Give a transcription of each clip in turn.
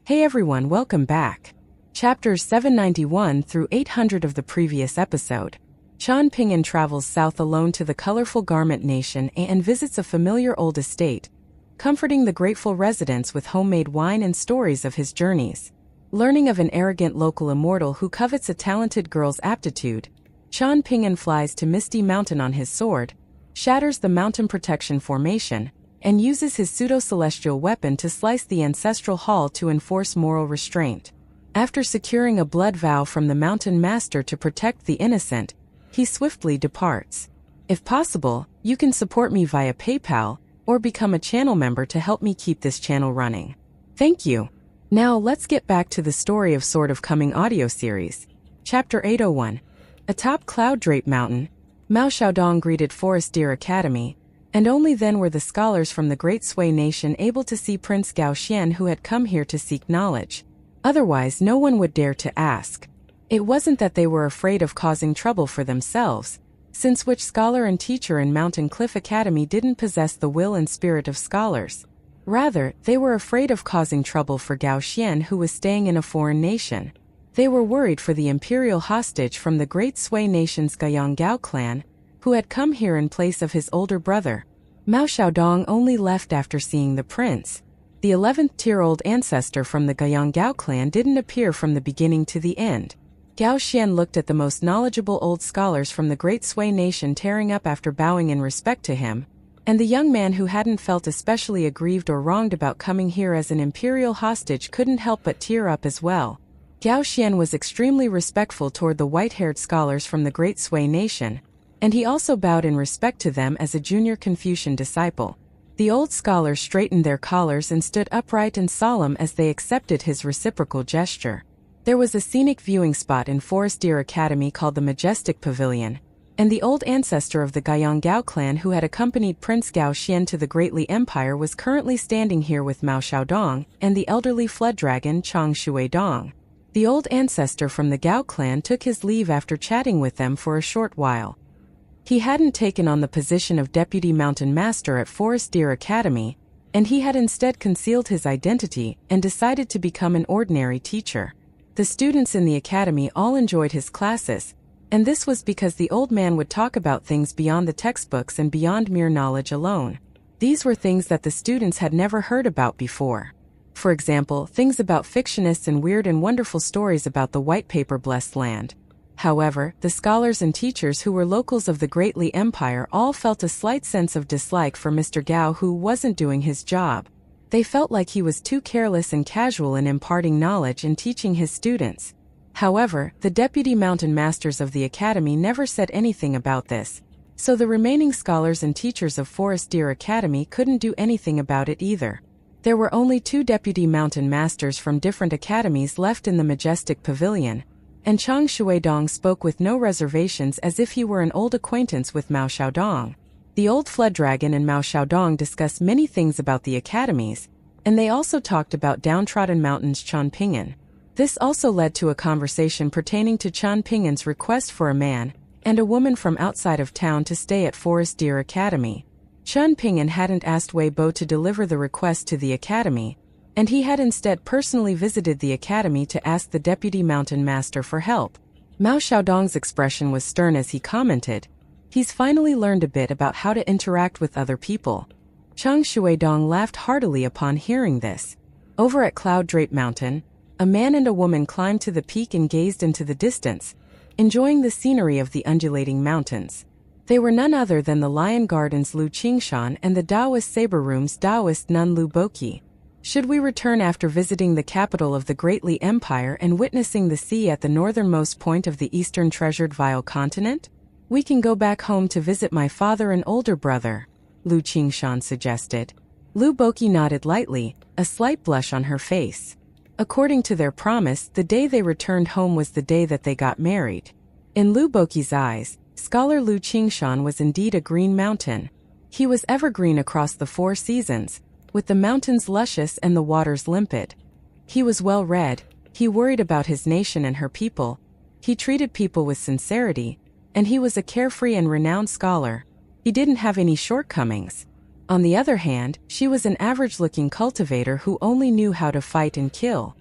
Hey everyone, welcome back. Chapters 791 through 800 of the previous episode. Qian Ping'an travels south alone to the colorful garment nation and visits a familiar old estate, comforting the grateful residents with homemade wine and stories of his journeys. Learning of an arrogant local immortal who covets a talented girl's aptitude, Qian Ping'an flies to Misty Mountain on his sword, shatters the mountain protection formation, and uses his pseudo-celestial weapon to slice the ancestral hall to enforce moral restraint. After securing a blood vow from the mountain master to protect the innocent, he swiftly departs. If possible, you can support me via PayPal, or become a channel member to help me keep this channel running. Thank you. Now let's get back to the story of Sword of Coming audio series. Chapter 801. Atop Cloud Drape Mountain, Mao Xiaodong greeted Forest Deer Academy, and only then were the scholars from the Great Sui Nation able to see Prince Gao Xian, who had come here to seek knowledge. Otherwise no one would dare to ask. It wasn't that they were afraid of causing trouble for themselves, since which scholar and teacher in Mountain Cliff Academy didn't possess the will and spirit of scholars. Rather, they were afraid of causing trouble for Gao Xian, who was staying in a foreign nation. They were worried for the imperial hostage from the Great Sui Nation's Guiyang Gao clan, who had come here in place of his older brother. Mao Xiaodong only left after seeing the prince. The 11th-tier-old ancestor from the Guiyang Gao clan didn't appear from the beginning to the end. Gao Xian looked at the most knowledgeable old scholars from the Great Sui Nation tearing up after bowing in respect to him, and the young man who hadn't felt especially aggrieved or wronged about coming here as an imperial hostage couldn't help but tear up as well. Gao Xian was extremely respectful toward the white-haired scholars from the Great Sui Nation, and he also bowed in respect to them as a junior Confucian disciple. The old scholars straightened their collars and stood upright and solemn as they accepted his reciprocal gesture. There was a scenic viewing spot in Forest Deer Academy called the Majestic Pavilion, and the old ancestor of the Guiyang Gao clan who had accompanied Prince Gao Xian to the Greatly Empire was currently standing here with Mao Xiaodong and the elderly flood dragon Chang Shuidong. The old ancestor from the Gao clan took his leave after chatting with them for a short while. He hadn't taken on the position of Deputy Mountain Master at Forest Deer Academy, and he had instead concealed his identity and decided to become an ordinary teacher. The students in the academy all enjoyed his classes, and this was because the old man would talk about things beyond the textbooks and beyond mere knowledge alone. These were things that the students had never heard about before. For example, things about fictionists and weird and wonderful stories about the white paper-blessed land. However, the scholars and teachers who were locals of the Greatly Empire all felt a slight sense of dislike for Mr. Gao, who wasn't doing his job. They felt like he was too careless and casual in imparting knowledge and teaching his students. However, the deputy mountain masters of the academy never said anything about this, so the remaining scholars and teachers of Forest Deer Academy couldn't do anything about it either. There were only 2 deputy mountain masters from different academies left in the Majestic Pavilion, and Chang Shuidong spoke with no reservations as if he were an old acquaintance with Mao Xiaodong. The old flood dragon and Mao Xiaodong discussed many things about the academies, and they also talked about downtrodden mountains Qian Ping'an. This also led to a conversation pertaining to Qian Ping'an's request for a man and a woman from outside of town to stay at Forest Deer Academy. Qian Ping'an hadn't asked Wei Bo to deliver the request to the academy, and he had instead personally visited the academy to ask the deputy mountain master for help. Mao Xiaodong's expression was stern as he commented, "He's finally learned a bit about how to interact with other people." Chang Shuidong laughed heartily upon hearing this. Over at Cloud Drape Mountain, a man and a woman climbed to the peak and gazed into the distance, enjoying the scenery of the undulating mountains. They were none other than the Lion Garden's Lu Qingshan and the Taoist Saber Room's Taoist nun Lu Boqi. Should we return after visiting the capital of the Greatly Empire and witnessing the sea at the northernmost point of the eastern treasured Vile continent? We can go back home to visit my father and older brother, Lu Qingshan suggested. Lu Boqi nodded lightly, a slight blush on her face. According to their promise, the day they returned home was the day that they got married. In Lu Boqi's eyes, Scholar Lu Qingshan was indeed a green mountain. He was evergreen across the 4 seasons, with the mountains luscious and the waters limpid. He was well-read, he worried about his nation and her people, he treated people with sincerity, and he was a carefree and renowned scholar. He didn't have any shortcomings. On the other hand, she was an average-looking cultivator who only knew how to fight and kill.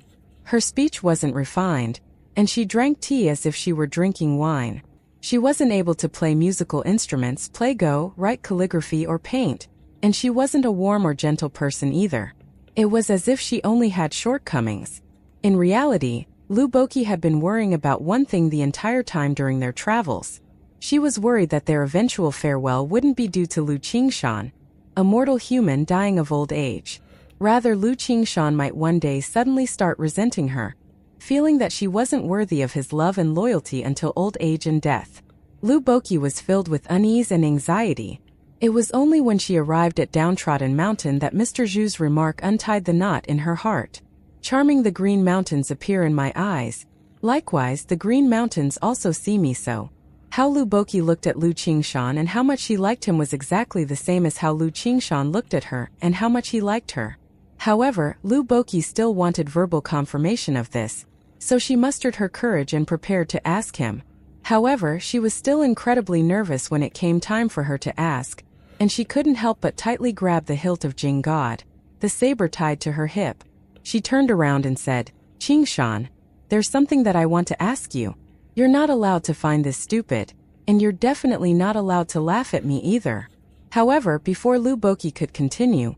Her speech wasn't refined, and she drank tea as if she were drinking wine. She wasn't able to play musical instruments, play Go, write calligraphy, or paint, and she wasn't a warm or gentle person either. It was as if she only had shortcomings. In reality, Lu Boqi had been worrying about one thing the entire time during their travels. She was worried that their eventual farewell wouldn't be due to Lu Qingshan, a mortal human dying of old age. Rather, Lu Qingshan might one day suddenly start resenting her, feeling that she wasn't worthy of his love and loyalty until old age and death. Lu Boqi was filled with unease and anxiety. It was only when she arrived at Downtrodden Mountain that Mr. Zhu's remark untied the knot in her heart. Charming, the green mountains appear in my eyes. Likewise, the green mountains also see me so. How Lu Boqi looked at Lu Qingshan and how much she liked him was exactly the same as how Lu Qingshan looked at her and how much he liked her. However, Lu Boqi still wanted verbal confirmation of this, so she mustered her courage and prepared to ask him. However, she was still incredibly nervous when it came time for her to ask, and she couldn't help but tightly grab the hilt of Jing God, the saber tied to her hip. She turned around and said, "Qingshan, there's something that I want to ask you. You're not allowed to find this stupid, and you're definitely not allowed to laugh at me either." However, before Lu Boqi could continue,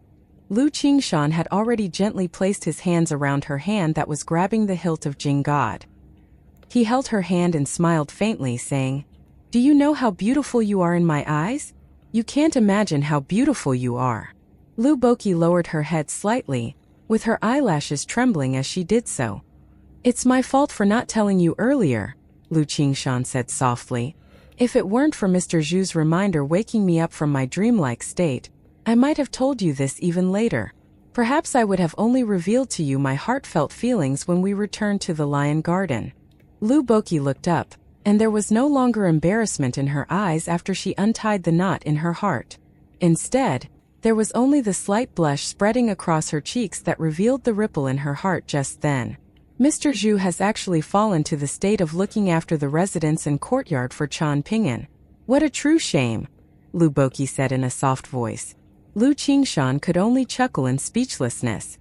Lu Qingshan had already gently placed his hands around her hand that was grabbing the hilt of Jing God. He held her hand and smiled faintly, saying, "Do you know how beautiful you are in my eyes? You can't imagine how beautiful you are." Lu Boqi lowered her head slightly, with her eyelashes trembling as she did so. "It's my fault for not telling you earlier," Lu Qingshan said softly. "If it weren't for Mr. Zhu's reminder waking me up from my dreamlike state, I might have told you this even later. Perhaps I would have only revealed to you my heartfelt feelings when we returned to the Lion Garden." Lu Boqi looked up, and there was no longer embarrassment in her eyes after she untied the knot in her heart. Instead, there was only the slight blush spreading across her cheeks that revealed the ripple in her heart just then. Mr. Zhu has actually fallen to the state of looking after the residence and courtyard for Chan Ping'an. What a true shame, Lu Boqi said in a soft voice. Lu Qingshan could only chuckle in speechlessness.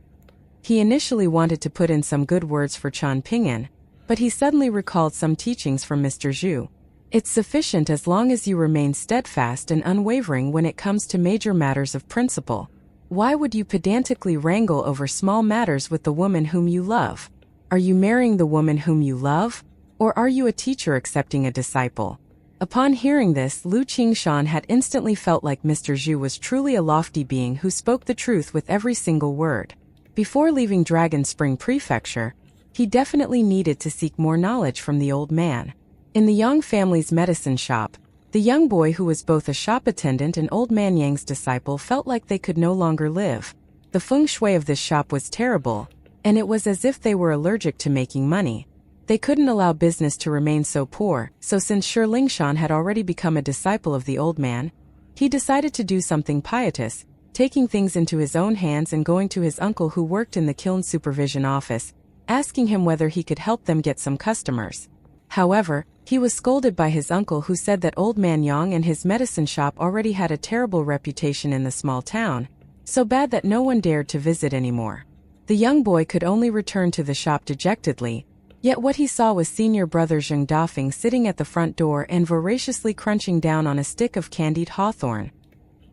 He initially wanted to put in some good words for Chan Ping'an, but he suddenly recalled some teachings from Mr. Zhu. It's sufficient as long as you remain steadfast and unwavering when it comes to major matters of principle. Why would you pedantically wrangle over small matters with the woman whom you love? Are you marrying the woman whom you love? Or are you a teacher accepting a disciple? Upon hearing this, Lu Qingshan had instantly felt like Mr. Zhu was truly a lofty being who spoke the truth with every single word. Before leaving Dragon Spring Prefecture, he definitely needed to seek more knowledge from the old man. In the Yang family's medicine shop, the young boy who was both a shop attendant and old man Yang's disciple felt like they could no longer live. The feng shui of this shop was terrible, and it was as if they were allergic to making money. They couldn't allow business to remain so poor, so since Shi Lingshan had already become a disciple of the old man, he decided to do something pietous, taking things into his own hands and going to his uncle who worked in the kiln supervision office, asking him whether he could help them get some customers. However, he was scolded by his uncle who said that old man Yang and his medicine shop already had a terrible reputation in the small town, so bad that no one dared to visit anymore. The young boy could only return to the shop dejectedly, yet what he saw was senior brother Zheng Dafeng sitting at the front door and voraciously crunching down on a stick of candied hawthorn.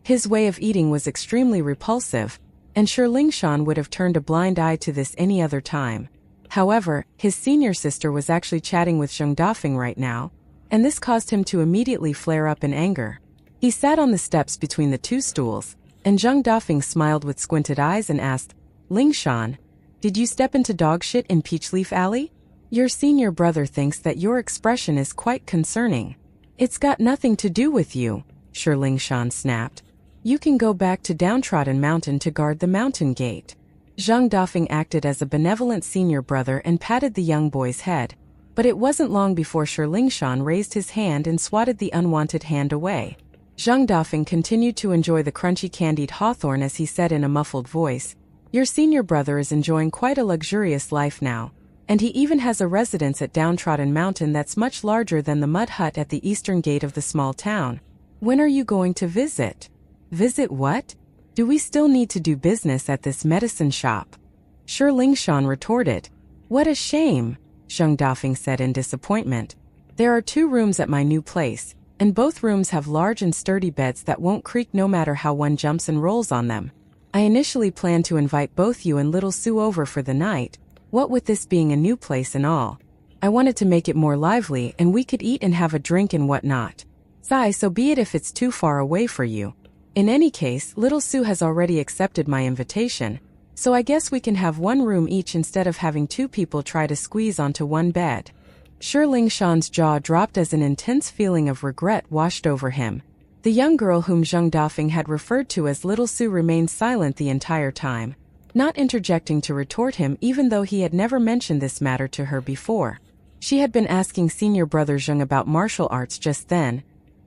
His way of eating was extremely repulsive, and Shi Lingshan would have turned a blind eye to this any other time. However, his senior sister was actually chatting with Zheng Dafeng right now, and this caused him to immediately flare up in anger. He sat on the steps between the two stools, and Zheng Dafeng smiled with squinted eyes and asked, "Lingshan, did you step into dog shit in Peachleaf Alley? Your senior brother thinks that your expression is quite concerning." "It's got nothing to do with you," Shi Lingshan snapped. "You can go back to Downtrodden Mountain to guard the mountain gate." Zheng Dafeng acted as a benevolent senior brother and patted the young boy's head, but it wasn't long before Shi Lingshan raised his hand and swatted the unwanted hand away. Zheng Dafeng continued to enjoy the crunchy candied hawthorn as he said in a muffled voice, "Your senior brother is enjoying quite a luxurious life now, and he even has a residence at Downtrodden Mountain that's much larger than the mud hut at the eastern gate of the small town. When are you going to visit?" "Visit what?" Do we still need to do business at this medicine shop? Shi Lingshan retorted. What a shame, Zheng Dafeng said in disappointment. There are 2 rooms at my new place, and both rooms have large and sturdy beds that won't creak no matter how one jumps and rolls on them. I initially planned to invite both you and little Su over for the night, what with this being a new place and all. I wanted to make it more lively and we could eat and have a drink and whatnot. So be it if it's too far away for you. In any case, little Su has already accepted my invitation, so I guess we can have 1 room each instead of having 2 people try to squeeze onto one bed. Shi Lingshan's jaw dropped as an intense feeling of regret washed over him. The young girl whom Zheng Dafeng had referred to as Little Su remained silent the entire time, not interjecting to retort him even though he had never mentioned this matter to her before. She had been asking senior brother Zheng about martial arts just then,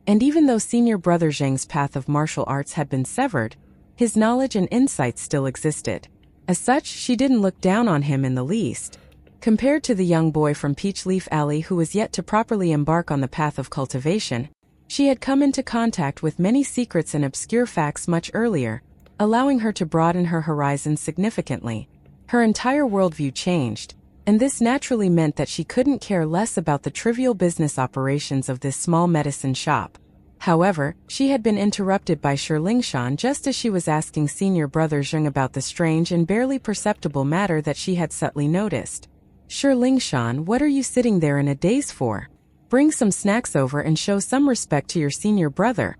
and even though senior brother Zheng's path of martial arts had been severed, his knowledge and insights still existed. As such, she didn't look down on him in the least. Compared to the young boy from Peach Leaf Alley who was yet to properly embark on the path of cultivation, she had come into contact with many secrets and obscure facts much earlier, allowing her to broaden her horizons significantly. Her entire worldview changed, and this naturally meant that she couldn't care less about the trivial business operations of this small medicine shop. However, she had been interrupted by Shi Lingshan just as she was asking senior brother Zheng about the strange and barely perceptible matter that she had subtly noticed. Shi Lingshan, what are you sitting there in a daze for? Bring some snacks over and show some respect to your senior brother,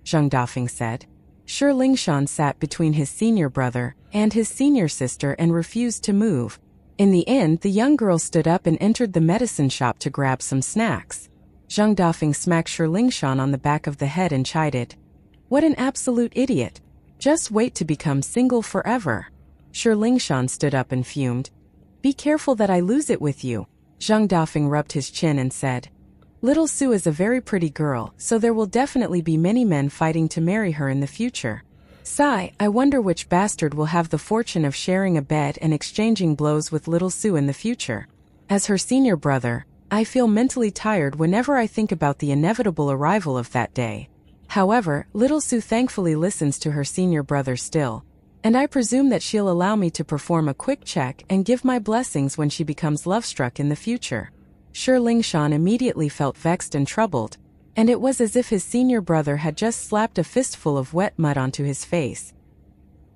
Zheng Dafeng said. Shi Lingshan sat between his senior brother and his senior sister and refused to move. In the end, the young girl stood up and entered the medicine shop to grab some snacks. Zheng Dafeng smacked Shi Lingshan on the back of the head and chided. What an absolute idiot. Just wait to become single forever. Shi Lingshan stood up and fumed. Be careful that I lose it with you. Zheng Dafeng rubbed his chin and said. Little Su is a very pretty girl, so there will definitely be many men fighting to marry her in the future. Sigh, I wonder which bastard will have the fortune of sharing a bed and exchanging blows with little Su in the future. As her senior brother, I feel mentally tired whenever I think about the inevitable arrival of that day. However, little Su thankfully listens to her senior brother still, and I presume that she'll allow me to perform a quick check and give my blessings when she becomes love-struck in the future. Shi Lingshan immediately felt vexed and troubled, and it was as if his senior brother had just slapped a fistful of wet mud onto his face.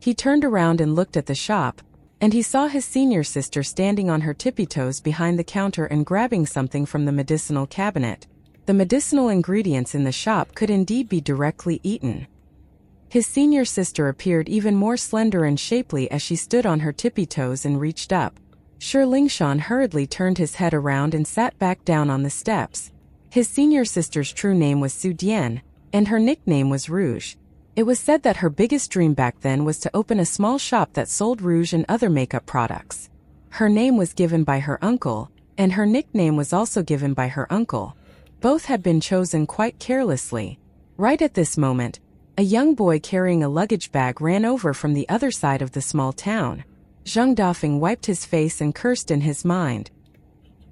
He turned around and looked at the shop, and he saw his senior sister standing on her tippy toes behind the counter and grabbing something from the medicinal cabinet. The medicinal ingredients in the shop could indeed be directly eaten. His senior sister appeared even more slender and shapely as she stood on her tippy toes and reached up. Shi Lingshan hurriedly turned his head around and sat back down on the steps. His senior sister's true name was Su Dian, and her nickname was Rouge. It was said that her biggest dream back then was to open a small shop that sold rouge and other makeup products. Her name was given by her uncle, and her nickname was also given by her uncle. Both had been chosen quite carelessly. Right at this moment, a young boy carrying a luggage bag ran over from the other side of the small town. Zheng Dafeng wiped his face and cursed in his mind.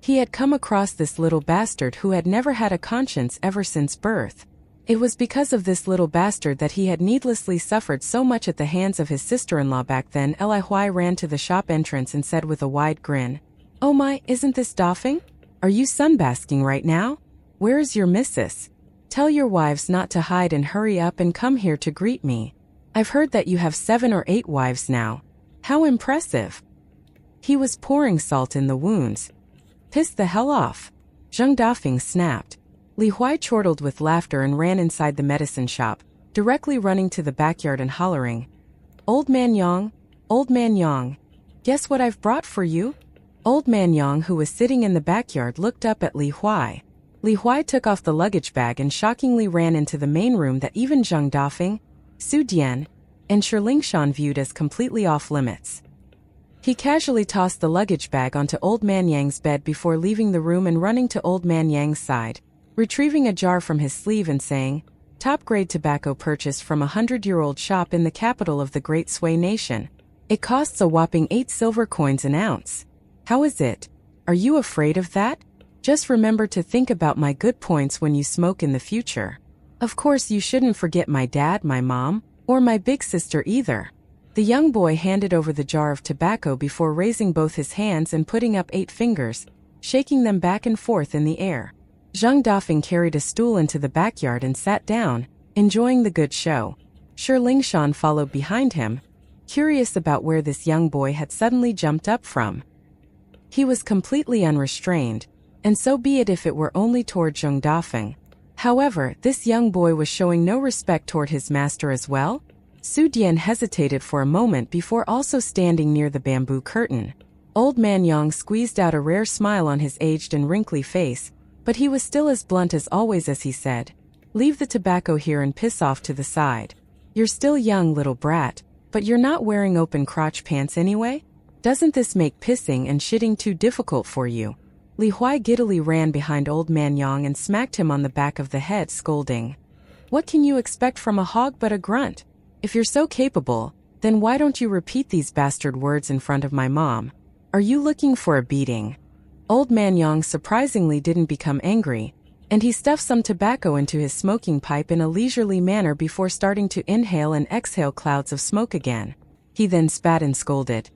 He had come across this little bastard who had never had a conscience ever since birth. It was because of this little bastard that he had needlessly suffered so much at the hands of his sister-in-law back then. Li Hui ran to the shop entrance and said with a wide grin, "Oh my, isn't this Dafeng? Are you sunbasking right now? Where is your missus? Tell your wives not to hide and hurry up and come here to greet me. I've heard that you have 7 or 8 wives now. How impressive." He was pouring salt in the wounds. "Piss the hell off," Zheng Dafeng snapped. Li Hui chortled with laughter and ran inside the medicine shop, directly running to the backyard and hollering, Old Man Yang, guess what I've brought for you?" Old Man Yang, who was sitting in the backyard, looked up at Li Hui. Li Hui took off the luggage bag and shockingly ran into the main room that even Zheng Dafeng, Su Dian, and Shi Lingshan viewed as completely off-limits. He casually tossed the luggage bag onto Old Man Yang's bed before leaving the room and running to Old Man Yang's side, retrieving a jar from his sleeve and saying, "Top-grade tobacco purchased from a 100-year-old shop in the capital of the Great Sui Nation. It costs a whopping 8 silver coins an ounce. How is it? Are you afraid of that? Just remember to think about my good points when you smoke in the future. Of course you shouldn't forget my dad, my mom, Or my big sister either. The young boy handed over the jar of tobacco before raising both his hands and putting up 8 fingers, shaking them back and forth in the air. Zhang Dafeng carried a stool into the backyard and sat down, enjoying the good show. Shi Lingshan followed behind him, curious about where this young boy had suddenly jumped up from. He was completely unrestrained, and so be it if it were only toward Zhang Dafeng. However, this young boy was showing no respect toward his master as well. Su Dian hesitated for a moment before also standing near the bamboo curtain. Old Man Yang squeezed out a rare smile on his aged and wrinkly face, but he was still as blunt as always as he said, "Leave the tobacco here and piss off to the side. You're still young, little brat, but you're not wearing open crotch pants anyway? Doesn't this make pissing and shitting too difficult for you?" Li Huai giddily ran behind Old Man Yang and smacked him on the back of the head, scolding, "What can you expect from a hog but a grunt? If you're so capable, then why don't you repeat these bastard words in front of my mom? Are you looking for a beating?" Old Man Yang surprisingly didn't become angry, and he stuffed some tobacco into his smoking pipe in a leisurely manner before starting to inhale and exhale clouds of smoke again. He then spat and scolded,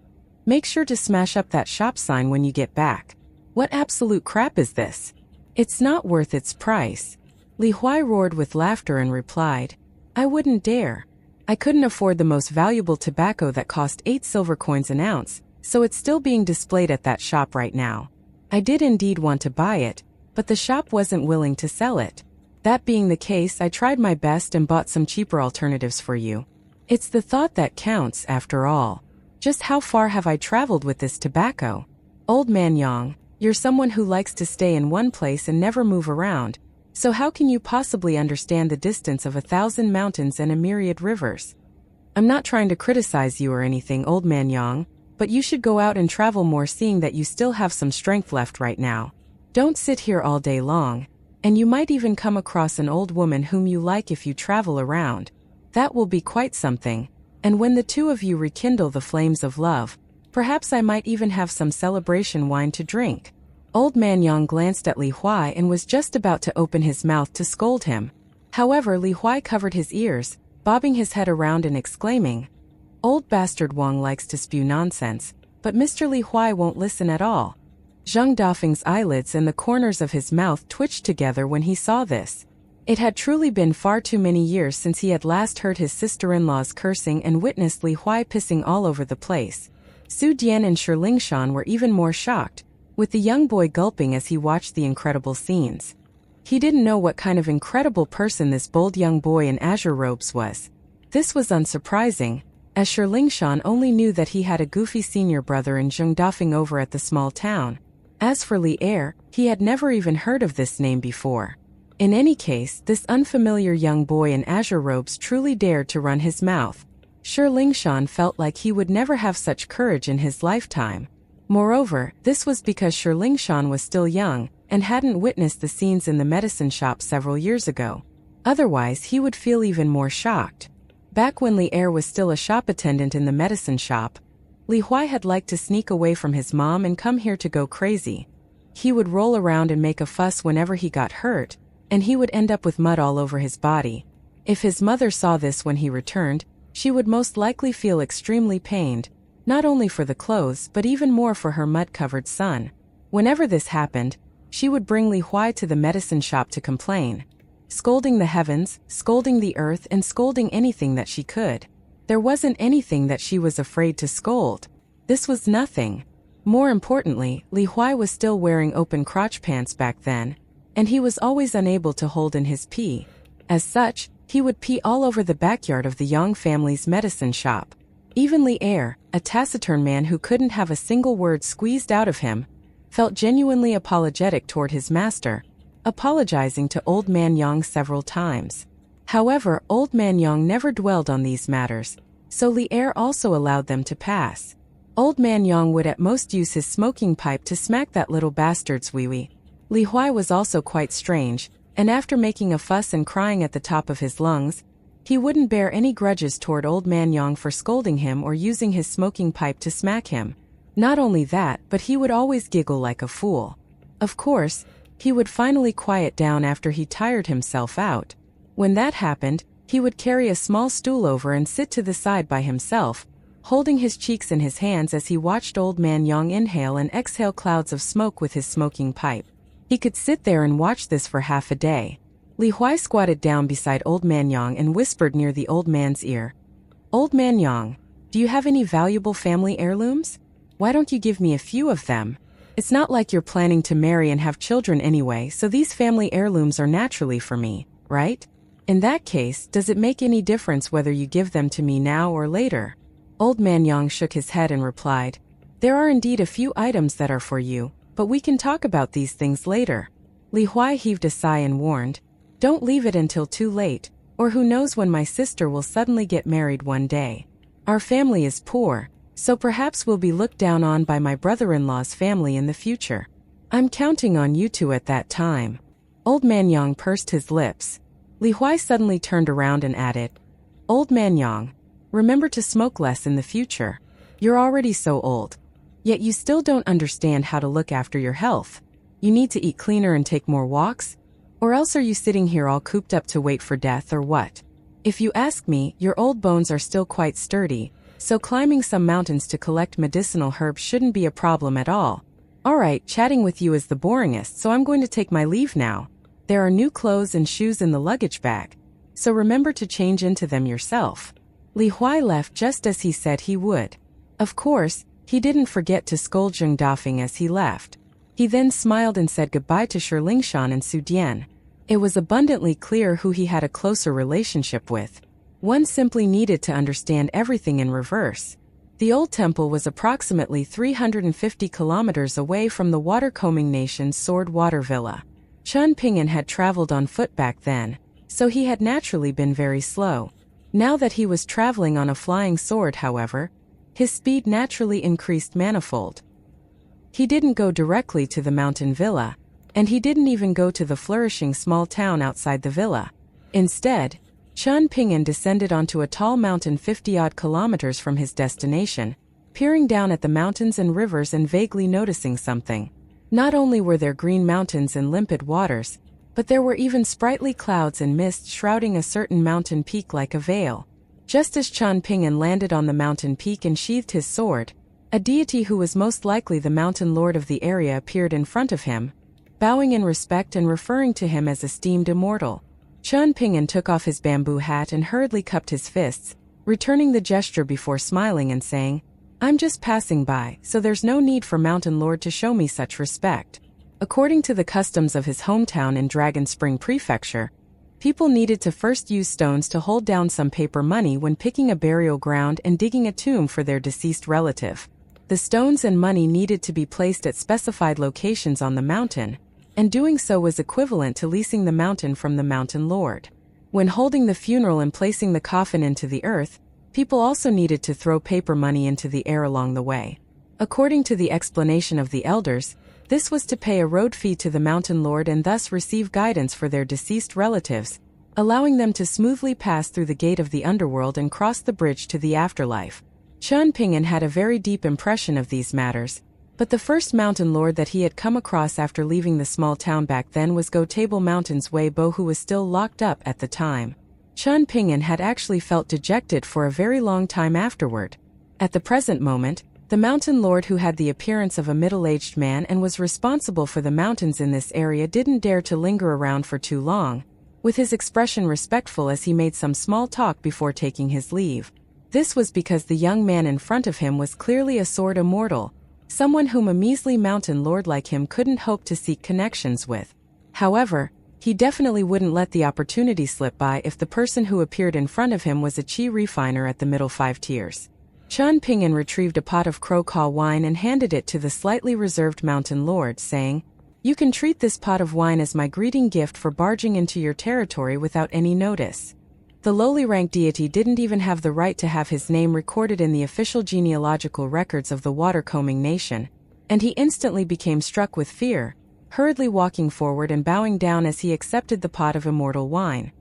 "Make sure to smash up that shop sign when you get back. What absolute crap is this? It's not worth its price." Li Huai roared with laughter and replied, "I wouldn't dare. I couldn't afford the most valuable tobacco that cost 8 silver coins an ounce, so it's still being displayed at that shop right now. I did indeed want to buy it, but the shop wasn't willing to sell it. That being the case, I tried my best and bought some cheaper alternatives for you. It's the thought that counts, after all. Just how far have I traveled with this tobacco? Old Man Yang, you're someone who likes to stay in one place and never move around, so how can you possibly understand the distance of 1,000 mountains and a myriad rivers? I'm not trying to criticize you or anything, Old Man Yang, but you should go out and travel more, seeing that you still have some strength left right now. Don't sit here all day long, and you might even come across an old woman whom you like if you travel around. That will be quite something, and when the two of you rekindle the flames of love, perhaps I might even have some celebration wine to drink." Old Man Yang glanced at Li Huai and was just about to open his mouth to scold him. However, Li Huai covered his ears, bobbing his head around and exclaiming, "Old bastard Wang likes to spew nonsense, but Mr. Li Huai won't listen at all." Zhang Dafeng's eyelids and the corners of his mouth twitched together when he saw this. It had truly been far too many years since he had last heard his sister-in-law's cursing and witnessed Li Huai pissing all over the place. Su Dian and Shi Lingshan were even more shocked, with the young boy gulping as he watched the incredible scenes. He didn't know what kind of incredible person this bold young boy in azure robes was. This was unsurprising, as Shi Lingshan only knew that he had a goofy senior brother in Zhang Dafeng over at the small town. As for Li Er, he had never even heard of this name before. In any case, this unfamiliar young boy in azure robes truly dared to run his mouth. Shi Lingshan felt like he would never have such courage in his lifetime. Moreover, this was because Shi Lingshan was still young and hadn't witnessed the scenes in the medicine shop several years ago. Otherwise, he would feel even more shocked. Back when Li Er was still a shop attendant in the medicine shop, Li Huai had liked to sneak away from his mom and come here to go crazy. He would roll around and make a fuss whenever he got hurt, and he would end up with mud all over his body. If his mother saw this when he returned, she would most likely feel extremely pained, not only for the clothes but even more for her mud-covered son. Whenever this happened, she would bring Li Huai to the medicine shop to complain, scolding the heavens, scolding the earth, and scolding anything that she could. There wasn't anything that she was afraid to scold. This was nothing. More importantly, Li Huai was still wearing open crotch pants back then, and he was always unable to hold in his pee. As such, he would pee all over the backyard of the Yang family's medicine shop. Even Li Er, a taciturn man who couldn't have a single word squeezed out of him, felt genuinely apologetic toward his master, apologizing to Old Man Yang several times. However, Old Man Yang never dwelled on these matters, so Li Er also allowed them to pass. Old Man Yang would at most use his smoking pipe to smack that little bastard's wee-wee. Li Huai was also quite strange, and after making a fuss and crying at the top of his lungs, he wouldn't bear any grudges toward Old Man Yang for scolding him or using his smoking pipe to smack him. Not only that, but he would always giggle like a fool. Of course, he would finally quiet down after he tired himself out. When that happened, He would carry a small stool over and sit to the side by himself, holding his cheeks in his hands as he watched Old Man Yang inhale and exhale clouds of smoke with his smoking pipe. He could sit there and watch this for half a day. Li Huai squatted down beside Old Man Yang and whispered near the old man's ear. "Old Man Yang, do you have any valuable family heirlooms? Why don't you give me a few of them? It's not like you're planning to marry and have children anyway, so these family heirlooms are naturally for me, right? In that case, does it make any difference whether you give them to me now or later?" Old Man Yang shook his head and replied, "There are indeed a few items that are for you, but we can talk about these things later." Li Huai heaved a sigh and warned, "Don't leave it until too late, or who knows when my sister will suddenly get married one day. Our family is poor, so perhaps we'll be looked down on by my brother-in-law's family in the future. I'm counting on you two at that time." Old Man Yang pursed his lips. Li Huai suddenly turned around and added, "Old Man Yang, remember to smoke less in the future. You're already so old. Yet you still don't understand how to look after your health. You need to eat cleaner and take more walks? Or else are you sitting here all cooped up to wait for death or what? If you ask me, your old bones are still quite sturdy, so climbing some mountains to collect medicinal herbs shouldn't be a problem at all. Alright, chatting with you is the boringest, so I'm going to take my leave now. There are new clothes and shoes in the luggage bag, so remember to change into them yourself." Li Huai left just as he said he would. Of course, he didn't forget to scold Zheng Dafeng as he left. He then smiled and said goodbye to Shi Lingshan and Su Dian. It was abundantly clear who he had a closer relationship with. One simply needed to understand everything in reverse. The old temple was approximately 350 kilometers away from the water-combing nation's Sword Water Villa. Chun Ping'an had traveled on foot back then, so he had naturally been very slow. Now that he was traveling on a flying sword, however, his speed naturally increased manifold. He didn't go directly to the mountain villa, and he didn't even go to the flourishing small town outside the villa. Instead, Chun Ping'an descended onto a tall mountain 50-odd kilometers from his destination, peering down at the mountains and rivers and vaguely noticing something. Not only were there green mountains and limpid waters, but there were even sprightly clouds and mist shrouding a certain mountain peak like a veil. Just as Chun Ping'an landed on the mountain peak and sheathed his sword, a deity who was most likely the mountain lord of the area appeared in front of him, bowing in respect and referring to him as esteemed immortal. Chun Ping'an took off his bamboo hat and hurriedly cupped his fists, returning the gesture before smiling and saying, "I'm just passing by, so there's no need for Mountain Lord to show me such respect." According to the customs of his hometown in Dragon Spring Prefecture, people needed to first use stones to hold down some paper money when picking a burial ground and digging a tomb for their deceased relative. The stones and money needed to be placed at specified locations on the mountain, and doing so was equivalent to leasing the mountain from the Mountain Lord. When holding the funeral and placing the coffin into the earth, people also needed to throw paper money into the air along the way. According to the explanation of the elders, this was to pay a road fee to the Mountain Lord and thus receive guidance for their deceased relatives, allowing them to smoothly pass through the gate of the underworld and cross the bridge to the afterlife. Chun Ping'an had a very deep impression of these matters, but the first Mountain Lord that he had come across after leaving the small town back then was Go Table Mountain's Wei Bo, who was still locked up at the time. Chun Ping'an had actually felt dejected for a very long time afterward. At the present moment, the Mountain Lord, who had the appearance of a middle-aged man and was responsible for the mountains in this area, didn't dare to linger around for too long, with his expression respectful as he made some small talk before taking his leave. This was because the young man in front of him was clearly a sword immortal, someone whom a measly mountain lord like him couldn't hope to seek connections with. However, he definitely wouldn't let the opportunity slip by if the person who appeared in front of him was a chi refiner at the middle 5 tiers. Chun Ping'an retrieved a pot of Crow wine and handed it to the slightly reserved mountain lord, saying, "You can treat this pot of wine as my greeting gift for barging into your territory without any notice." The lowly rank deity didn't even have the right to have his name recorded in the official genealogical records of the water-combing nation, and he instantly became struck with fear, hurriedly walking forward and bowing down as he accepted the pot of immortal wine.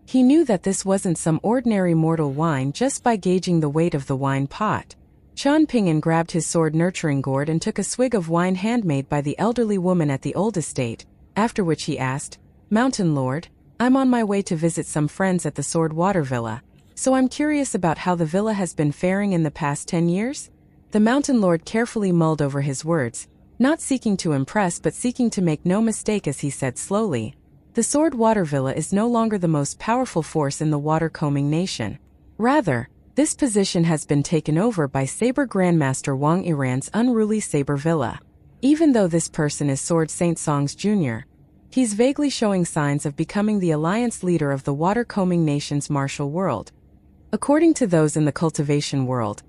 He knew that this wasn't some ordinary mortal wine just by gauging the weight of the wine pot. Chun Ping'an grabbed his sword nurturing gourd and took a swig of wine handmade by the elderly woman at the old estate, after which he asked, "Mountain Lord, I'm on my way to visit some friends at the Sword Water Villa, so I'm curious about how the villa has been faring in the past 10 years? The mountain lord carefully mulled over his words, not seeking to impress but seeking to make no mistake as he said slowly, the Sword Water Villa is no longer the most powerful force in the water-combing nation. Rather, this position has been taken over by Saber Grandmaster Wang Iran's unruly Saber Villa. Even though this person is Sword Saint Song's junior, he's vaguely showing signs of becoming the alliance leader of the water-combing nation's martial world. According to those in the cultivation world,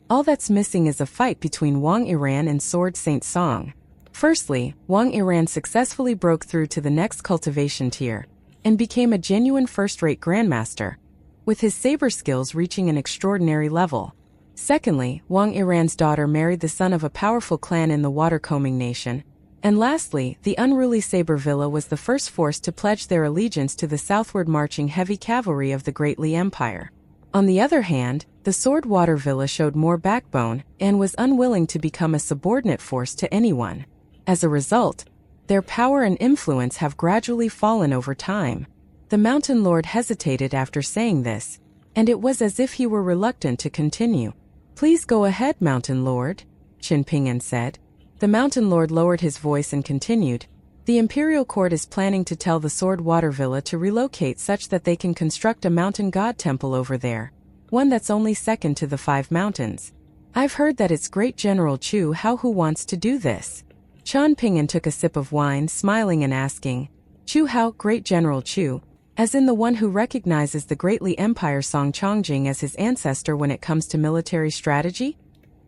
all that's missing is a fight between Wang Iran and Sword Saint Song. Firstly, Wang Iran successfully broke through to the next cultivation tier and became a genuine first-rate grandmaster, with his saber skills reaching an extraordinary level. Secondly, Wang Iran's daughter married the son of a powerful clan in the water-combing nation. And lastly, the unruly Saber Villa was the first force to pledge their allegiance to the southward marching heavy cavalry of the Great Li Empire. On the other hand, the Sword Water Villa showed more backbone and was unwilling to become a subordinate force to anyone. As a result, their power and influence have gradually fallen over time. The Mountain Lord hesitated after saying this, and it was as if he were reluctant to continue. "Please go ahead, Mountain Lord," Qin Ping'an said. The Mountain Lord lowered his voice and continued, "The Imperial Court is planning to tell the Sword Water Villa to relocate such that they can construct a mountain god temple over there, one that's only second to the 5 mountains. I've heard that it's Great General Chu Hao who wants to do this." Qin Ping'an took a sip of wine, smiling and asking, "Chu Hao, Great General Chu, as in the one who recognizes the Great Li Empire Song Chongjing as his ancestor when it comes to military strategy?"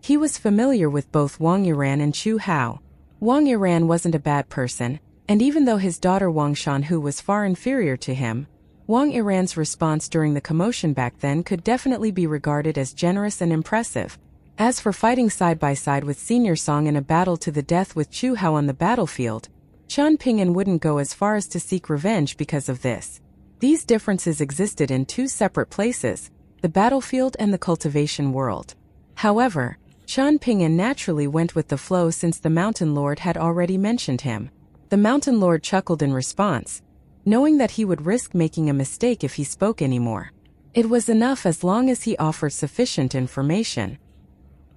He was familiar with both Wang Iran and Chu Hao. Wang Iran wasn't a bad person, and even though his daughter Wang Shanhu was far inferior to him, Wang Iran's response during the commotion back then could definitely be regarded as generous and impressive. As for fighting side by side with Senior Song in a battle to the death with Chu Hao on the battlefield, Qin Ping'an wouldn't go as far as to seek revenge because of this. These differences existed in 2 separate places, the battlefield and the cultivation world. However, Qin Ping'an naturally went with the flow since the Mountain Lord had already mentioned him. The Mountain Lord chuckled in response, knowing that he would risk making a mistake if he spoke anymore. It was enough as long as he offered sufficient information.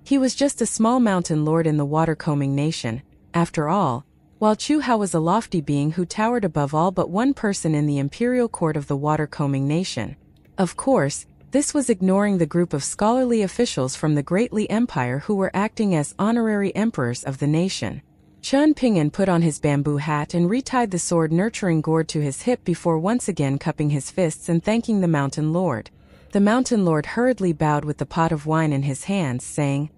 He was just a small mountain lord in the water-combing nation, after all, while Chu Hao was a lofty being who towered above all but one person in the imperial court of the water-combing nation. Of course, this was ignoring the group of scholarly officials from the Great Li Empire who were acting as honorary emperors of the nation. Qin Ping'an put on his bamboo hat and retied the sword-nurturing gourd to his hip before once again cupping his fists and thanking the Mountain Lord. The Mountain Lord hurriedly bowed with the pot of wine in his hands, saying,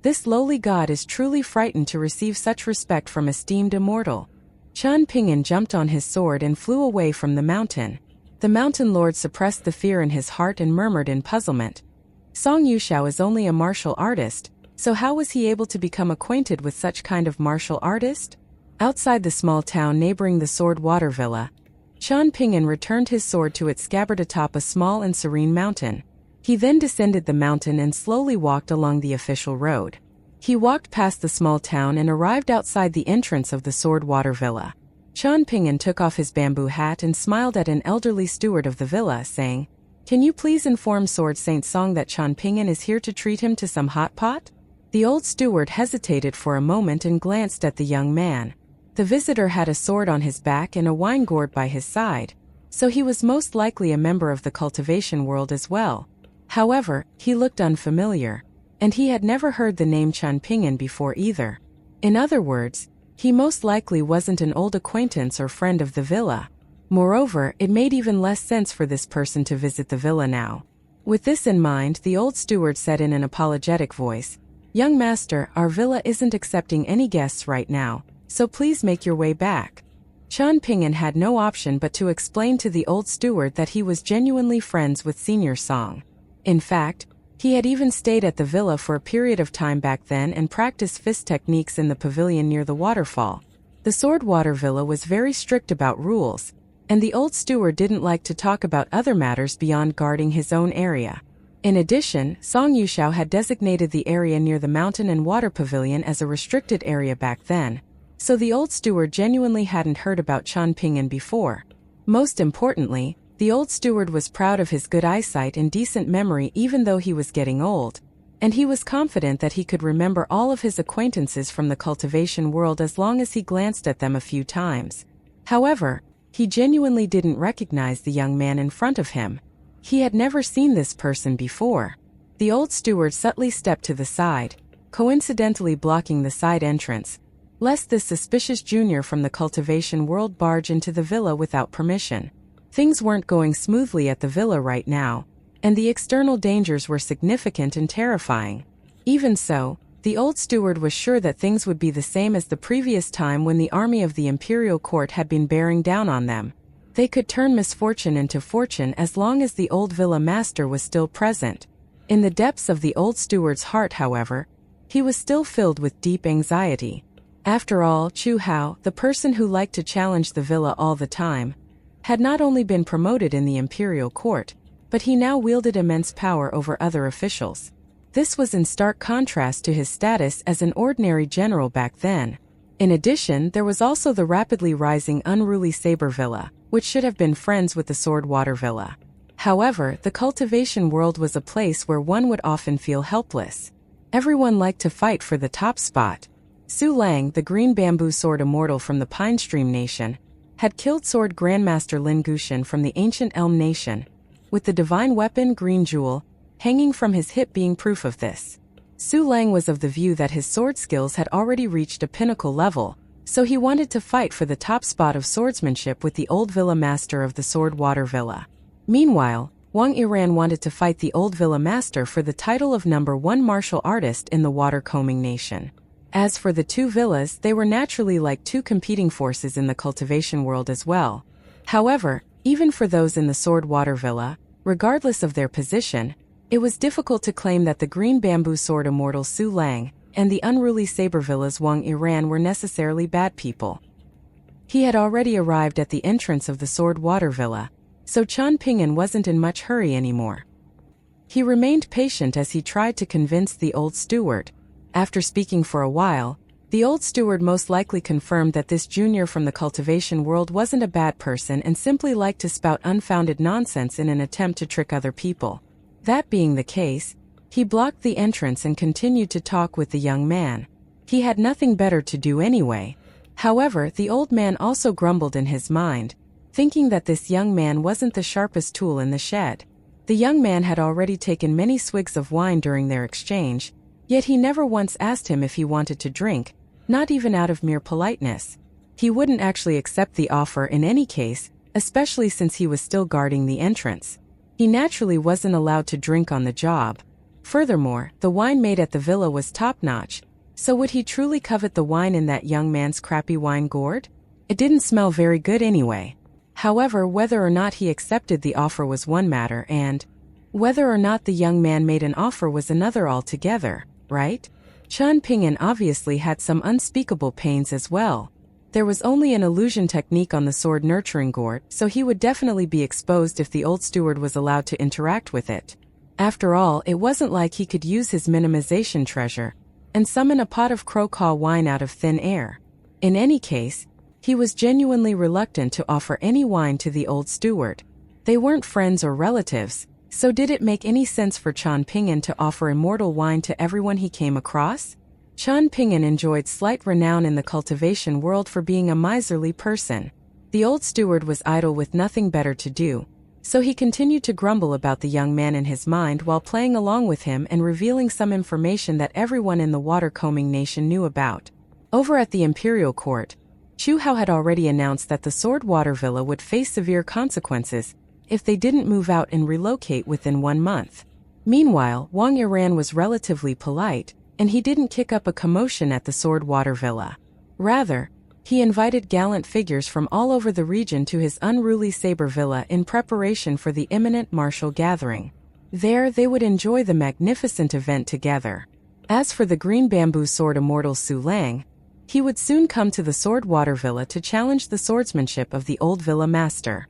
"This lowly god is truly frightened to receive such respect from esteemed immortal." Qin Ping'an jumped on his sword and flew away from the mountain. The Mountain Lord suppressed the fear in his heart and murmured in puzzlement, "Song Yuxiao is only a martial artist, so how was he able to become acquainted with such kind of martial artist?" Outside the small town neighboring the Sword Water Villa, Qin Ping'an returned his sword to its scabbard atop a small and serene mountain. He then descended the mountain and slowly walked along the official road. He walked past the small town and arrived outside the entrance of the Sword Water Villa. Qin Ping'an took off his bamboo hat and smiled at an elderly steward of the villa, saying, "Can you please inform Sword Saint Song that Qin Ping'an is here to treat him to some hot pot?" The old steward hesitated for a moment and glanced at the young man. The visitor had a sword on his back and a wine gourd by his side, so he was most likely a member of the cultivation world as well. However, he looked unfamiliar, and he had never heard the name Qin Ping'an before either. In other words, he most likely wasn't an old acquaintance or friend of the villa. Moreover, it made even less sense for this person to visit the villa now. With this in mind, the old steward said in an apologetic voice, "Young master, our villa isn't accepting any guests right now, so please make your way back." Qin Ping'an had no option but to explain to the old steward that he was genuinely friends with Senior Song. In fact, he had even stayed at the villa for a period of time back then and practiced fist techniques in the pavilion near the waterfall. The Sword Water Villa was very strict about rules, and the old steward didn't like to talk about other matters beyond guarding his own area. In addition, Song Yuxiao had designated the area near the mountain and water pavilion as a restricted area back then, so the old steward genuinely hadn't heard about Qin Ping'an before. Most importantly, the old steward was proud of his good eyesight and decent memory even though he was getting old, and he was confident that he could remember all of his acquaintances from the cultivation world as long as he glanced at them a few times. However, he genuinely didn't recognize the young man in front of him. He had never seen this person before. The old steward subtly stepped to the side, coincidentally blocking the side entrance, lest this suspicious junior from the cultivation world barge into the villa without permission. Things weren't going smoothly at the villa right now, and the external dangers were significant and terrifying. Even so, the old steward was sure that things would be the same as the previous time when the army of the imperial court had been bearing down on them. They could turn misfortune into fortune as long as the old villa master was still present. In the depths of the old steward's heart, however, he was still filled with deep anxiety. After all, Chu Hao, the person who liked to challenge the villa all the time, had not only been promoted in the imperial court, but he now wielded immense power over other officials. This was in stark contrast to his status as an ordinary general back then. In addition, there was also the rapidly rising unruly Saber Villa, which should have been friends with the Sword Water Villa. However, the cultivation world was a place where one would often feel helpless. Everyone liked to fight for the top spot. Su Lang, the green bamboo sword immortal from the Pine Stream Nation, had killed Sword Grandmaster Lin Gushan from the Ancient Elm Nation, with the divine weapon Green Jewel hanging from his hip being proof of this. Su Lang was of the view that his sword skills had already reached a pinnacle level, so he wanted to fight for the top spot of swordsmanship with the old villa master of the Sword Water Villa. Meanwhile, Wang Yiran wanted to fight the old villa master for the title of #1 martial artist in the Water Combing Nation. As for the two villas, they were naturally like two competing forces in the cultivation world as well. However, even for those in the Sword Water Villa, regardless of their position, it was difficult to claim that the green bamboo sword immortal Su Lang and the unruly Saber Villa's Wang Yiran were necessarily bad people. He had already arrived at the entrance of the Sword Water Villa, so Chen Ping'an wasn't in much hurry anymore. He remained patient as he tried to convince the old steward. After speaking for a while, the old steward most likely confirmed that this junior from the cultivation world wasn't a bad person and simply liked to spout unfounded nonsense in an attempt to trick other people. That being the case, he blocked the entrance and continued to talk with the young man. He had nothing better to do anyway. However, the old man also grumbled in his mind, thinking that this young man wasn't the sharpest tool in the shed. The young man had already taken many swigs of wine during their exchange, yet he never once asked him if he wanted to drink, not even out of mere politeness. He wouldn't actually accept the offer in any case, especially since he was still guarding the entrance. He naturally wasn't allowed to drink on the job. Furthermore, the wine made at the villa was top-notch, so would he truly covet the wine in that young man's crappy wine gourd? It didn't smell very good anyway. However, whether or not he accepted the offer was one matter, and whether or not the young man made an offer was another altogether, right? Chen Ping'an obviously had some unspeakable pains as well. There was only an illusion technique on the sword nurturing gourd, so he would definitely be exposed if the old steward was allowed to interact with it. After all, it wasn't like he could use his minimization treasure and summon a pot of Crocaw wine out of thin air. In any case, he was genuinely reluctant to offer any wine to the old steward. They weren't friends or relatives, so did it make any sense for Chen Ping'an to offer immortal wine to everyone he came across? Chen Ping'an enjoyed slight renown in the cultivation world for being a miserly person. The old steward was idle with nothing better to do, so he continued to grumble about the young man in his mind while playing along with him and revealing some information that everyone in the Water Combing Nation knew about. Over at the Imperial Court, Chu Hao had already announced that the Sword Water Villa would face severe consequences if they didn't move out and relocate within 1 month. Meanwhile, Wang Yiran was relatively polite, and he didn't kick up a commotion at the Sword Water Villa. Rather, he invited gallant figures from all over the region to his unruly Saber Villa in preparation for the imminent martial gathering. There, they would enjoy the magnificent event together. As for the green bamboo sword immortal Su Lang, he would soon come to the Sword Water Villa to challenge the swordsmanship of the old villa master.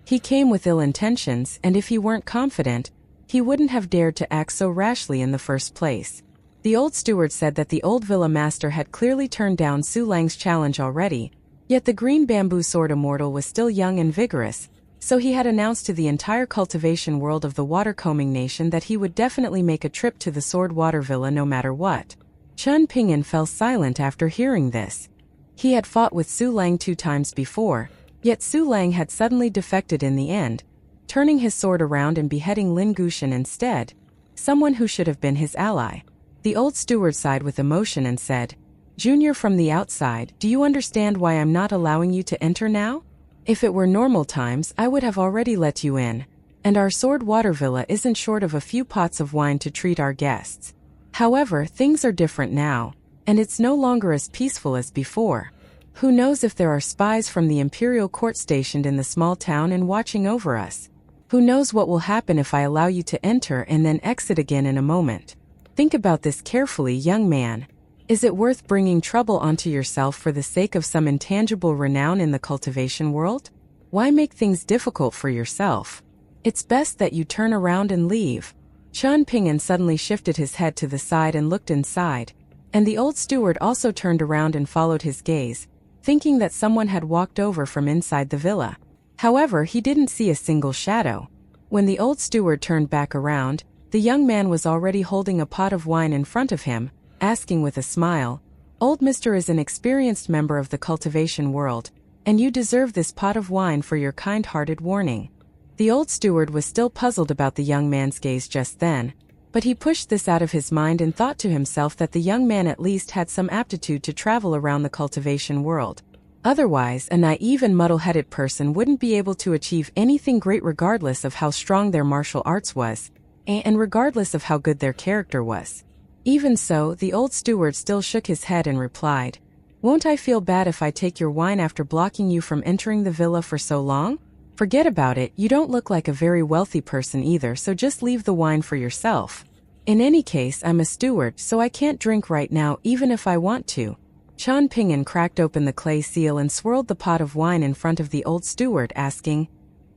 He came with ill intentions, and if he weren't confident, he wouldn't have dared to act so rashly in the first place. The old steward said that the old villa master had clearly turned down Su Lang's challenge already, Yet the green bamboo sword immortal was still young and vigorous, so he had announced to the entire cultivation world of the watercombing nation that he would definitely make a trip to the sword water villa no matter what. Chen Ping'an fell silent after hearing this. He had fought with Su Lang 2 times before, yet Su Lang had suddenly defected in the end, turning his sword around and beheading Lin Gushan instead, someone who should have been his ally. The old steward sighed with emotion and said, "Junior from the outside, do you understand why I'm not allowing you to enter now? If it were normal times, I would have already let you in, and our sword water villa isn't short of a few pots of wine to treat our guests. However, things are different now, and it's no longer as peaceful as before. Who knows if there are spies from the imperial court stationed in the small town and watching over us? Who knows what will happen if I allow you to enter and then exit again in a moment? Think about this carefully, young man. Is it worth bringing trouble onto yourself for the sake of some intangible renown in the cultivation world? Why make things difficult for yourself? It's best that you turn around and leave." Chen Ping'an suddenly shifted his head to the side and looked inside, and the old steward also turned around and followed his gaze, thinking that someone had walked over from inside the villa. However, he didn't see a single shadow. When the old steward turned back around, the young man was already holding a pot of wine in front of him, asking with a smile, "Old Mister is an experienced member of the cultivation world, and you deserve this pot of wine for your kind-hearted warning." The old steward was still puzzled about the young man's gaze just then, but he pushed this out of his mind and thought to himself that the young man at least had some aptitude to travel around the cultivation world. Otherwise, a naive and muddle-headed person wouldn't be able to achieve anything great regardless of how strong their martial arts was, and regardless of how good their character was. Even so, the old steward still shook his head and replied, "Won't I feel bad if I take your wine after blocking you from entering the villa for so long? Forget about it, you don't look like a very wealthy person either, so just leave the wine for yourself. In any case, I'm a steward, so I can't drink right now even if I want to." Chen Ping'an cracked open the clay seal and swirled the pot of wine in front of the old steward, asking,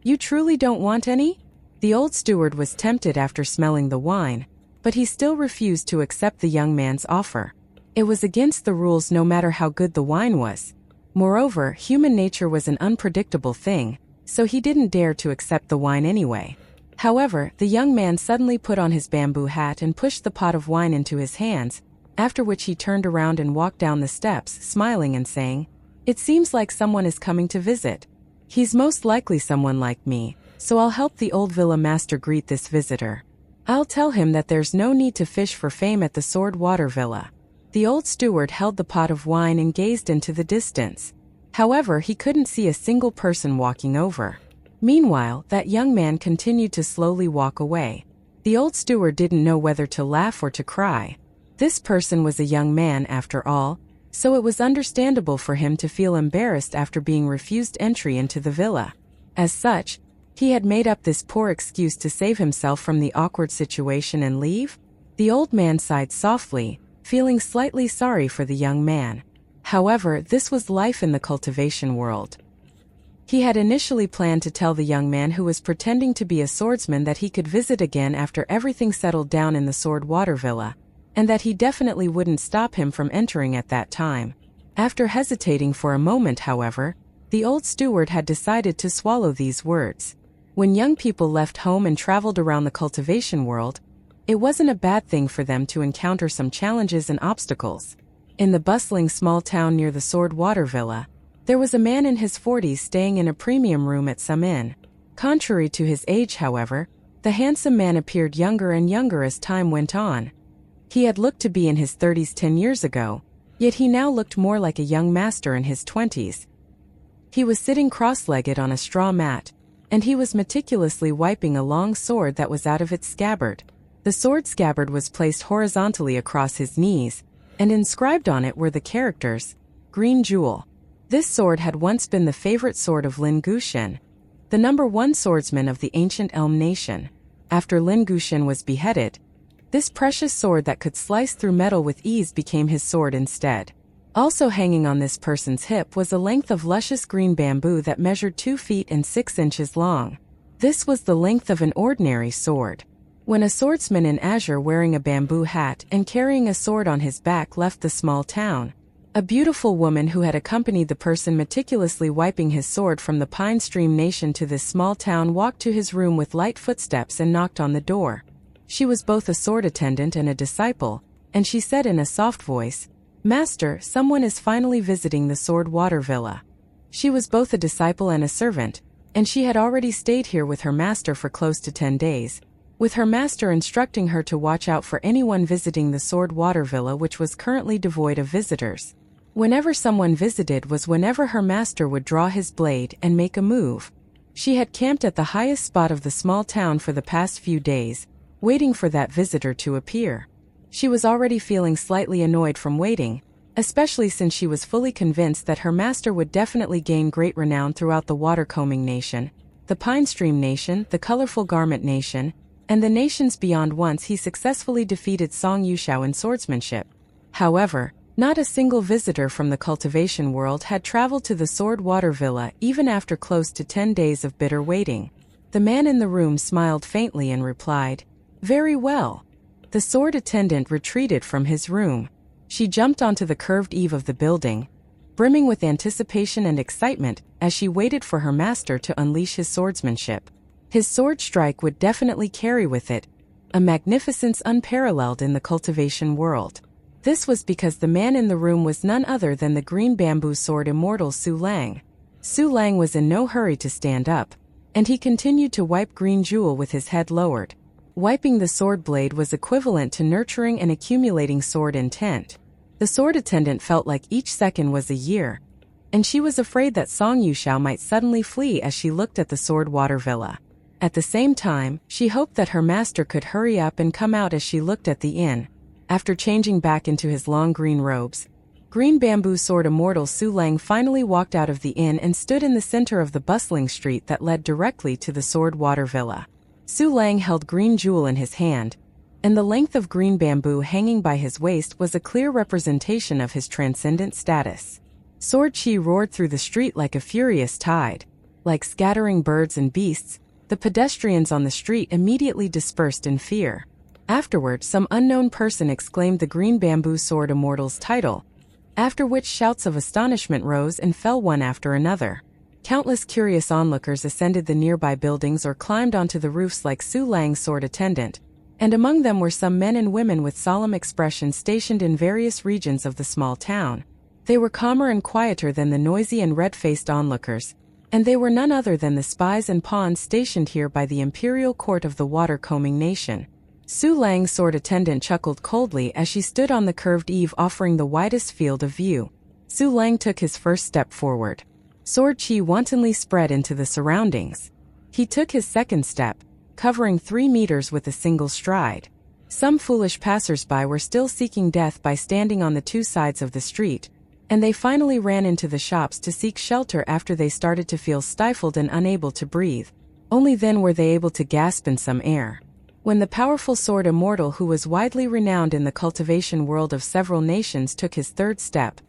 "You truly don't want any?" The old steward was tempted after smelling the wine, but he still refused to accept the young man's offer. It was against the rules no matter how good the wine was. Moreover, human nature was an unpredictable thing, so he didn't dare to accept the wine anyway. However, the young man suddenly put on his bamboo hat and pushed the pot of wine into his hands, after which he turned around and walked down the steps, smiling and saying, "It seems like someone is coming to visit. He's most likely someone like me, so I'll help the old villa master greet this visitor. I'll tell him that there's no need to fish for fame at the Sword Water Villa." The old steward held the pot of wine and gazed into the distance. However, he couldn't see a single person walking over. Meanwhile, that young man continued to slowly walk away. The old steward didn't know whether to laugh or to cry. This person was a young man after all, so it was understandable for him to feel embarrassed after being refused entry into the villa. As such, he had made up this poor excuse to save himself from the awkward situation and leave. The old man sighed softly, feeling slightly sorry for the young man. However, this was life in the cultivation world. He had initially planned to tell the young man who was pretending to be a swordsman that he could visit again after everything settled down in the Sword Water Villa, and that he definitely wouldn't stop him from entering at that time. After hesitating for a moment, however, the old steward had decided to swallow these words. When young people left home and traveled around the cultivation world, it wasn't a bad thing for them to encounter some challenges and obstacles. In the bustling small town near the Sword Water Villa, there was a man in his 40s staying in a premium room at some inn. Contrary to his age, however, the handsome man appeared younger and younger as time went on. He had looked to be in his 30s 10 years ago, yet he now looked more like a young master in his 20s. He was sitting cross-legged on a straw mat, and he was meticulously wiping a long sword that was out of its scabbard. The sword scabbard was placed horizontally across his knees, and inscribed on it were the characters, "Green Jewel." This sword had once been the favorite sword of Lin Gushan, the #1 swordsman of the ancient Elm Nation. After Lin Gushan was beheaded, this precious sword that could slice through metal with ease became his sword instead. Also hanging on this person's hip was a length of luscious green bamboo that measured 2 feet and 6 inches long. This was the length of an ordinary sword. When a swordsman in azure wearing a bamboo hat and carrying a sword on his back left the small town, A beautiful woman who had accompanied the person meticulously wiping his sword from the Pine Stream Nation to this small town walked to his room with light footsteps and knocked on the door. She was both a sword attendant and a disciple, and she said in a soft voice, "Master, someone is finally visiting the Sword Water Villa." She was both a disciple and a servant, and she had already stayed here with her master for close to 10 days, with her master instructing her to watch out for anyone visiting the Sword Water Villa, which was currently devoid of visitors. Whenever someone visited was whenever her master would draw his blade and make a move. She had camped at the highest spot of the small town for the past few days, waiting for that visitor to appear. She was already feeling slightly annoyed from waiting, especially since she was fully convinced that her master would definitely gain great renown throughout the Watercombing Nation, the Pine Stream Nation, the Colorful Garment Nation, and the nations beyond once he successfully defeated Song Yuxiao in swordsmanship. However, not a single visitor from the cultivation world had traveled to the Sword Water Villa even after close to 10 days of bitter waiting. The man in the room smiled faintly and replied, "Very well." The sword attendant retreated from his room. She jumped onto the curved eave of the building, brimming with anticipation and excitement as she waited for her master to unleash his swordsmanship. His sword strike would definitely carry with it a magnificence unparalleled in the cultivation world. This was because the man in the room was none other than the green bamboo sword immortal Su Lang. Su Lang was in no hurry to stand up, and he continued to wipe Green Jewel with his head lowered. Wiping the sword blade was equivalent to nurturing and accumulating sword intent. The sword attendant felt like each second was a year, and she was afraid that Song Yuxiao might suddenly flee as she looked at the Sword Water Villa. At the same time, she hoped that her master could hurry up and come out as she looked at the inn. After changing back into his long green robes, green bamboo sword immortal Su Lang finally walked out of the inn and stood in the center of the bustling street that led directly to the Sword Water Villa. Su Lang held Green Jewel in his hand, and the length of green bamboo hanging by his waist was a clear representation of his transcendent status. Sword Qi roared through the street like a furious tide. Like scattering birds and beasts, the pedestrians on the street immediately dispersed in fear. Afterward, some unknown person exclaimed the green bamboo sword immortal's title, after which shouts of astonishment rose and fell one after another. Countless curious onlookers ascended the nearby buildings or climbed onto the roofs like Su Lang's sword attendant, and among them were some men and women with solemn expressions stationed in various regions of the small town. They were calmer and quieter than the noisy and red-faced onlookers, and they were none other than the spies and pawns stationed here by the imperial court of the Watercombing Nation. Su Lang's sword attendant chuckled coldly as she stood on the curved eave offering the widest field of view. Su Lang took his first step forward. Sword Qi wantonly spread into the surroundings. He took his second step, covering 3 meters with a single stride. Some foolish passers-by were still seeking death by standing on the two sides of the street, and they finally ran into the shops to seek shelter after they started to feel stifled and unable to breathe. Only then were they able to gasp in some air. When the powerful sword immortal who was widely renowned in the cultivation world of several nations took his third step,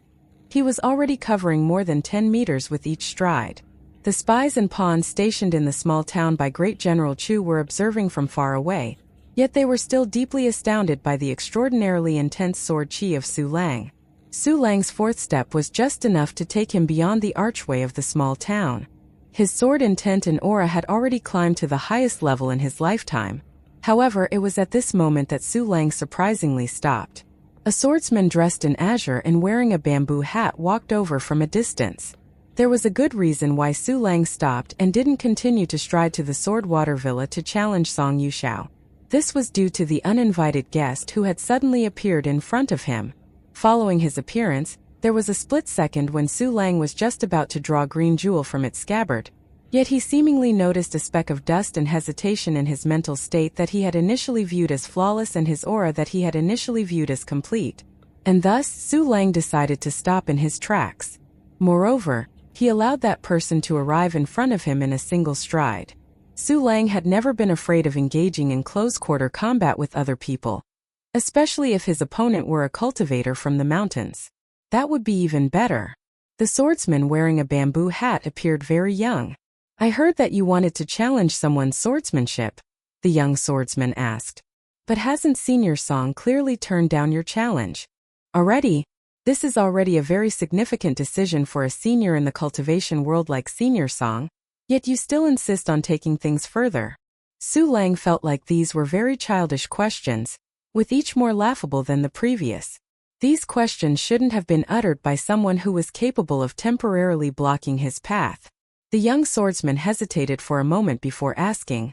he was already covering more than 10 meters with each stride. The spies and pawns stationed in the small town by Great General Chu were observing from far away, yet they were still deeply astounded by the extraordinarily intense sword Qi of Su Lang. Su Lang's fourth step was just enough to take him beyond the archway of the small town. His sword intent and aura had already climbed to the highest level in his lifetime. However, it was at this moment that Su Lang surprisingly stopped. A swordsman dressed in azure and wearing a bamboo hat walked over from a distance. There was a good reason why Su Lang stopped and didn't continue to stride to the Sword Water Villa to challenge Song Yuxiao. This was due to the uninvited guest who had suddenly appeared in front of him. Following his appearance, there was a split second when Su Lang was just about to draw Green Jewel from its scabbard. Yet he seemingly noticed a speck of dust and hesitation in his mental state that he had initially viewed as flawless and his aura that he had initially viewed as complete. And thus, Su Lang decided to stop in his tracks. Moreover, he allowed that person to arrive in front of him in a single stride. Su Lang had never been afraid of engaging in close-quarter combat with other people, especially if his opponent were a cultivator from the mountains. That would be even better. The swordsman wearing a bamboo hat appeared very young. "I heard that you wanted to challenge someone's swordsmanship," the young swordsman asked. "But hasn't Senior Song clearly turned down your challenge?" "Already?" This is already a very significant decision for a senior in the cultivation world like Senior Song, yet you still insist on taking things further. Su Lang felt like these were very childish questions, with each more laughable than the previous. These questions shouldn't have been uttered by someone who was capable of temporarily blocking his path. The young swordsman hesitated for a moment before asking,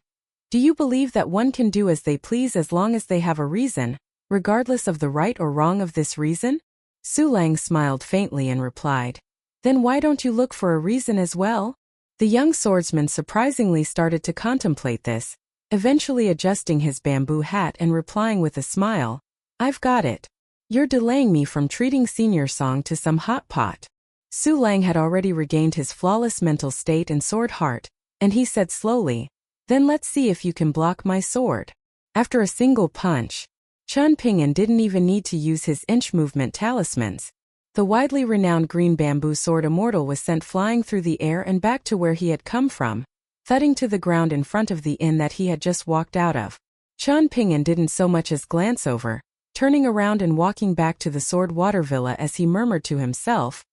"Do you believe that one can do as they please as long as they have a reason, regardless of the right or wrong of this reason?" Su Lang smiled faintly and replied, "Then why don't you look for a reason as well?" The young swordsman surprisingly started to contemplate this, eventually adjusting his bamboo hat and replying with a smile, "I've got it. You're delaying me from treating Senior Song to some hot pot." Su Lang had already regained his flawless mental state and sword heart, and he said slowly, "Then let's see if you can block my sword." After a single punch, Chun Ping'an didn't even need to use his inch movement talismans. The widely renowned green bamboo sword immortal was sent flying through the air and back to where he had come from, thudding to the ground in front of the inn that he had just walked out of. Chun Ping'an didn't so much as glance over, turning around and walking back to the sword water villa as he murmured to himself,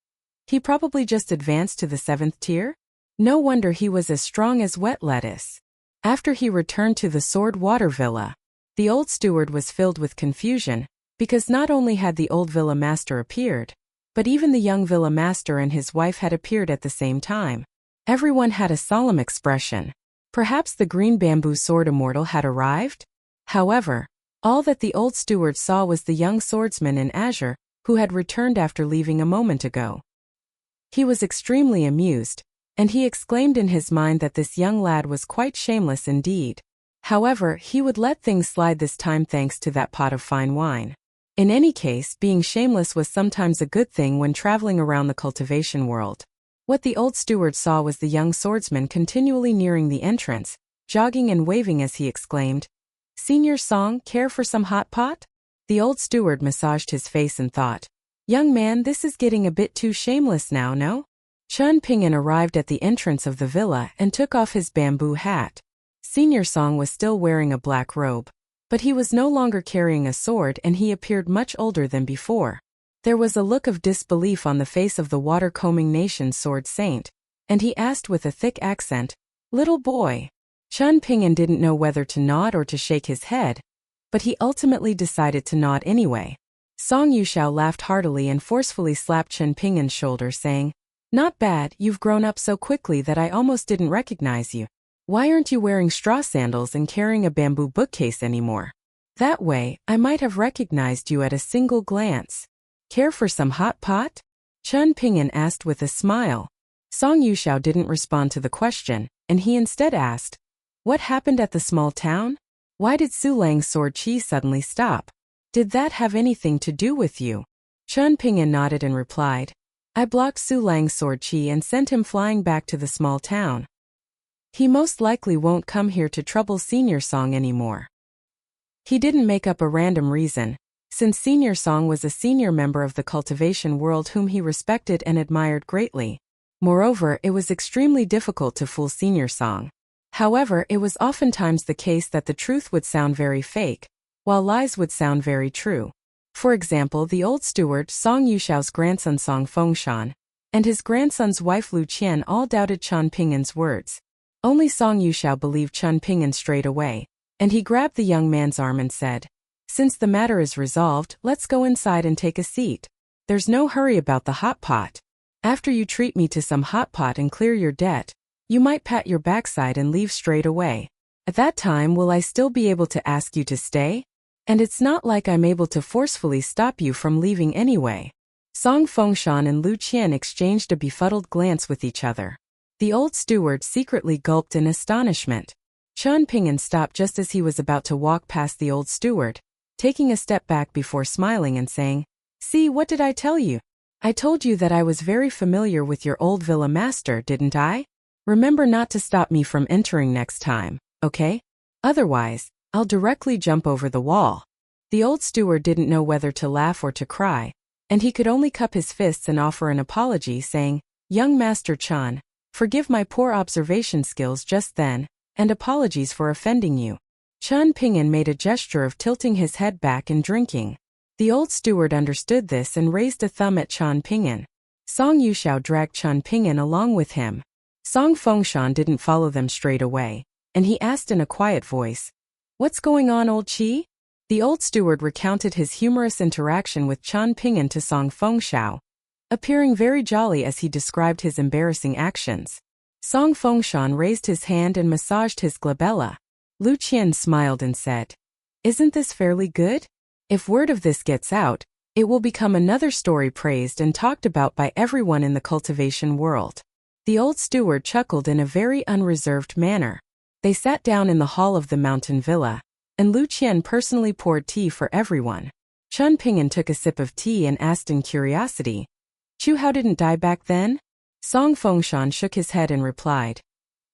"He probably just advanced to the 7th tier? No wonder he was as strong as wet lettuce." After he returned to the sword water villa, the old steward was filled with confusion, because not only had the old villa master appeared, but even the young villa master and his wife had appeared at the same time. Everyone had a solemn expression. Perhaps the green bamboo sword immortal had arrived? However, all that the old steward saw was the young swordsman in azure, who had returned after leaving a moment ago. He was extremely amused, and he exclaimed in his mind that this young lad was quite shameless indeed. However, he would let things slide this time thanks to that pot of fine wine. In any case, being shameless was sometimes a good thing when traveling around the cultivation world. What the old steward saw was the young swordsman continually nearing the entrance, jogging and waving as he exclaimed, "Senior Song, care for some hot pot?" The old steward massaged his face and thought, "Young man, this is getting a bit too shameless now, no?" Chun Ping'an arrived at the entrance of the villa and took off his bamboo hat. Senior Song was still wearing a black robe, but he was no longer carrying a sword and he appeared much older than before. There was a look of disbelief on the face of the water-combing nation's sword saint, and he asked with a thick accent, "Little boy?" Chun Ping'an didn't know whether to nod or to shake his head, but he ultimately decided to nod anyway. Song Yushao laughed heartily and forcefully slapped Chun Ping'an's shoulder, saying, "Not bad, you've grown up so quickly that I almost didn't recognize you. Why aren't you wearing straw sandals and carrying a bamboo bookcase anymore? That way, I might have recognized you at a single glance. Care for some hot pot?" Chun Ping'an asked with a smile. Song Yushao didn't respond to the question, and he instead asked, "What happened at the small town? Why did Su Lang's sword chi suddenly stop? Did that have anything to do with you?" Chun Ping'an nodded and replied, "I blocked Su Lang's sword chi and sent him flying back to the small town. He most likely won't come here to trouble Senior Song anymore." He didn't make up a random reason, since Senior Song was a senior member of the cultivation world whom he respected and admired greatly. Moreover, it was extremely difficult to fool Senior Song. However, it was oftentimes the case that the truth would sound very fake, while lies would sound very true. For example, the old steward, Song Yushao's grandson Song Fengshan, and his grandson's wife Lu Qian all doubted Chun Ping'an's words. Only Song Yushao believed Chun Ping'an straight away, and he grabbed the young man's arm and said, "Since the matter is resolved, let's go inside and take a seat. There's no hurry about the hot pot. After you treat me to some hot pot and clear your debt, you might pat your backside and leave straight away. At that time, will I still be able to ask you to stay? And it's not like I'm able to forcefully stop you from leaving anyway." Song Fengshan and Lu Qian exchanged a befuddled glance with each other. The old steward secretly gulped in astonishment. Chun Ping'an stopped just as he was about to walk past the old steward, taking a step back before smiling and saying, "See, what did I tell you? I told you that I was very familiar with your old villa master, didn't I? Remember not to stop me from entering next time, okay? Otherwise, I'll directly jump over the wall." The old steward didn't know whether to laugh or to cry, and he could only cup his fists and offer an apology, saying, "Young Master Chun, forgive my poor observation skills just then, and apologies for offending you." Chun Ping'an made a gesture of tilting his head back and drinking. The old steward understood this and raised a thumb at Qian Ping'an. Song Yuxiao dragged Qian Ping'an along with him. Song Fengshan didn't follow them straight away, and he asked in a quiet voice, "What's going on, old Qi?" The old steward recounted his humorous interaction with Qian Ping'an to Song Fengshan, appearing very jolly as he described his embarrassing actions. Song Fengshan raised his hand and massaged his glabella. Lu Qian smiled and said, "Isn't this fairly good? If word of this gets out, it will become another story praised and talked about by everyone in the cultivation world." The old steward chuckled in a very unreserved manner. They sat down in the hall of the mountain villa, and Lu Qian personally poured tea for everyone. Qian Ping'an took a sip of tea and asked in curiosity, "Chu Hao didn't die back then?" Song Fengshan shook his head and replied,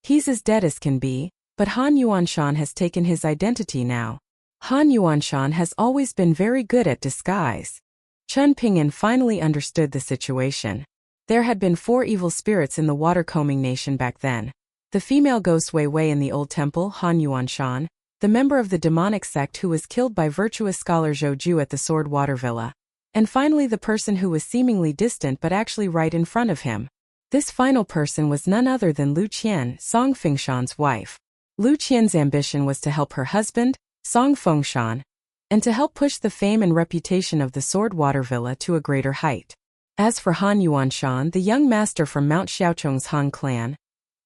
"He's as dead as can be, but Han Yuanshan has taken his identity now. Han Yuanshan has always been very good at disguise." Qian Ping'an finally understood the situation. There had been 4 evil spirits in the water-combing nation back then. The female ghost Wei Wei in the old temple, Han Yuanshan, the member of the demonic sect who was killed by virtuous scholar Zhou Ju at the Sword Water Villa, and finally the person who was seemingly distant but actually right in front of him. This final person was none other than Lu Qian, Song Fengshan's wife. Lu Qian's ambition was to help her husband, Song Fengshan, and to help push the fame and reputation of the Sword Water Villa to a greater height. As for Han Yuanshan, the young master from Mount Xiaocheng's Han clan,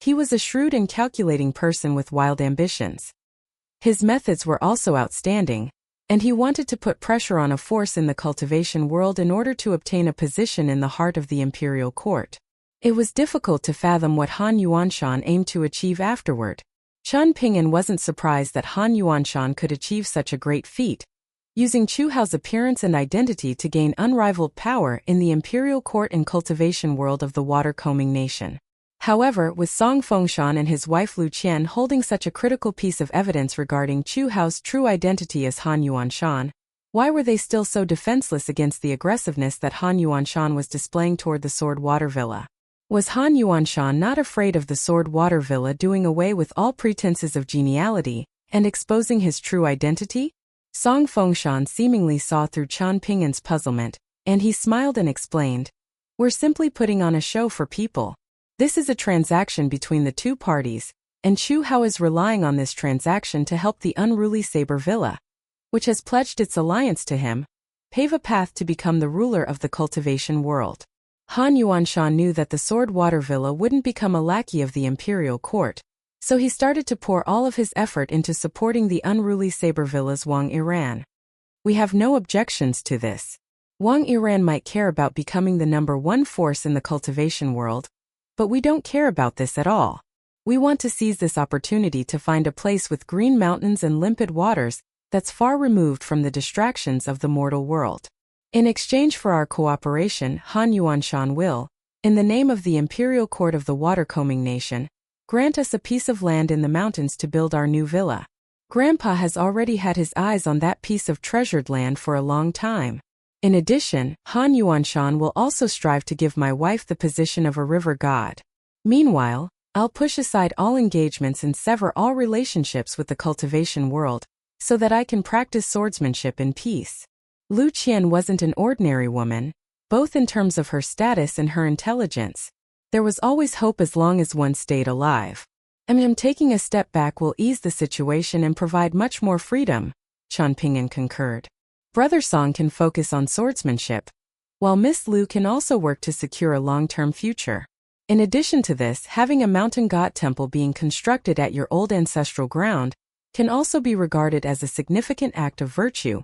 he was a shrewd and calculating person with wild ambitions. His methods were also outstanding, and he wanted to put pressure on a force in the cultivation world in order to obtain a position in the heart of the imperial court. It was difficult to fathom what Han Yuanshan aimed to achieve afterward. Qian Ping'an wasn't surprised that Han Yuanshan could achieve such a great feat, using Chu Hao's appearance and identity to gain unrivaled power in the imperial court and cultivation world of the water-combing nation. However, with Song Fengshan and his wife Lu Qian holding such a critical piece of evidence regarding Chu Hao's true identity as Han Yuanshan, why were they still so defenseless against the aggressiveness that Han Yuanshan was displaying toward the Sword Water Villa? Was Han Yuanshan not afraid of the Sword Water Villa doing away with all pretenses of geniality and exposing his true identity? Song Fengshan seemingly saw through Qian Ping'an's puzzlement, and he smiled and explained, "We're simply putting on a show for people. This is a transaction between the 2 parties, and Chu Hao is relying on this transaction to help the unruly Saber Villa, which has pledged its alliance to him, pave a path to become the ruler of the cultivation world." Han Yuanshan knew that the Sword Water Villa wouldn't become a lackey of the imperial court, so he started to pour all of his effort into supporting the unruly Saber Villa's Wang Yiran. "We have no objections to this. Wang Yiran might care about becoming the #1 force in the cultivation world, but we don't care about this at all. We want to seize this opportunity to find a place with green mountains and limpid waters that's far removed from the distractions of the mortal world. In exchange for our cooperation, Han Yuanshan will, in the name of the imperial court of the water-combing nation, grant us a piece of land in the mountains to build our new villa. Grandpa has already had his eyes on that piece of treasured land for a long time. In addition, Han Yuanshan will also strive to give my wife the position of a river god. Meanwhile, I'll push aside all engagements and sever all relationships with the cultivation world, so that I can practice swordsmanship in peace." Lu Qian wasn't an ordinary woman, both in terms of her status and her intelligence. There was always hope as long as one stayed alive. Taking a step back will ease the situation and provide much more freedom, Qian Ping'an concurred. Brother Song can focus on swordsmanship, while Miss Lu can also work to secure a long-term future. In addition to this, having a mountain god temple being constructed at your old ancestral ground can also be regarded as a significant act of virtue,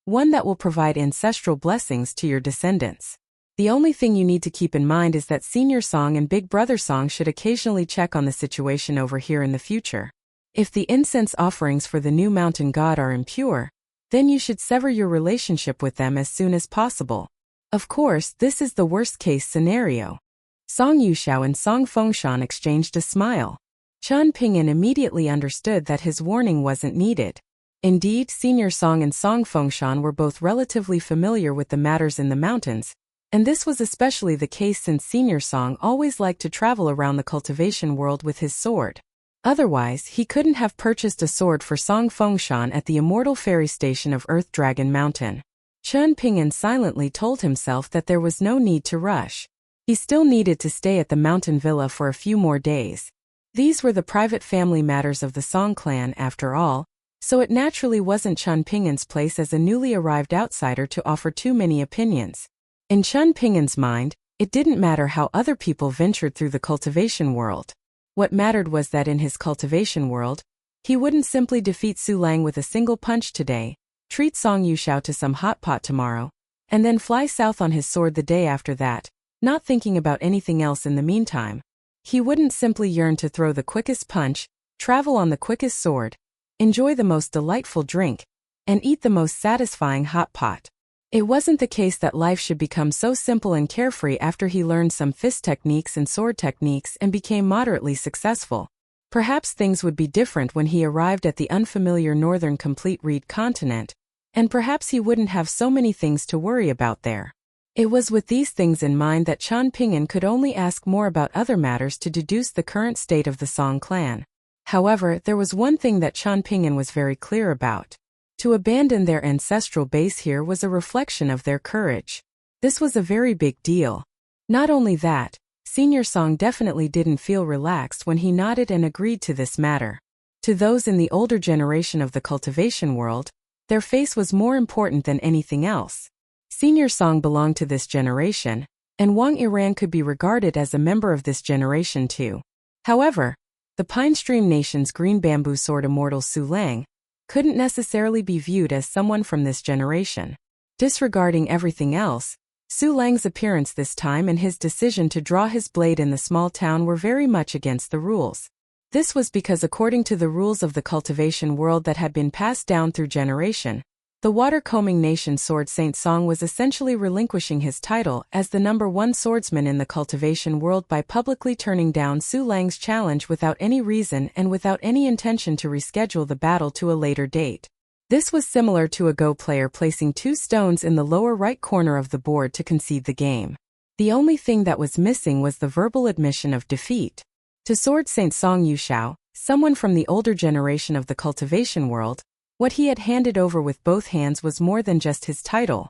one that will provide ancestral blessings to your descendants. The only thing you need to keep in mind is that Senior Song and Big Brother Song should occasionally check on the situation over here in the future. If the incense offerings for the new mountain god are impure, then you should sever your relationship with them as soon as possible. Of course, this is the worst-case scenario. Song Yuxiao and Song Fengshan exchanged a smile. Qian Ping'an immediately understood that his warning wasn't needed. Indeed, Senior Song and Song Fengshan were both relatively familiar with the matters in the mountains, and this was especially the case since Senior Song always liked to travel around the cultivation world with his sword. Otherwise, he couldn't have purchased a sword for Song Fengshan at the Immortal Fairy Station of Earth Dragon Mountain. Chen Ping'an silently told himself that there was no need to rush. He still needed to stay at the mountain villa for a few more days. These were the private family matters of the Song clan after all, so it naturally wasn't Chen Ping'an's place as a newly arrived outsider to offer too many opinions. In Chen Ping'an's mind, it didn't matter how other people ventured through the cultivation world. What mattered was that in his cultivation world, he wouldn't simply defeat Su Lang with a single punch today, treat Song Yuxiao to some hot pot tomorrow, and then fly south on his sword the day after that, not thinking about anything else in the meantime. He wouldn't simply yearn to throw the quickest punch, travel on the quickest sword, enjoy the most delightful drink, and eat the most satisfying hot pot. It wasn't the case that life should become so simple and carefree after he learned some fist techniques and sword techniques and became moderately successful. Perhaps things would be different when he arrived at the unfamiliar northern complete reed continent, and perhaps he wouldn't have so many things to worry about there. It was with these things in mind that Chen Ping'an could only ask more about other matters to deduce the current state of the Song clan. However, there was one thing that Chen Ping'an was very clear about. To abandon their ancestral base here was a reflection of their courage. This was a very big deal. Not only that, Senior Song definitely didn't feel relaxed when he nodded and agreed to this matter. To those in the older generation of the cultivation world, their face was more important than anything else. Senior Song belonged to this generation, and Wang Iran could be regarded as a member of this generation too. However, the Pine Stream Nation's green bamboo sword immortal Su Lang couldn't necessarily be viewed as someone from this generation. Disregarding everything else, Su Lang's appearance this time and his decision to draw his blade in the small town were very much against the rules. This was because according to the rules of the cultivation world that had been passed down through generation, the water-combing nation sword Saint Song was essentially relinquishing his title as the #1 swordsman in the cultivation world by publicly turning down Su Lang's challenge without any reason and without any intention to reschedule the battle to a later date. This was similar to a Go player placing 2 stones in the lower right corner of the board to concede the game. The only thing that was missing was the verbal admission of defeat. To Sword Saint Song Yuxiao, someone from the older generation of the cultivation world, what he had handed over with both hands was more than just his title.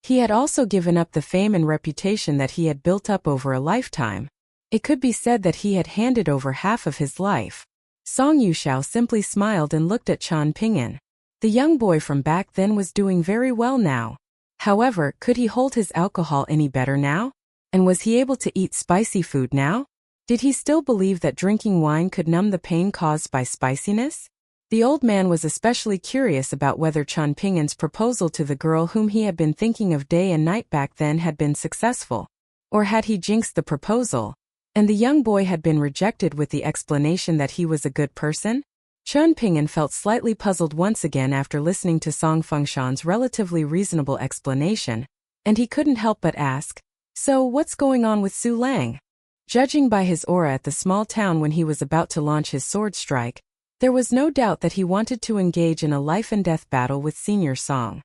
He had also given up the fame and reputation that he had built up over a lifetime. It could be said that he had handed over half of his life. Song Yuxiao simply smiled and looked at Chen Ping'an. The young boy from back then was doing very well now. However, could he hold his alcohol any better now? And was he able to eat spicy food now? Did he still believe that drinking wine could numb the pain caused by spiciness? The old man was especially curious about whether Chen Ping'an's proposal to the girl whom he had been thinking of day and night back then had been successful. Or had he jinxed the proposal, and the young boy had been rejected with the explanation that he was a good person? Chen Ping'an felt slightly puzzled once again after listening to Song Fengshan's relatively reasonable explanation, and he couldn't help but ask, "So what's going on with Su Lang?" Judging by his aura at the small town when he was about to launch his sword strike, there was no doubt that he wanted to engage in a life-and-death battle with Senior Song.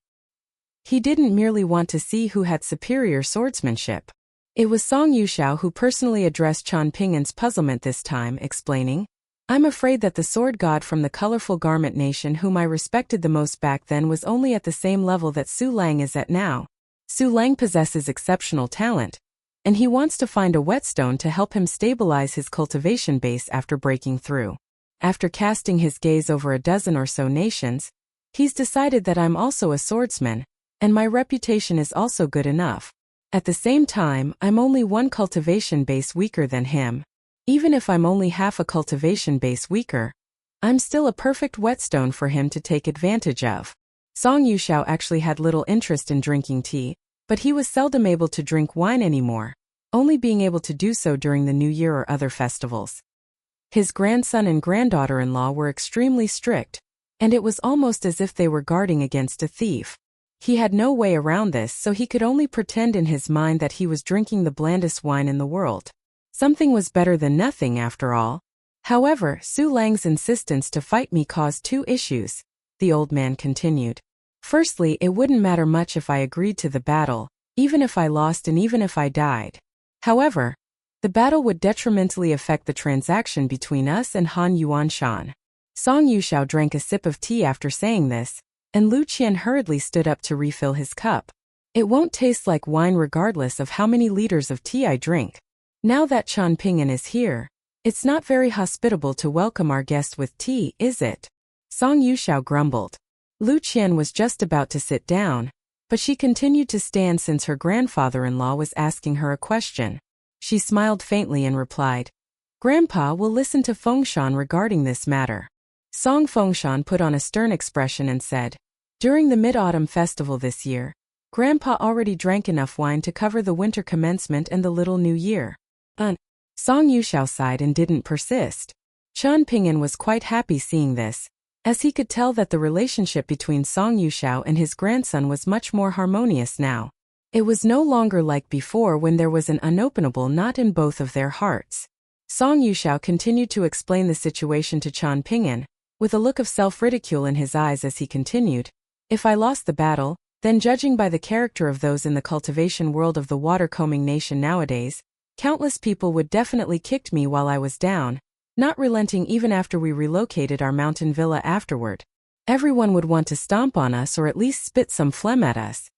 He didn't merely want to see who had superior swordsmanship. It was Song Yuxiao who personally addressed Chen Ping'an's puzzlement this time, explaining, "I'm afraid that the sword god from the colorful garment nation whom I respected the most back then was only at the same level that Su Lang is at now. Su Lang possesses exceptional talent, and he wants to find a whetstone to help him stabilize his cultivation base after breaking through. After casting his gaze over a dozen or so nations, he's decided that I'm also a swordsman, and my reputation is also good enough. At the same time, I'm only 1 cultivation base weaker than him. Even if I'm only half a cultivation base weaker, I'm still a perfect whetstone for him to take advantage of." Song Yuxiao actually had little interest in drinking tea, but he was seldom able to drink wine anymore, only being able to do so during the New Year or other festivals. His grandson and granddaughter-in-law were extremely strict, and it was almost as if they were guarding against a thief. He had no way around this, so he could only pretend in his mind that he was drinking the blandest wine in the world. Something was better than nothing after all. However, Su Lang's insistence to fight me caused 2 issues, the old man continued. Firstly, it wouldn't matter much if I agreed to the battle, even if I lost and even if I died. However, the battle would detrimentally affect the transaction between us and Han Yuanshan. Song Yuxiao drank a sip of tea after saying this, and Lu Qian hurriedly stood up to refill his cup. It won't taste like wine regardless of how many liters of tea I drink. Now that Qian Ping'an is here, it's not very hospitable to welcome our guest with tea, is it? Song Yuxiao grumbled. Lu Qian was just about to sit down, but she continued to stand since her grandfather-in-law was asking her a question. She smiled faintly and replied, "Grandpa will listen to Fengshan regarding this matter." Song Fengshan put on a stern expression and said, "During the Mid-Autumn Festival this year, Grandpa already drank enough wine to cover the winter commencement and the little new year." Song Yuxiao sighed and didn't persist. Qian Ping'an was quite happy seeing this, as he could tell that the relationship between Song Yuxiao and his grandson was much more harmonious now. It was no longer like before when there was an unopenable knot in both of their hearts. Song Yuxiao continued to explain the situation to Qian Ping'an, with a look of self-ridicule in his eyes as he continued, "If I lost the battle, then judging by the character of those in the cultivation world of the water-combing nation nowadays, countless people would definitely kick me while I was down, not relenting even after we relocated our mountain villa afterward. Everyone would want to stomp on us or at least spit some phlegm at us.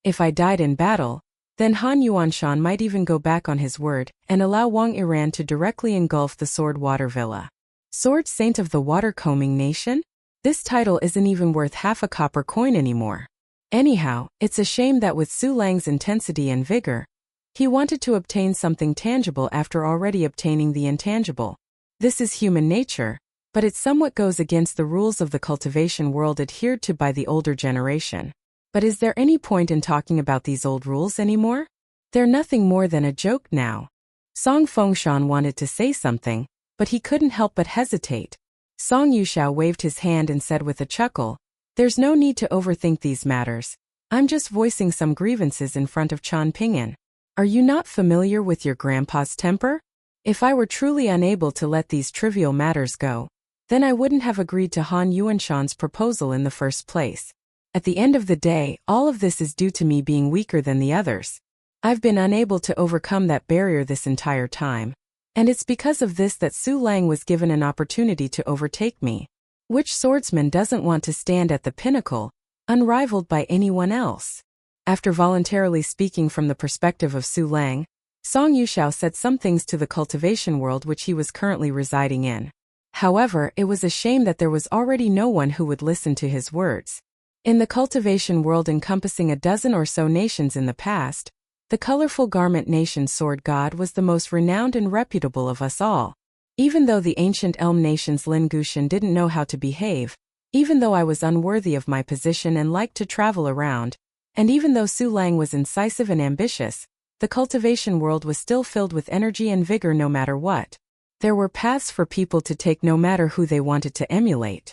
If I died in battle, then Han Yuanshan might even go back on his word and allow Wang Iran to directly engulf the Sword Water Villa. Sword Saint of the Water-Combing Nation? This title isn't even worth half a copper coin anymore. Anyhow, it's a shame that with Su Lang's intensity and vigor, he wanted to obtain something tangible after already obtaining the intangible. This is human nature, but it somewhat goes against the rules of the cultivation world adhered to by the older generation. But is there any point in talking about these old rules anymore? They're nothing more than a joke now." Song Fengshan wanted to say something, but he couldn't help but hesitate. Song Yuxiao waved his hand and said with a chuckle, "There's no need to overthink these matters. I'm just voicing some grievances in front of Qian Ping'an. Are you not familiar with your grandpa's temper? If I were truly unable to let these trivial matters go, then I wouldn't have agreed to Han Yuanshan's proposal in the first place. At the end of the day, all of this is due to me being weaker than the others. I've been unable to overcome that barrier this entire time, and it's because of this that Su Lang was given an opportunity to overtake me. Which swordsman doesn't want to stand at the pinnacle, unrivaled by anyone else?" After voluntarily speaking from the perspective of Su Lang, Song Yuxiao said some things to the cultivation world which he was currently residing in. However, it was a shame that there was already no one who would listen to his words. In the cultivation world encompassing a dozen or so nations in the past, the colorful garment nation Sword God was the most renowned and reputable of us all. Even though the ancient Elm nation's Lin Gushan didn't know how to behave, even though I was unworthy of my position and liked to travel around, and even though Su Lang was incisive and ambitious, the cultivation world was still filled with energy and vigor no matter what. There were paths for people to take no matter who they wanted to emulate.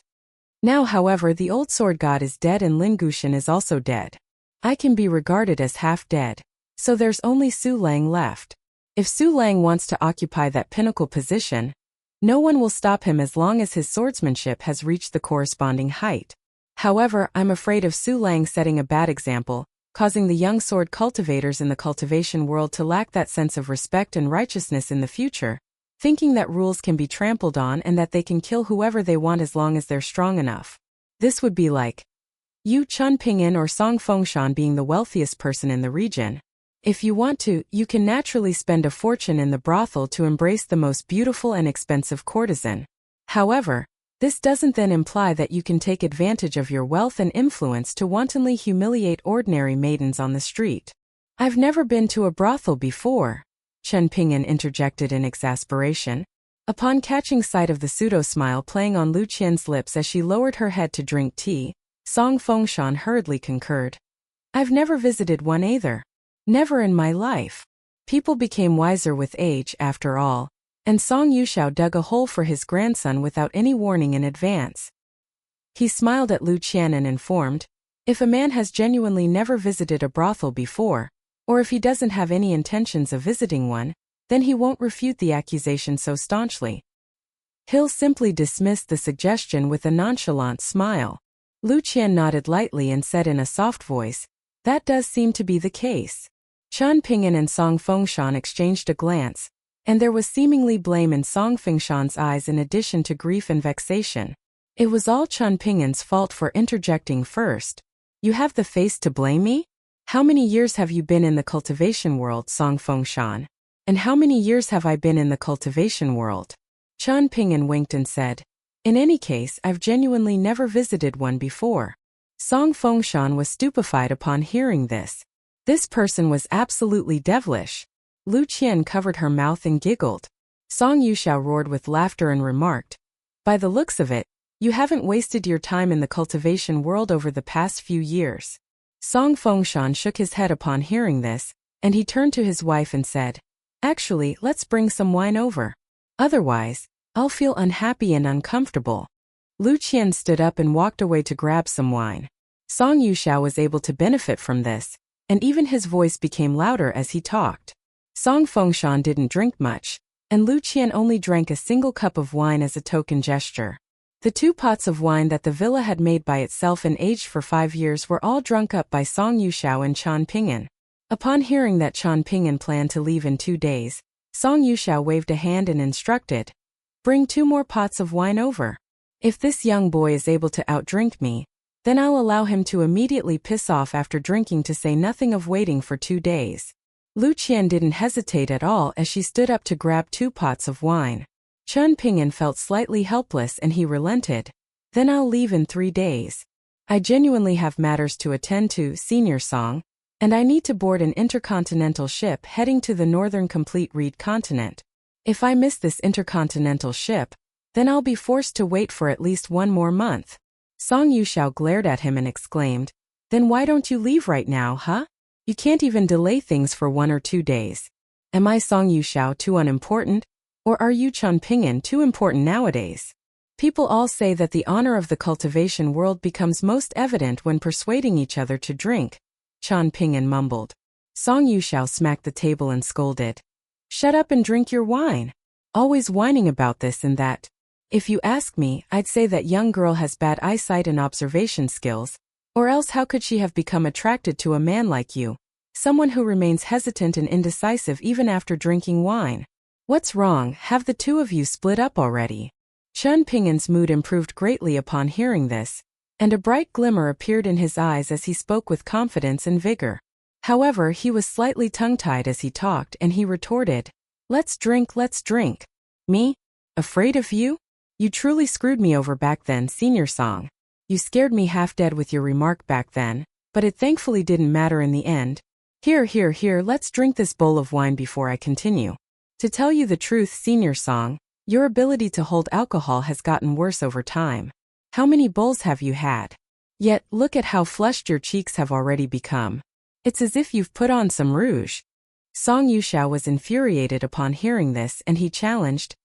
Now, however, the old sword god is dead and Lin Gushan is also dead. I can be regarded as half dead, so there's only Su Lang left. If Su Lang wants to occupy that pinnacle position, no one will stop him as long as his swordsmanship has reached the corresponding height. However, I'm afraid of Su Lang setting a bad example, causing the young sword cultivators in the cultivation world to lack that sense of respect and righteousness in the future, thinking that rules can be trampled on and that they can kill whoever they want as long as they're strong enough. This would be like Yu Chun Ping'an or Song Fengshan being the wealthiest person in the region. If you want to, you can naturally spend a fortune in the brothel to embrace the most beautiful and expensive courtesan. However, this doesn't then imply that you can take advantage of your wealth and influence to wantonly humiliate ordinary maidens on the street. I've never been to a brothel before, Chen Ping'an interjected in exasperation. Upon catching sight of the pseudo-smile playing on Lu Qian's lips as she lowered her head to drink tea, Song Fengshan hurriedly concurred. I've never visited one either. Never in my life. People became wiser with age, after all, and Song Yuxiao dug a hole for his grandson without any warning in advance. He smiled at Lu Qian and informed, if a man has genuinely never visited a brothel before, or if he doesn't have any intentions of visiting one, then he won't refute the accusation so staunchly. He'll simply dismiss the suggestion with a nonchalant smile. Lu Qian nodded lightly and said in a soft voice, that does seem to be the case. Qian Ping'an and Song Fengshan exchanged a glance, and there was seemingly blame in Song Fengshan's eyes in addition to grief and vexation. It was all Chen Pingin's fault for interjecting first. You have the face to blame me? How many years have you been in the cultivation world, Song Fengshan? And how many years have I been in the cultivation world? Chen Pingin winked and said, in any case, I've genuinely never visited one before. Song Fengshan was stupefied upon hearing this. This person was absolutely devilish. Lu Qian covered her mouth and giggled. Song Yuxiao roared with laughter and remarked, by the looks of it, you haven't wasted your time in the cultivation world over the past few years. Song Fengshan shook his head upon hearing this, and he turned to his wife and said, actually, let's bring some wine over. Otherwise, I'll feel unhappy and uncomfortable. Lu Qian stood up and walked away to grab some wine. Song Yuxiao was able to benefit from this, and even his voice became louder as he talked. Song Fengshan didn't drink much, and Lu Qian only drank a single cup of wine as a token gesture. The 2 pots of wine that the villa had made by itself and aged for 5 years were all drunk up by Song Yuxiao and Chen Pingin. Upon hearing that Chen Pingin planned to leave in 2 days, Song Yuxiao waved a hand and instructed, bring 2 more pots of wine over. If this young boy is able to outdrink me, then I'll allow him to immediately piss off after drinking, to say nothing of waiting for 2 days. Lu Qian didn't hesitate at all as she stood up to grab 2 pots of wine. Chen Pingin felt slightly helpless and he relented. Then I'll leave in 3 days. I genuinely have matters to attend to, Senior Song, and I need to board an intercontinental ship heading to the northern complete reed continent. If I miss this intercontinental ship, then I'll be forced to wait for at least 1 more month. Song Yuxiao glared at him and exclaimed, then why don't you leave right now, huh? You can't even delay things for 1 or 2 days. Am I Song Yuxiao too unimportant? Or are you Chen Pingin too important nowadays? People all say that the honor of the cultivation world becomes most evident when persuading each other to drink. Chen Pingin mumbled. Song Yuxiao smacked the table and scolded. Shut up and drink your wine. Always whining about this and that. If you ask me, I'd say that young girl has bad eyesight and observation skills, or else how could she have become attracted to a man like you? Someone who remains hesitant and indecisive even after drinking wine. What's wrong? Have the 2 of you split up already? Chen Pingin's mood improved greatly upon hearing this, and a bright glimmer appeared in his eyes as he spoke with confidence and vigor. However, he was slightly tongue-tied as he talked and he retorted, let's drink, let's drink. Me? Afraid of you? You truly screwed me over back then, Senior Song. You scared me half dead with your remark back then, but it thankfully didn't matter in the end. Here, let's drink this bowl of wine before I continue. To tell you the truth, Senior Song, your ability to hold alcohol has gotten worse over time. How many bowls have you had? Yet, look at how flushed your cheeks have already become. It's as if you've put on some rouge. Song Yuxiao was infuriated upon hearing this and he challenged,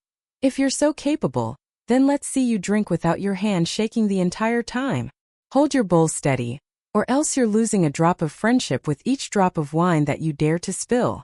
if you're so capable, then let's see you drink without your hand shaking the entire time. Hold your bowl steady, or else you're losing a drop of friendship with each drop of wine that you dare to spill.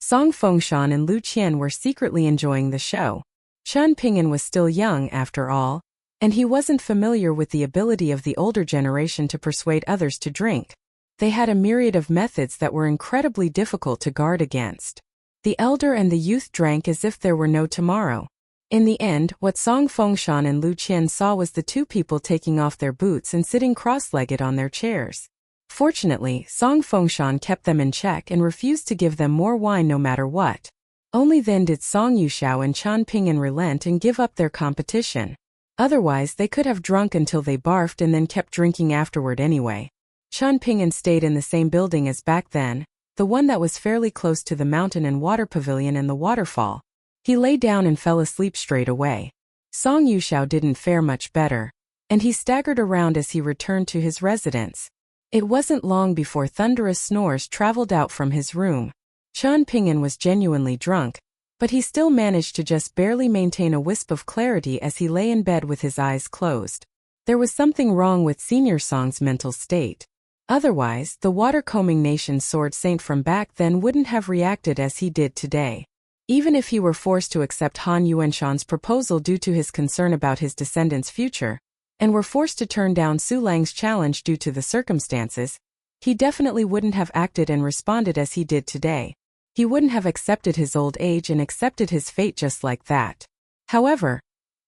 Song Fengshan and Lu Qian were secretly enjoying the show. Chen Pingin was still young after all, and he wasn't familiar with the ability of the older generation to persuade others to drink. They had a myriad of methods that were incredibly difficult to guard against. The elder and the youth drank as if there were no tomorrow. In the end, what Song Fengshan and Lu Qian saw was the 2 people taking off their boots and sitting cross-legged on their chairs. Fortunately, Song Fengshan kept them in check and refused to give them more wine no matter what. Only then did Song Yuxiao and Chen Pingin relent and give up their competition. Otherwise, they could have drunk until they barfed and then kept drinking afterward anyway. Chen Pingin stayed in the same building as back then, the one that was fairly close to the mountain and water pavilion and the waterfall. He lay down and fell asleep straight away. Song Yuxiao didn't fare much better, and he staggered around as he returned to his residence. It wasn't long before thunderous snores traveled out from his room. Chen Pingin was genuinely drunk, but he still managed to just barely maintain a wisp of clarity as he lay in bed with his eyes closed. There was something wrong with Senior Song's mental state. Otherwise, the water-combing nation's sword saint from back then wouldn't have reacted as he did today. Even if he were forced to accept Han Yuanshan's proposal due to his concern about his descendants' future, and were forced to turn down Su Lang's challenge due to the circumstances, he definitely wouldn't have acted and responded as he did today. He wouldn't have accepted his old age and accepted his fate just like that. However,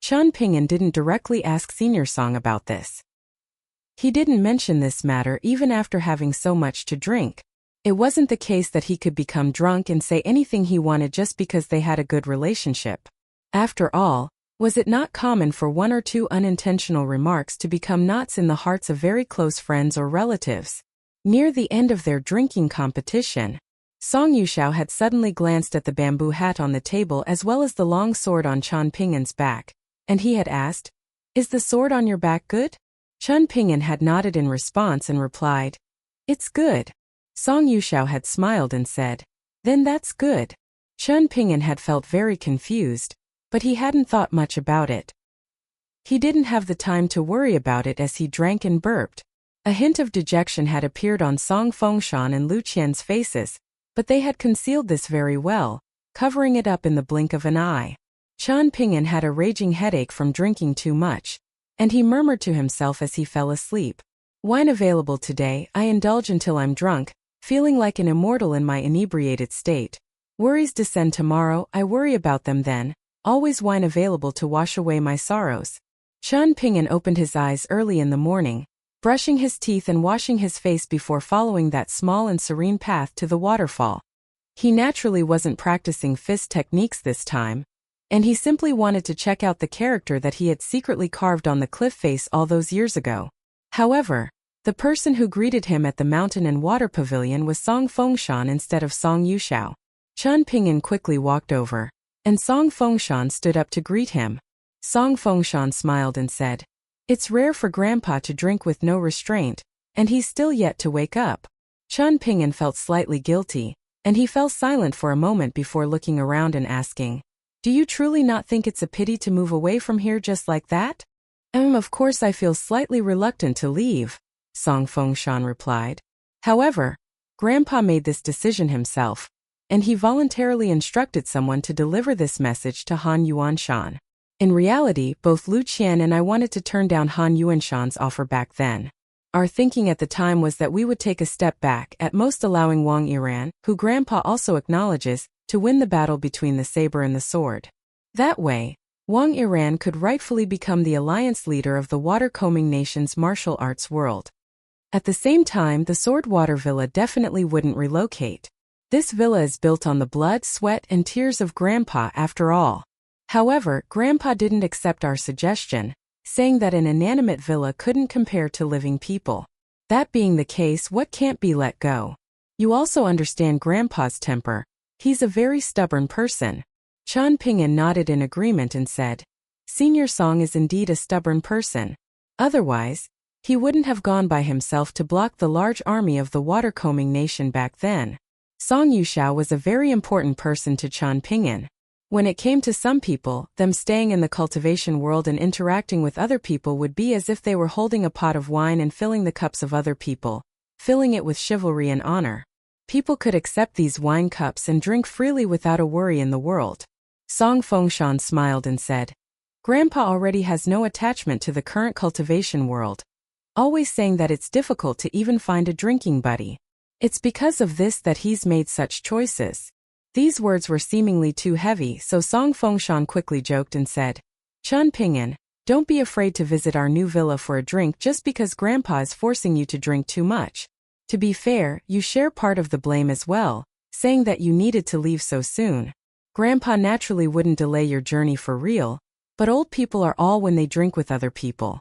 Qian Ping'an didn't directly ask Senior Song about this. He didn't mention this matter even after having so much to drink. It wasn't the case that he could become drunk and say anything he wanted just because they had a good relationship. After all, was it not common for one or two unintentional remarks to become knots in the hearts of very close friends or relatives? Near the end of their drinking competition, Song Yuxiao had suddenly glanced at the bamboo hat on the table as well as the long sword on Qian Ping'an's back, and he had asked, "Is the sword on your back good?" Qian Ping'an had nodded in response and replied, "It's good." Song Yuxiao had smiled and said, "Then that's good." Qian Ping'an had felt very confused, but he hadn't thought much about it. He didn't have the time to worry about it as he drank and burped. A hint of dejection had appeared on Song Fengshan and Lu Qian's faces, but they had concealed this very well, covering it up in the blink of an eye. Qian Ping'an had a raging headache from drinking too much, and he murmured to himself as he fell asleep, "Wine available today, I indulge until I'm drunk, feeling like an immortal in my inebriated state. Worries descend tomorrow, I worry about them then, always wine available to wash away my sorrows." Qian Ping'an opened his eyes early in the morning, brushing his teeth and washing his face before following that small and serene path to the waterfall. He naturally wasn't practicing fist techniques this time, and he simply wanted to check out the character that he had secretly carved on the cliff face all those years ago. However, the person who greeted him at the mountain and water pavilion was Song Fengshan instead of Song Yuxiao. Qian Ping'an quickly walked over, and Song Fengshan stood up to greet him. Song Fengshan smiled and said, "It's rare for Grandpa to drink with no restraint, and he's still yet to wake up." Qian Ping'an felt slightly guilty, and he fell silent for a moment before looking around and asking, "Do you truly not think it's a pity to move away from here just like that?" Of course I feel slightly reluctant to leave," Song Fengshan replied. However, Grandpa made this decision himself, and he voluntarily instructed someone to deliver this message to Han Yuanshan. In reality, both Lu Qian and I wanted to turn down Han Yuanshan's offer back then. Our thinking at the time was that we would take a step back, at most allowing Wang Yiran, who Grandpa also acknowledges, to win the battle between the saber and the sword. That way, Wang Yiran could rightfully become the alliance leader of the water-combing nation's martial arts world. At the same time, the Sword Water Villa definitely wouldn't relocate. This villa is built on the blood, sweat, and tears of Grandpa after all. However, Grandpa didn't accept our suggestion, saying that an inanimate villa couldn't compare to living people. That being the case, what can't be let go? You also understand Grandpa's temper. He's a very stubborn person. Qian Ping'an nodded in agreement and said, "Senior Song is indeed a stubborn person. Otherwise, he wouldn't have gone by himself to block the large army of the water-combing nation back then." Song Yuxiao was a very important person to Qian Ping'an. When it came to some people, them staying in the cultivation world and interacting with other people would be as if they were holding a pot of wine and filling the cups of other people, filling it with chivalry and honor. People could accept these wine cups and drink freely without a worry in the world. Song Fengshan smiled and said, "Grandpa already has no attachment to the current cultivation world, always saying that it's difficult to even find a drinking buddy. It's because of this that he's made such choices." These words were seemingly too heavy, so Song Fengshan quickly joked and said, "Qian Ping'an, don't be afraid to visit our new villa for a drink just because Grandpa is forcing you to drink too much. To be fair, you share part of the blame as well, saying that you needed to leave so soon. Grandpa naturally wouldn't delay your journey for real, but old people are all when they drink with other people."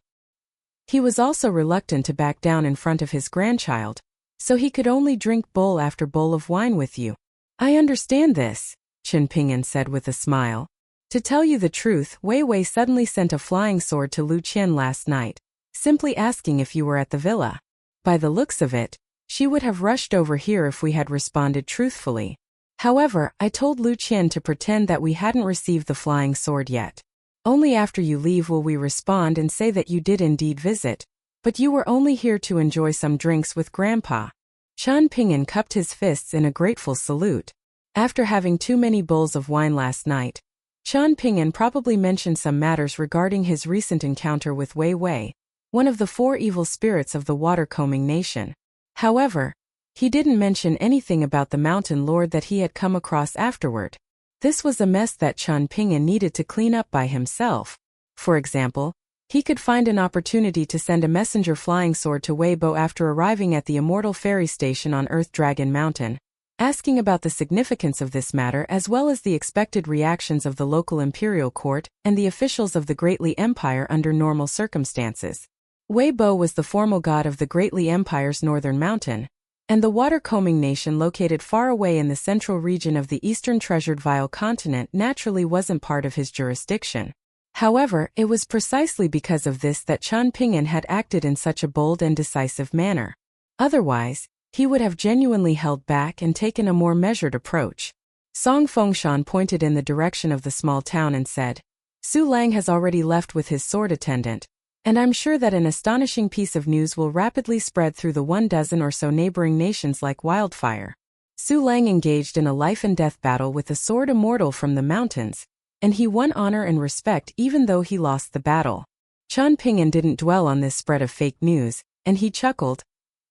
He was also reluctant to back down in front of his grandchild, so he could only drink bowl after bowl of wine with you. "I understand this," Qian Ping'an said with a smile. "To tell you the truth, Wei Wei suddenly sent a flying sword to Lu Qian last night, simply asking if you were at the villa. By the looks of it, she would have rushed over here if we had responded truthfully. However, I told Lu Qian to pretend that we hadn't received the flying sword yet. Only after you leave will we respond and say that you did indeed visit, but you were only here to enjoy some drinks with Grandpa." Qian Ping'an cupped his fists in a grateful salute. After having too many bowls of wine last night, Qian Ping'an probably mentioned some matters regarding his recent encounter with Wei Wei, one of the four evil spirits of the water-combing nation. However, he didn't mention anything about the mountain lord that he had come across afterward. This was a mess that Qian Ping'an needed to clean up by himself. For example, he could find an opportunity to send a messenger flying sword to Wei Bo after arriving at the Immortal Ferry Station on Earth Dragon Mountain, asking about the significance of this matter as well as the expected reactions of the local imperial court and the officials of the Great Li Empire under normal circumstances. Wei Bo was the formal god of the Great Li Empire's northern mountain, and the water-combing nation located far away in the central region of the eastern treasured Vile continent naturally wasn't part of his jurisdiction. However, it was precisely because of this that Chen Ping'an had acted in such a bold and decisive manner. Otherwise, he would have genuinely held back and taken a more measured approach. Song Fengshan pointed in the direction of the small town and said, "Su Lang has already left with his sword attendant, and I'm sure that an astonishing piece of news will rapidly spread through the 12 or so neighboring nations like wildfire. Su Lang engaged in a life-and-death battle with a sword immortal from the mountains, and he won honor and respect even though he lost the battle." Chen Ping'an didn't dwell on this spread of fake news, and he chuckled,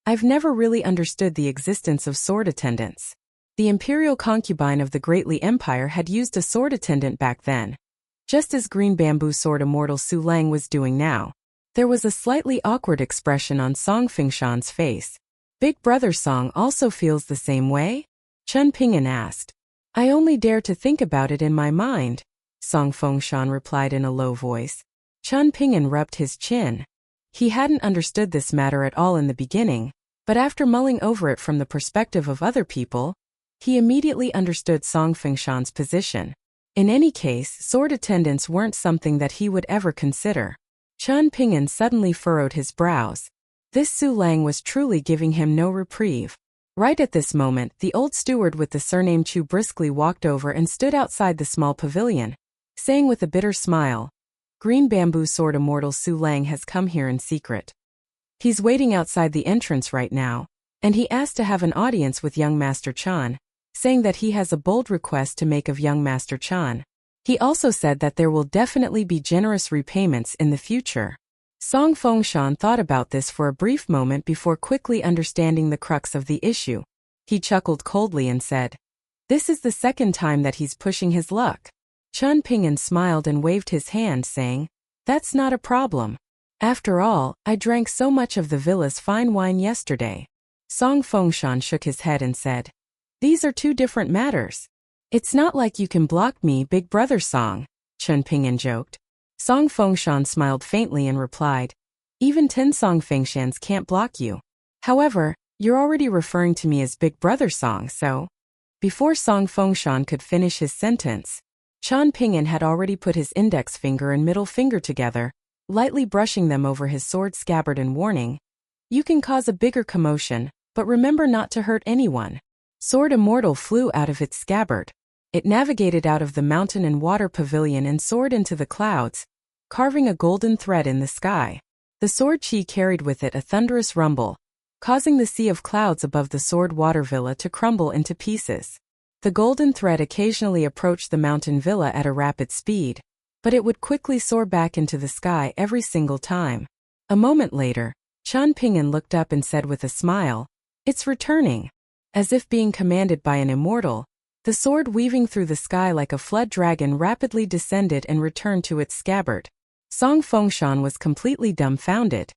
"I've never really understood the existence of sword attendants. The imperial concubine of the Great Li Empire had used a sword attendant back then, just as green bamboo sword immortal Su Lang was doing now." There was a slightly awkward expression on Song Fengshan's face. "Big Brother Song also feels the same way?" Chen Ping'an asked. "I only dare to think about it in my mind," Song Fengshan replied in a low voice. Chen Ping'an rubbed his chin. He hadn't understood this matter at all in the beginning, but after mulling over it from the perspective of other people, he immediately understood Song Fengshan's position. In any case, sword attendants weren't something that he would ever consider. Chen Ping'an suddenly furrowed his brows. This Su Lang was truly giving him no reprieve. Right at this moment, the old steward with the surname Chu briskly walked over and stood outside the small pavilion, saying with a bitter smile, "Green bamboo sword immortal Su Lang has come here in secret. He's waiting outside the entrance right now, and he asked to have an audience with young Master Chan, saying that he has a bold request to make of young Master Chan. He also said that there will definitely be generous repayments in the future." Song Fengshan thought about this for a brief moment before quickly understanding the crux of the issue. He chuckled coldly and said, "This is the second time that he's pushing his luck." Chen Ping'an smiled and waved his hand, saying, "That's not a problem. After all, I drank so much of the villa's fine wine yesterday." Song Fengshan shook his head and said, "These are two different matters. It's not like you can block me, Big Brother Song," Chen Ping'an joked. Song Fengshan smiled faintly and replied, "Even 10 Song Fengshans can't block you. However, you're already referring to me as Big Brother Song, so..." Before Song Fengshan could finish his sentence, Chen Ping'an had already put his index finger and middle finger together, lightly brushing them over his sword scabbard and warning, "You can cause a bigger commotion, but remember not to hurt anyone." Sword Immortal flew out of its scabbard. It navigated out of the mountain and water pavilion and soared into the clouds, carving a golden thread in the sky. The sword chi carried with it a thunderous rumble, causing the sea of clouds above the sword water villa to crumble into pieces. The golden thread occasionally approached the mountain villa at a rapid speed, but it would quickly soar back into the sky every single time. A moment later, Chen Ping'an looked up and said with a smile, "It's returning." As if being commanded by an immortal, the sword weaving through the sky like a flood dragon rapidly descended and returned to its scabbard. Song Fengshan was completely dumbfounded.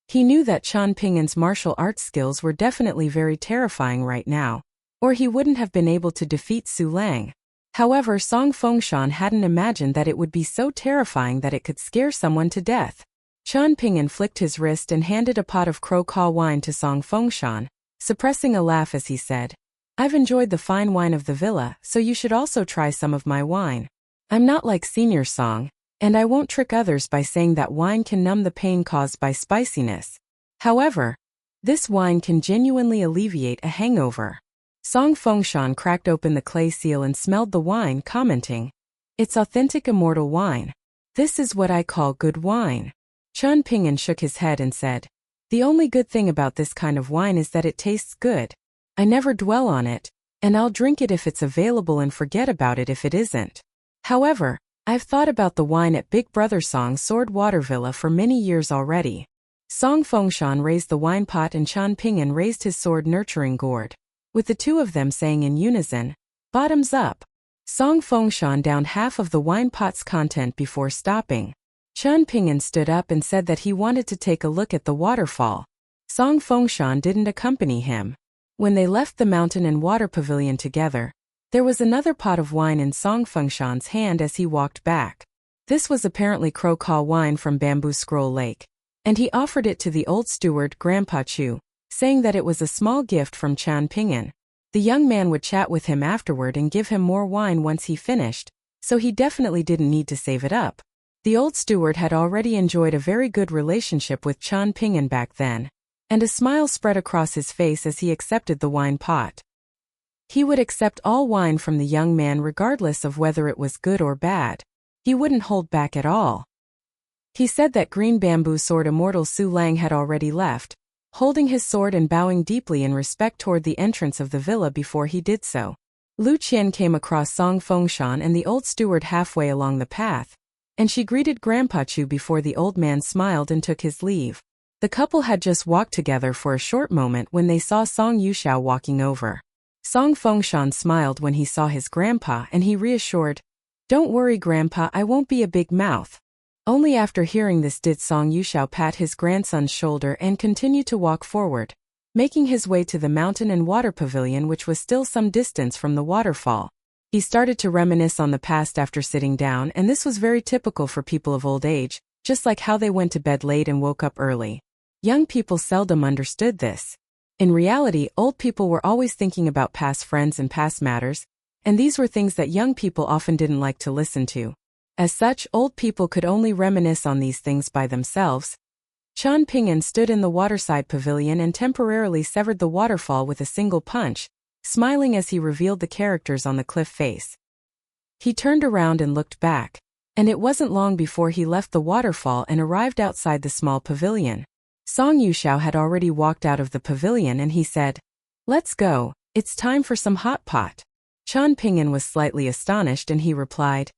He knew that Chen Ping'an's martial arts skills were definitely very terrifying right now, or he wouldn't have been able to defeat Su Lang. However, Song Fengshan hadn't imagined that it would be so terrifying that it could scare someone to death. Chen Ping'an flicked his wrist and handed a pot of Crow wine to Song Fengshan, suppressing a laugh as he said, "I've enjoyed the fine wine of the villa, so you should also try some of my wine. I'm not like Senior Song, and I won't trick others by saying that wine can numb the pain caused by spiciness. However, this wine can genuinely alleviate a hangover." Song Fengshan cracked open the clay seal and smelled the wine, commenting, "It's authentic immortal wine. This is what I call good wine." Chen Ping'an shook his head and said, "The only good thing about this kind of wine is that it tastes good. I never dwell on it, and I'll drink it if it's available and forget about it if it isn't. However, I've thought about the wine at Big Brother Song's Sword Water Villa for many years already." Song Fengshan raised the wine pot and Chen Ping'an raised his sword nurturing gourd, with the two of them saying in unison, "Bottoms up." Song Fengshan downed half of the wine pot's content before stopping. Chen Ping'an stood up and said that he wanted to take a look at the waterfall. Song Fengshan didn't accompany him. When they left the mountain and water pavilion together, there was another pot of wine in Song Fengshan's hand as he walked back. This was apparently Crocaw wine from Bamboo Scroll Lake, and he offered it to the old steward Grandpa Chu, saying that it was a small gift from Chen Ping'an. The young man would chat with him afterward and give him more wine once he finished, so he definitely didn't need to save it up. The old steward had already enjoyed a very good relationship with Chen Ping'an back then, and a smile spread across his face as he accepted the wine pot. He would accept all wine from the young man regardless of whether it was good or bad. He wouldn't hold back at all. He said that green bamboo sword immortal Su Lang had already left, holding his sword and bowing deeply in respect toward the entrance of the villa before he did so. Lu Qian came across Song Fengshan and the old steward halfway along the path, and she greeted Grandpa Chu before the old man smiled and took his leave. The couple had just walked together for a short moment when they saw Song Yuxiao walking over. Song Fengshan smiled when he saw his grandpa and he reassured, "Don't worry, Grandpa, I won't be a big mouth." Only after hearing this did Song Yuxiao pat his grandson's shoulder and continue to walk forward, making his way to the mountain and water pavilion, which was still some distance from the waterfall. He started to reminisce on the past after sitting down, and this was very typical for people of old age, just like how they went to bed late and woke up early. Young people seldom understood this. In reality, old people were always thinking about past friends and past matters, and these were things that young people often didn't like to listen to. As such, old people could only reminisce on these things by themselves. Chen Ping'an stood in the waterside pavilion and temporarily severed the waterfall with a single punch, smiling as he revealed the characters on the cliff face. He turned around and looked back, and it wasn't long before he left the waterfall and arrived outside the small pavilion. Song Yuxiao had already walked out of the pavilion and he said, "Let's go, it's time for some hot pot." Chen Ping'an was slightly astonished and he replied,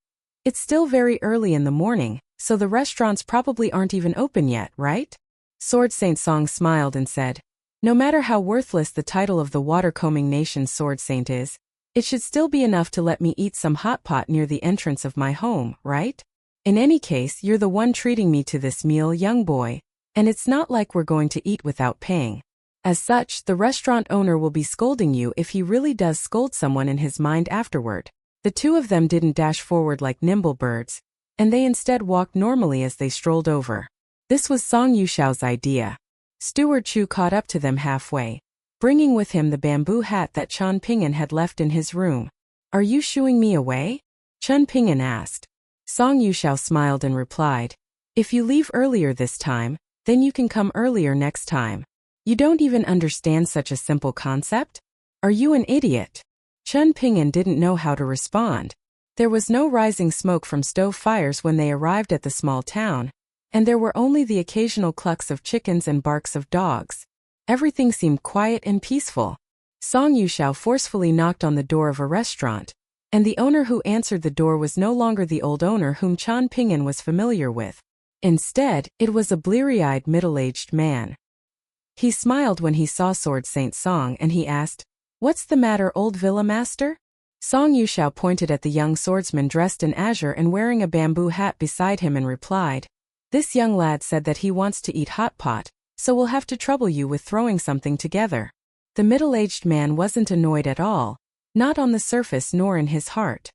"It's still very early in the morning, so the restaurants probably aren't even open yet, right?" Sword Saint Song smiled and said, "No matter how worthless the title of the water-combing nation's Sword Saint is, it should still be enough to let me eat some hot pot near the entrance of my home, right? In any case, you're the one treating me to this meal, young boy, and it's not like we're going to eat without paying. As such, the restaurant owner will be scolding you if he really does scold someone in his mind afterward." The two of them didn't dash forward like nimble birds, and they instead walked normally as they strolled over. This was Song Yuxiao's idea. Steward Chu caught up to them halfway, bringing with him the bamboo hat that Chen Ping'an had left in his room. "Are you shooing me away?" Chen Ping'an asked. Song Yuxiao smiled and replied, "If you leave earlier this time, then you can come earlier next time. You don't even understand such a simple concept? Are you an idiot?" Chen Ping'an didn't know how to respond. There was no rising smoke from stove fires when they arrived at the small town, and there were only the occasional clucks of chickens and barks of dogs. Everything seemed quiet and peaceful. Song Yuxiao forcefully knocked on the door of a restaurant, and the owner who answered the door was no longer the old owner whom Chen Ping'an was familiar with. Instead, it was a bleary-eyed middle-aged man. He smiled when he saw Sword Saint Song and he asked, "What's the matter, old villa master?" Song Yuxiao pointed at the young swordsman dressed in azure and wearing a bamboo hat beside him and replied, "This young lad said that he wants to eat hot pot, so we'll have to trouble you with throwing something together." The middle-aged man wasn't annoyed at all, not on the surface nor in his heart.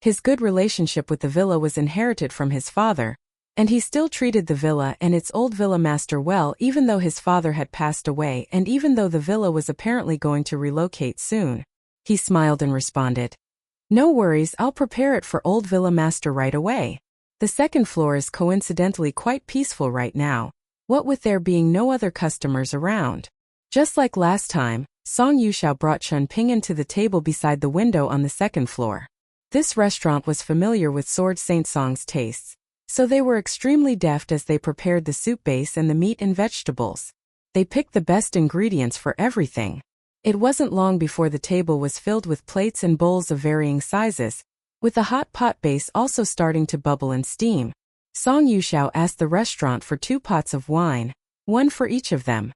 His good relationship with the villa was inherited from his father, and he still treated the villa and its old villa master well even though his father had passed away and even though the villa was apparently going to relocate soon. He smiled and responded, "No worries, I'll prepare it for old villa master right away. The second floor is coincidentally quite peaceful right now, what with there being no other customers around." Just like last time, Song Yuxiao brought Chen Ping'an to the table beside the window on the second floor. This restaurant was familiar with Sword Saint Song's tastes, so they were extremely deft as they prepared the soup base and the meat and vegetables. They picked the best ingredients for everything. It wasn't long before the table was filled with plates and bowls of varying sizes, with the hot pot base also starting to bubble and steam. Song Yuxiao asked the restaurant for 2 pots of wine, one for each of them.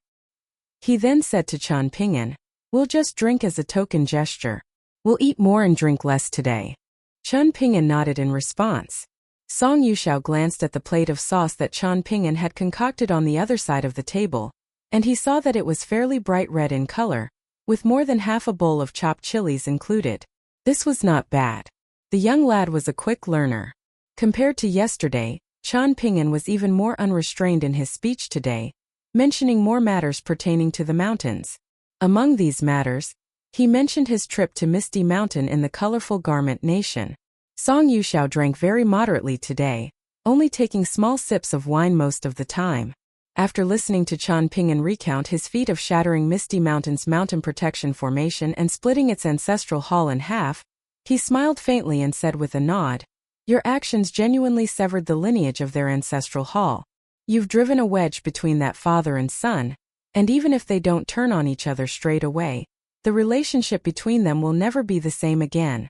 He then said to Chen Ping'an, "We'll just drink as a token gesture. We'll eat more and drink less today." Chen Ping'an nodded in response. Song Yuxiao glanced at the plate of sauce that Qian Ping'an had concocted on the other side of the table, and he saw that it was fairly bright red in color, with more than half a bowl of chopped chilies included. This was not bad. The young lad was a quick learner. Compared to yesterday, Qian Ping'an was even more unrestrained in his speech today, mentioning more matters pertaining to the mountains. Among these matters, he mentioned his trip to Misty Mountain in the colorful garment nation. Song Yuxiao drank very moderately today, only taking small sips of wine most of the time. After listening to Qian Ping'an recount his feat of shattering Misty Mountain's mountain protection formation and splitting its ancestral hall in half, he smiled faintly and said with a nod, "Your actions genuinely severed the lineage of their ancestral hall. You've driven a wedge between that father and son, and even if they don't turn on each other straight away, the relationship between them will never be the same again.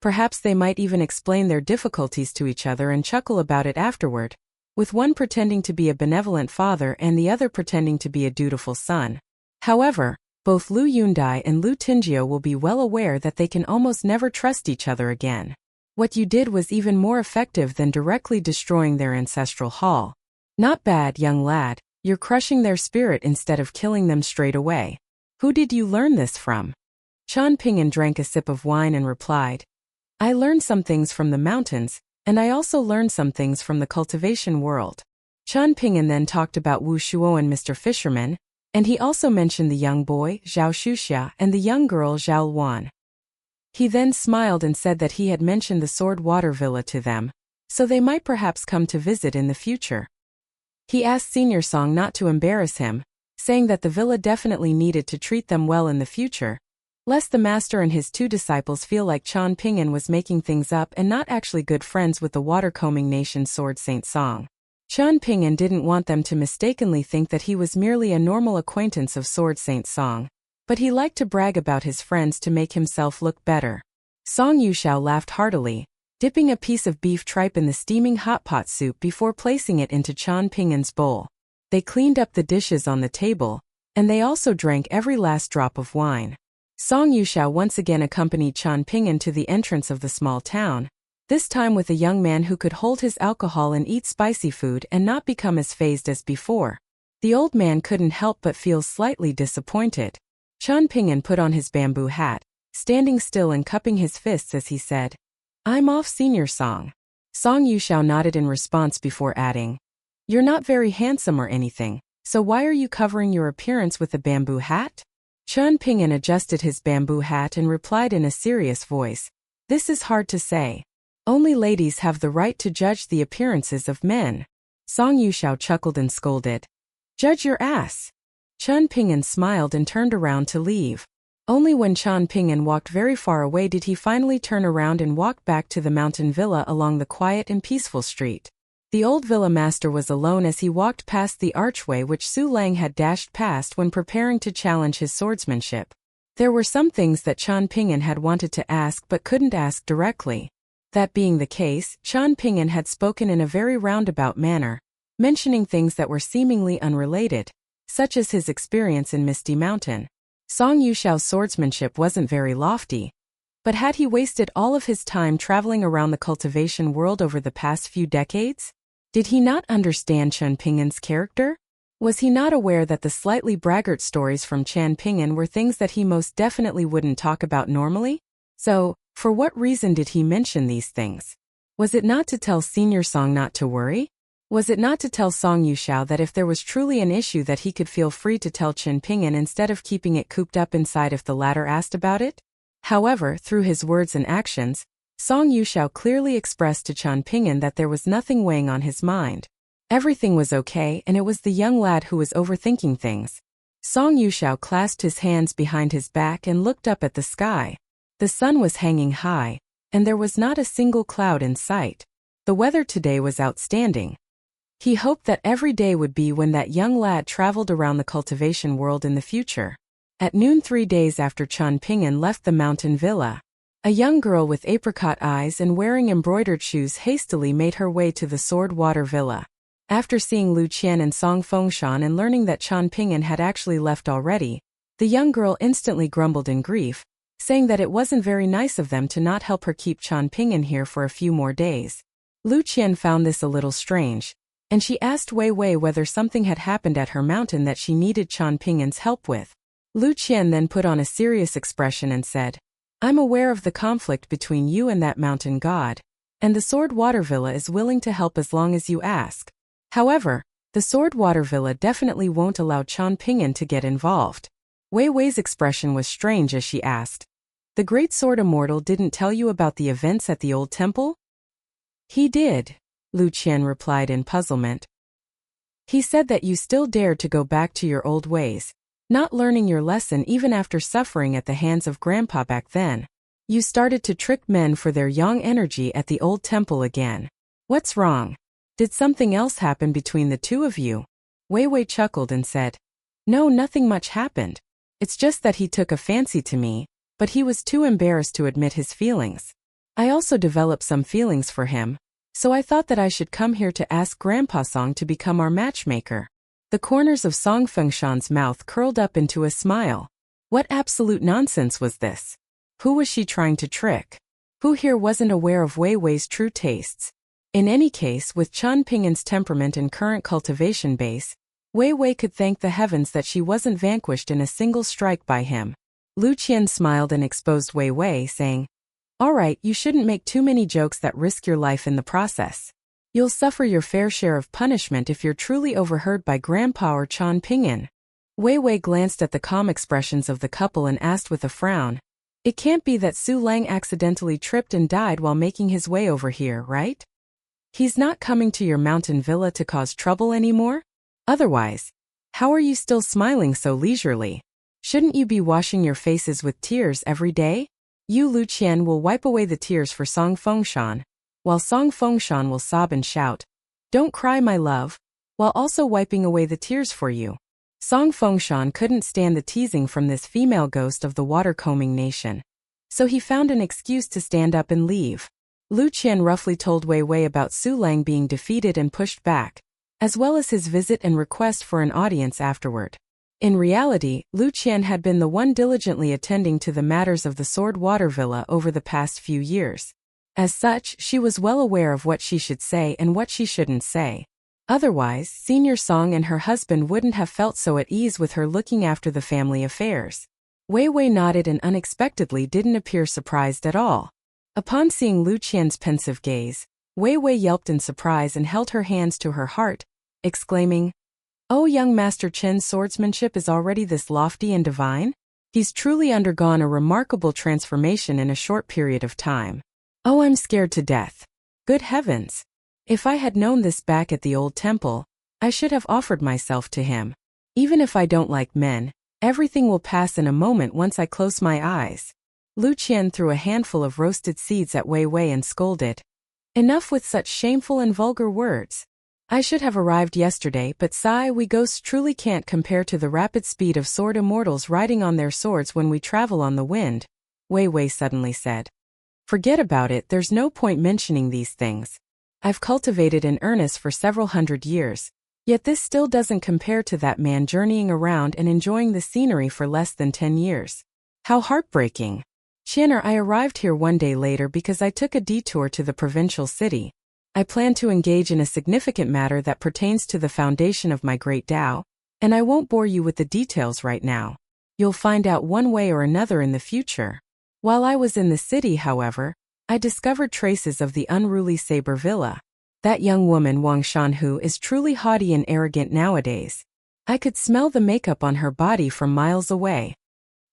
Perhaps they might even explain their difficulties to each other and chuckle about it afterward, with one pretending to be a benevolent father and the other pretending to be a dutiful son. However, both Lu Yundai and Lu Tingjio will be well aware that they can almost never trust each other again. What you did was even more effective than directly destroying their ancestral hall. Not bad, young lad. You're crushing their spirit instead of killing them straight away. Who did you learn this from?" Qian Ping'an drank a sip of wine and replied, "I learned some things from the mountains, and I also learned some things from the cultivation world." Qian Ping'an then talked about Wu Shuo and Mr. Fisherman, and he also mentioned the young boy, Zhao Shuxia, and the young girl, Zhao Luan. He then smiled and said that he had mentioned the Sword Water Villa to them, so they might perhaps come to visit in the future. He asked Senior Song not to embarrass him, saying that the villa definitely needed to treat them well in the future, lest the master and his two disciples feel like Qian Ping'an was making things up and not actually good friends with the water-combing nation Sword Saint Song. Qian Ping'an didn't want them to mistakenly think that he was merely a normal acquaintance of Sword Saint Song, but he liked to brag about his friends to make himself look better. Song Yuxiao laughed heartily, dipping a piece of beef tripe in the steaming hot pot soup before placing it into Qian Ping'an's bowl. They cleaned up the dishes on the table, and they also drank every last drop of wine. Song Yuxiao once again accompanied Qian Ping'an to the entrance of the small town, this time with a young man who could hold his alcohol and eat spicy food and not become as fazed as before. The old man couldn't help but feel slightly disappointed. Qian Ping'an put on his bamboo hat, standing still and cupping his fists as he said, "I'm off, Senior Song." Song Yuxiao nodded in response before adding, "You're not very handsome or anything, so why are you covering your appearance with a bamboo hat?" Qian Ping'an adjusted his bamboo hat and replied in a serious voice, "This is hard to say. Only ladies have the right to judge the appearances of men." Song Yuxiao chuckled and scolded, "Judge your ass." Qian Ping'an smiled and turned around to leave. Only when Qian Ping'an walked very far away did he finally turn around and walk back to the mountain villa along the quiet and peaceful street. The old villa master was alone as he walked past the archway which Su Lang had dashed past when preparing to challenge his swordsmanship. There were some things that Qian Ping'an had wanted to ask but couldn't ask directly. That being the case, Qian Ping'an had spoken in a very roundabout manner, mentioning things that were seemingly unrelated, such as his experience in Misty Mountain. Song Yuxiao's swordsmanship wasn't very lofty, but had he wasted all of his time traveling around the cultivation world over the past few decades? Did he not understand Qian Ping'an's character? Was he not aware that the slightly braggart stories from Qian Ping'an were things that he most definitely wouldn't talk about normally? So, for what reason did he mention these things? Was it not to tell Senior Song not to worry? Was it not to tell Song Yuxiao that if there was truly an issue that he could feel free to tell Qian Ping'an instead of keeping it cooped up inside if the latter asked about it? However, through his words and actions, Song Yuxiao clearly expressed to Qian Ping'an that there was nothing weighing on his mind. Everything was okay and it was the young lad who was overthinking things. Song Yuxiao clasped his hands behind his back and looked up at the sky. The sun was hanging high, and there was not a single cloud in sight. The weather today was outstanding. He hoped that every day would be when that young lad traveled around the cultivation world in the future. At noon 3 days after Qian Ping'an left the mountain villa, a young girl with apricot eyes and wearing embroidered shoes hastily made her way to the Sword Water Villa. After seeing Lu Qian and Song Fengshan and learning that Qian Ping'an had actually left already, the young girl instantly grumbled in grief, saying that it wasn't very nice of them to not help her keep Qian Ping'an here for a few more days. Lu Qian found this a little strange, and she asked Wei Wei whether something had happened at her mountain that she needed Qian Ping'an's help with. Lu Qian then put on a serious expression and said, I'm aware of the conflict between you and that mountain god, and the Sword Water Villa is willing to help as long as you ask. However, the Sword Water Villa definitely won't allow Qian Ping'an to get involved. Wei Wei's expression was strange as she asked, The Great Sword Immortal didn't tell you about the events at the old temple? He did, Lu Qian replied in puzzlement. He said that you still dared to go back to your old ways, not learning your lesson even after suffering at the hands of Grandpa back then. You started to trick men for their yang energy at the old temple again. What's wrong? Did something else happen between the two of you? Wei Wei chuckled and said, No, nothing much happened. It's just that he took a fancy to me, but he was too embarrassed to admit his feelings. I also developed some feelings for him, so I thought that I should come here to ask Grandpa Song to become our matchmaker. The corners of Song Fengshan's mouth curled up into a smile. What absolute nonsense was this? Who was she trying to trick? Who here wasn't aware of Wei Wei's true tastes? In any case, with Qian Ping'an's temperament and current cultivation base, Wei Wei could thank the heavens that she wasn't vanquished in a single strike by him. Lu Qian smiled and exposed Wei Wei, saying, All right, you shouldn't make too many jokes that risk your life in the process. You'll suffer your fair share of punishment if you're truly overheard by Grandpa or Qian Ping'an. Wei Wei glanced at the calm expressions of the couple and asked with a frown, It can't be that Su Lang accidentally tripped and died while making his way over here, right? He's not coming to your mountain villa to cause trouble anymore? Otherwise, how are you still smiling so leisurely? Shouldn't you be washing your faces with tears every day? You Lu Qian will wipe away the tears for Song Fengshan, while Song Fengshan will sob and shout, Don't cry, my love, while also wiping away the tears for you. Song Fengshan couldn't stand the teasing from this female ghost of the water-combing nation, so he found an excuse to stand up and leave. Lu Qian roughly told Wei Wei about Su Lang being defeated and pushed back, as well as his visit and request for an audience afterward. In reality, Lu Qian had been the one diligently attending to the matters of the Sword Water Villa over the past few years. As such, she was well aware of what she should say and what she shouldn't say. Otherwise, Senior Song and her husband wouldn't have felt so at ease with her looking after the family affairs. Wei Wei nodded and unexpectedly didn't appear surprised at all. Upon seeing Lu Qian's pensive gaze, Wei Wei yelped in surprise and held her hands to her heart, exclaiming, Oh, young Master Chen's swordsmanship is already this lofty and divine? He's truly undergone a remarkable transformation in a short period of time. Oh, I'm scared to death. Good heavens! If I had known this back at the old temple, I should have offered myself to him. Even if I don't like men, everything will pass in a moment once I close my eyes. Lu Qian threw a handful of roasted seeds at Wei Wei and scolded, Enough with such shameful and vulgar words. I should have arrived yesterday, but we ghosts truly can't compare to the rapid speed of sword immortals riding on their swords when we travel on the wind, Wei Wei suddenly said. Forget about it, there's no point mentioning these things. I've cultivated in earnest for several hundred years, yet this still doesn't compare to that man journeying around and enjoying the scenery for less than 10 years. How heartbreaking. Qianer, I arrived here one day later because I took a detour to the provincial city. I plan to engage in a significant matter that pertains to the foundation of my great Tao, and I won't bore you with the details right now. You'll find out one way or another in the future. While I was in the city, however, I discovered traces of the unruly Saber Villa. That young woman Wang Shanhu is truly haughty and arrogant nowadays. I could smell the makeup on her body from miles away.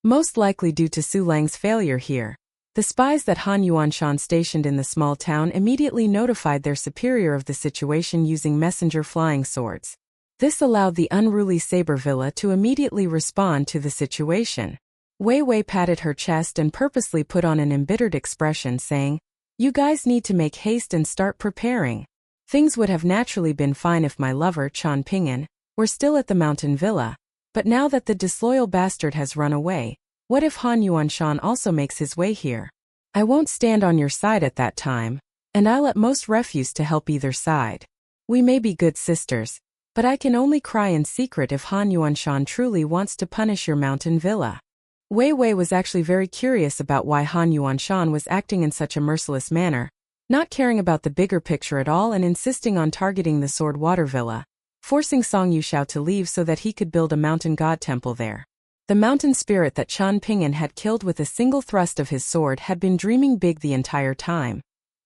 Most likely due to Su Lang's failure here. The spies that Han Yuanshan stationed in the small town immediately notified their superior of the situation using messenger flying swords. This allowed the unruly Saber Villa to immediately respond to the situation. Wei Wei patted her chest and purposely put on an embittered expression, saying, You guys need to make haste and start preparing. Things would have naturally been fine if my lover, Qian Ping'an, were still at the mountain villa. But now that the disloyal bastard has run away, what if Han Yuanshan also makes his way here? I won't stand on your side at that time, and I'll at most refuse to help either side. We may be good sisters, but I can only cry in secret if Han Yuanshan truly wants to punish your mountain villa. Wei Wei was actually very curious about why Han Yuanshan was acting in such a merciless manner, not caring about the bigger picture at all and insisting on targeting the Sword Water Villa, forcing Song Yuxiao to leave so that he could build a mountain god temple there. The mountain spirit that Qian Pingyan had killed with a single thrust of his sword had been dreaming big the entire time,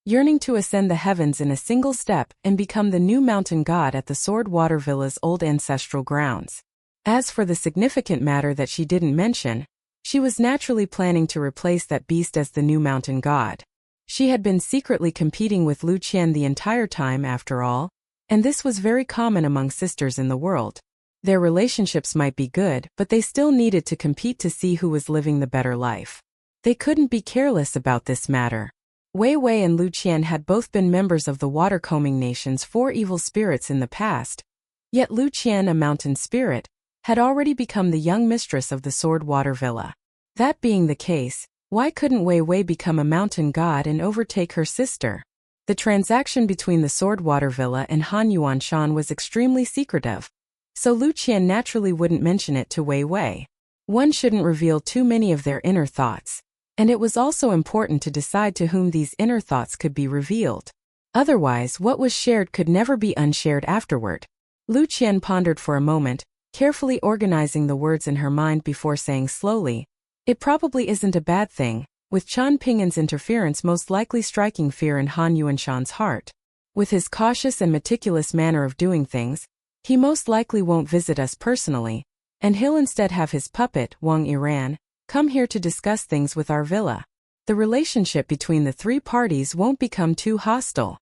yearning to ascend the heavens in a single step and become the new mountain god at the Sword Water Villa's old ancestral grounds. As for the significant matter that she didn't mention, she was naturally planning to replace that beast as the new mountain god. She had been secretly competing with Lu Qian the entire time after all, and this was very common among sisters in the world. Their relationships might be good, but they still needed to compete to see who was living the better life. They couldn't be careless about this matter. Wei Wei and Lu Qian had both been members of the water-combing nation's 4 evil spirits in the past, yet Lu Qian, a mountain spirit, had already become the young mistress of the Sword Water Villa. That being the case, why couldn't Wei Wei become a mountain god and overtake her sister? The transaction between the Sword Water Villa and Han Yuanshan was extremely secretive, so Lu Qian naturally wouldn't mention it to Wei Wei. One shouldn't reveal too many of their inner thoughts, and it was also important to decide to whom these inner thoughts could be revealed. Otherwise, what was shared could never be unshared afterward. Lu Qian pondered for a moment, carefully organizing the words in her mind before saying slowly, "It probably isn't a bad thing, with Qian Pingyan's interference most likely striking fear in Han Yuanshan's heart. With his cautious and meticulous manner of doing things, he most likely won't visit us personally, and he'll instead have his puppet, Wang Iran, come here to discuss things with our villa. The relationship between the 3 parties won't become too hostile."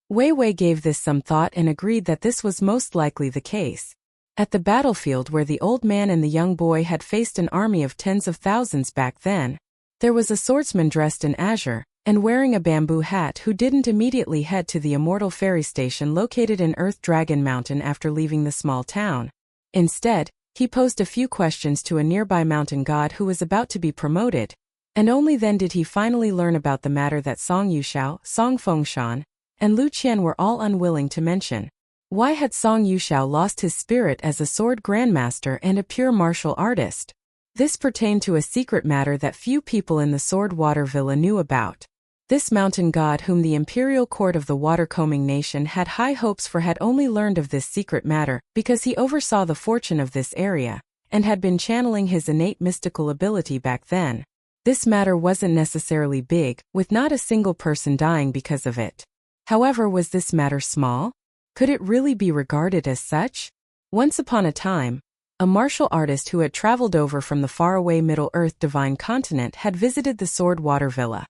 Wei Wei gave this some thought and agreed that this was most likely the case. At the battlefield where the old man and the young boy had faced an army of tens of thousands back then, there was a swordsman dressed in azure and wearing a bamboo hat who didn't immediately head to the immortal ferry station located in Earth Dragon Mountain after leaving the small town. Instead, he posed a few questions to a nearby mountain god who was about to be promoted, and only then did he finally learn about the matter that Song Yuxiao, Song Fengshan, and Lu Qian were all unwilling to mention. Why had Song Yuxiao lost his spirit as a sword grandmaster and a pure martial artist? This pertained to a secret matter that few people in the Sword Water Villa knew about. This mountain god whom the imperial court of the water-combing nation had high hopes for had only learned of this secret matter because he oversaw the fortune of this area, and had been channeling his innate mystical ability back then. This matter wasn't necessarily big, with not a single person dying because of it. However, was this matter small? Could it really be regarded as such? Once upon a time, a martial artist who had traveled over from the faraway Middle-earth divine continent had visited the Sword Water Villa,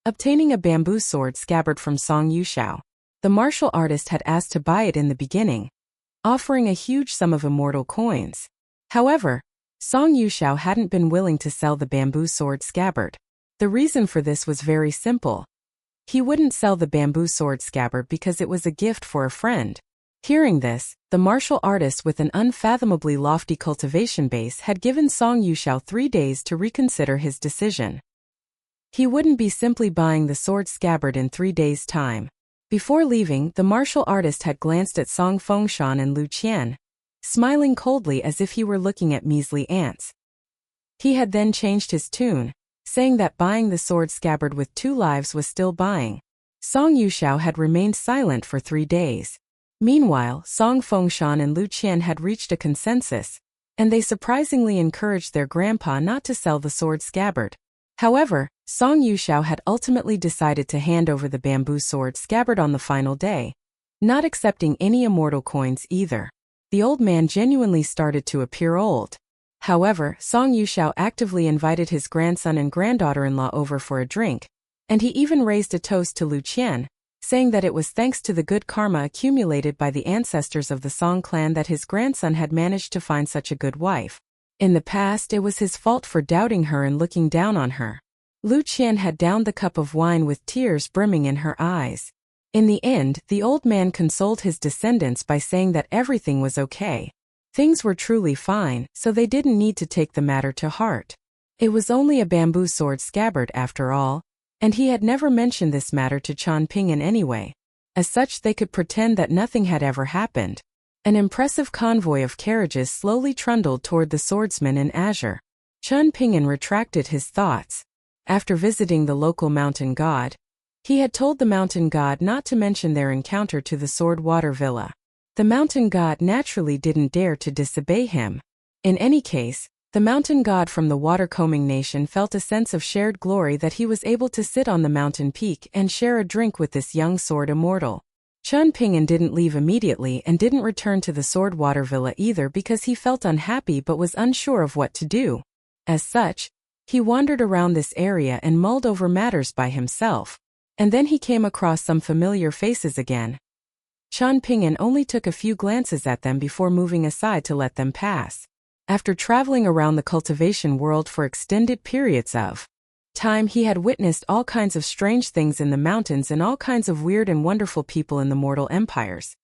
obtaining a bamboo sword scabbard from Song Yuxiao. The martial artist had asked to buy it in the beginning, offering a huge sum of immortal coins. However, Song Yuxiao hadn't been willing to sell the bamboo sword scabbard. The reason for this was very simple. He wouldn't sell the bamboo sword scabbard because it was a gift for a friend. Hearing this, the martial artist with an unfathomably lofty cultivation base had given Song Yuxiao 3 days to reconsider his decision. He wouldn't be simply buying the sword scabbard in 3 days' time. Before leaving, the martial artist had glanced at Song Fengshan and Lu Qian, smiling coldly as if he were looking at measly ants. He had then changed his tune, saying that buying the sword scabbard with 2 lives was still buying. Song Yuxiao had remained silent for 3 days. Meanwhile, Song Fengshan and Lu Qian had reached a consensus, and they surprisingly encouraged their grandpa not to sell the sword scabbard. However, Song Yuxiao had ultimately decided to hand over the bamboo sword scabbard on the final day, not accepting any immortal coins either. The old man genuinely started to appear old. However, Song Yuxiao actively invited his grandson and granddaughter-in-law over for a drink, and he even raised a toast to Lu Qian, saying that it was thanks to the good karma accumulated by the ancestors of the Song clan that his grandson had managed to find such a good wife. In the past, it was his fault for doubting her and looking down on her. Lu Qian had downed the cup of wine with tears brimming in her eyes. In the end, the old man consoled his descendants by saying that everything was okay. Things were truly fine, so they didn't need to take the matter to heart. It was only a bamboo sword scabbard after all, and he had never mentioned this matter to Qian Pingyan anyway. As such, they could pretend that nothing had ever happened. An impressive convoy of carriages slowly trundled toward the swordsman in azure. Qian Pingyan retracted his thoughts. After visiting the local mountain god, He had told the mountain god not to mention their encounter to the Sword Water Villa. The mountain god naturally didn't dare to disobey him. In any case, the mountain god from the water-combing nation felt a sense of shared glory that he was able to sit on the mountain peak and share a drink with this young sword immortal. Chen Ping'an didn't leave immediately and didn't return to the Sword Water Villa either because he felt unhappy but was unsure of what to do. As such, he wandered around this area and mulled over matters by himself. And then he came across some familiar faces again. Chen Ping'an only took a few glances at them before moving aside to let them pass. After traveling around the cultivation world for extended periods of time, he had witnessed all kinds of strange things in the mountains and all kinds of weird and wonderful people in the mortal empires.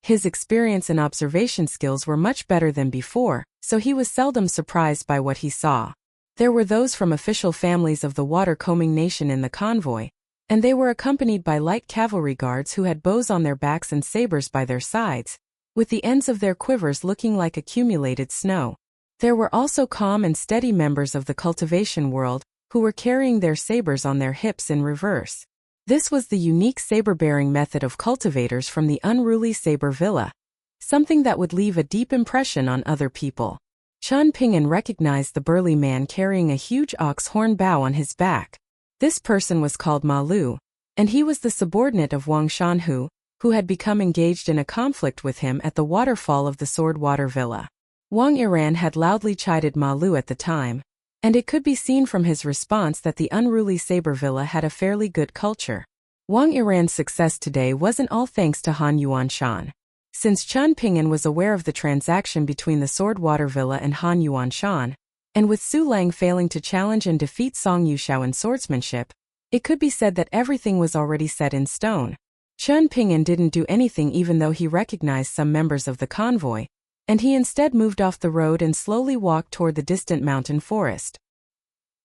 His experience and observation skills were much better than before, so he was seldom surprised by what he saw. There were those from official families of the water-combing nation in the convoy, and they were accompanied by light cavalry guards who had bows on their backs and sabers by their sides, with the ends of their quivers looking like accumulated snow. There were also calm and steady members of the cultivation world, who were carrying their sabers on their hips in reverse. This was the unique saber-bearing method of cultivators from the unruly saber villa, something that would leave a deep impression on other people. Chen Ping'an recognized the burly man carrying a huge ox horn bow on his back. This person was called Ma Lu, and he was the subordinate of Wang Shanhu, who had become engaged in a conflict with him at the waterfall of the Sword Water Villa. Wang Iran had loudly chided Ma Lu at the time, and it could be seen from his response that the unruly saber villa had a fairly good culture. Wang Iran's success today wasn't all thanks to Han Yuanshan. Since Chen Ping'an was aware of the transaction between the Sword Water Villa and Han Yuanshan, and with Su Lang failing to challenge and defeat Song Yushao in swordsmanship, it could be said that everything was already set in stone. Chen Ping'an didn't do anything even though he recognized some members of the convoy, and he instead moved off the road and slowly walked toward the distant mountain forest.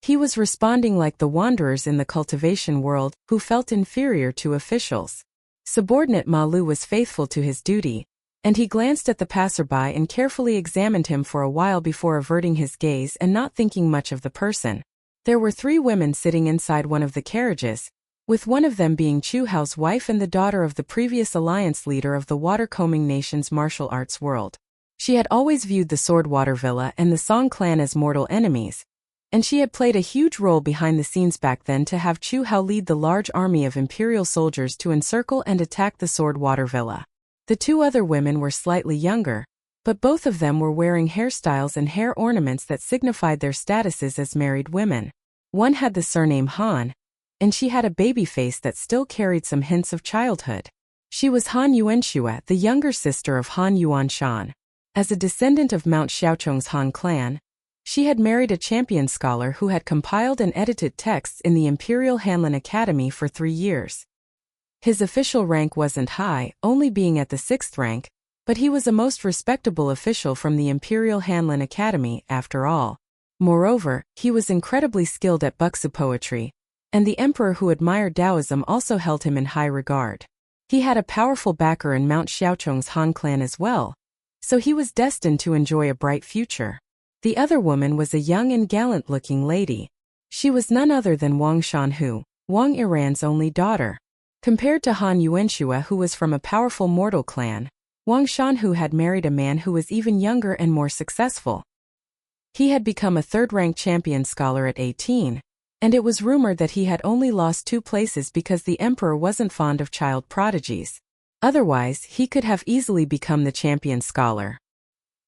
He was responding like the wanderers in the cultivation world who felt inferior to officials. Subordinate Ma Lu was faithful to his duty, and he glanced at the passerby and carefully examined him for a while before averting his gaze and not thinking much of the person. There were 3 women sitting inside one of the carriages, with one of them being Chu Hao's wife and the daughter of the previous alliance leader of the water-combing nation's martial arts world. She had always viewed the Sword Water Villa and the Song clan as mortal enemies, and she had played a huge role behind the scenes back then to have Chu Hao lead the large army of imperial soldiers to encircle and attack the Sword Water Villa. The 2 other women were slightly younger, but both of them were wearing hairstyles and hair ornaments that signified their statuses as married women. One had the surname Han, and she had a baby face that still carried some hints of childhood. She was Han Yuanxue, the younger sister of Han Yuanshan. As a descendant of Mount Xiaocheng's Han clan, she had married a champion scholar who had compiled and edited texts in the Imperial Hanlin Academy for 3 years. His official rank wasn't high, only being at the 6th rank, but he was a most respectable official from the Imperial Hanlin Academy, after all. Moreover, he was incredibly skilled at Buxu poetry, and the emperor who admired Taoism also held him in high regard. He had a powerful backer in Mount Xiaocheng's Han clan as well, so he was destined to enjoy a bright future. The other woman was a young and gallant-looking lady. She was none other than Wang Shanhu, Wang Iran's only daughter. Compared to Han Yuanxue, who was from a powerful mortal clan, Wang Shanhu had married a man who was even younger and more successful. He had become a 3rd-ranked champion scholar at 18, and it was rumored that he had only lost 2 places because the emperor wasn't fond of child prodigies. Otherwise, he could have easily become the champion scholar.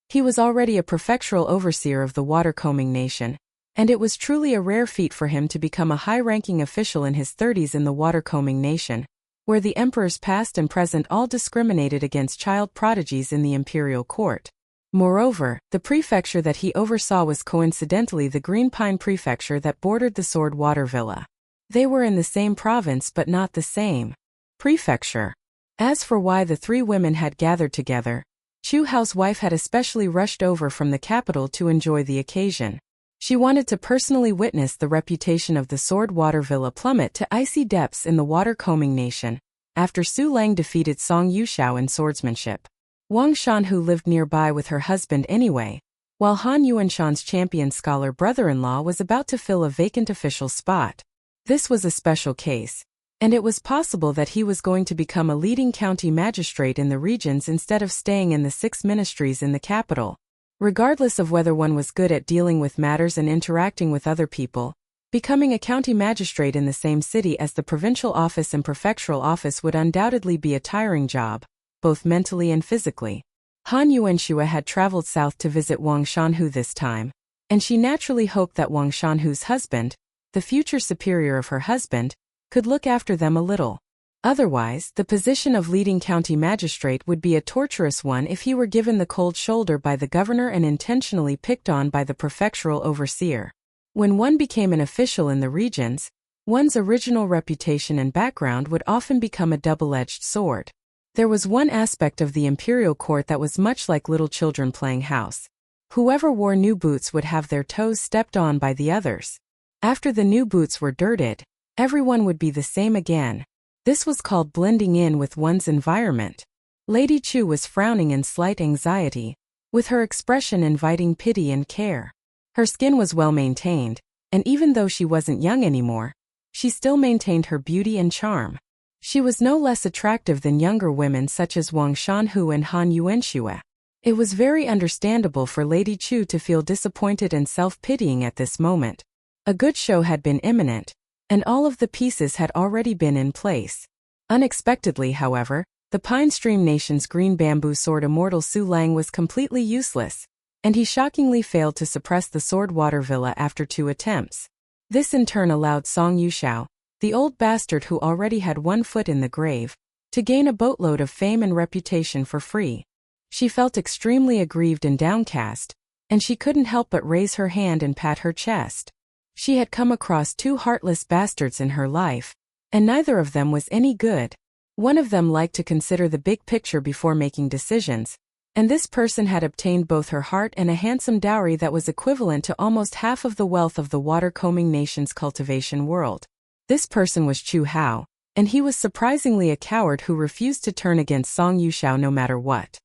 He was already a prefectural overseer of the water-combing nation, and it was truly a rare feat for him to become a high-ranking official in his 30s in the water-combing nation, where the emperors past and present all discriminated against child prodigies in the imperial court. Moreover, the prefecture that he oversaw was coincidentally the Green Pine prefecture that bordered the Sword Water Villa. They were in the same province but not the same prefecture. As for why the 3 women had gathered together, Chu Hao's wife had especially rushed over from the capital to enjoy the occasion. She wanted to personally witness the reputation of the Sword Water Villa plummet to icy depths in the water-combing nation, after Su Lang defeated Song Yushao in swordsmanship. Wang Shanhu lived nearby with her husband anyway, while Han Yuanshan's champion scholar brother-in-law was about to fill a vacant official spot. This was a special case. and it was possible that he was going to become a leading county magistrate in the regions instead of staying in the 6 ministries in the capital. Regardless of whether one was good at dealing with matters and interacting with other people, becoming a county magistrate in the same city as the provincial office and prefectural office would undoubtedly be a tiring job, both mentally and physically. Han Yuanxue had traveled south to visit Wang Shanhu this time, and she naturally hoped that Wang Shanhu's husband, the future superior of her husband, could look after them a little. Otherwise, the position of leading county magistrate would be a torturous one if he were given the cold shoulder by the governor and intentionally picked on by the prefectural overseer. When one became an official in the regions, one's original reputation and background would often become a double-edged sword. There was one aspect of the imperial court that was much like little children playing house. Whoever wore new boots would have their toes stepped on by the others. After the new boots were dirted, everyone would be the same again. This was called blending in with one's environment. Lady Chu was frowning in slight anxiety, with her expression inviting pity and care. Her skin was well maintained, and even though she wasn't young anymore, she still maintained her beauty and charm. She was no less attractive than younger women such as Wang Shanhu and Han Yuanxue. It was very understandable for Lady Chu to feel disappointed and self-pitying at this moment. A good show had been imminent, and all of the pieces had already been in place. Unexpectedly, however, the Pine Stream Nation's green bamboo sword immortal Su Lang was completely useless, and he shockingly failed to suppress the sword water villa after 2 attempts. This in turn allowed Song Yuxiao, the old bastard who already had 1 foot in the grave, to gain a boatload of fame and reputation for free. She felt extremely aggrieved and downcast, and she couldn't help but raise her hand and pat her chest. She had come across 2 heartless bastards in her life, and neither of them was any good. One of them liked to consider the big picture before making decisions, and this person had obtained both her heart and a handsome dowry that was equivalent to almost half of the wealth of the water-combing nation's cultivation world. This person was Chu Hao, and he was surprisingly a coward who refused to turn against Song Yuxiao no matter what.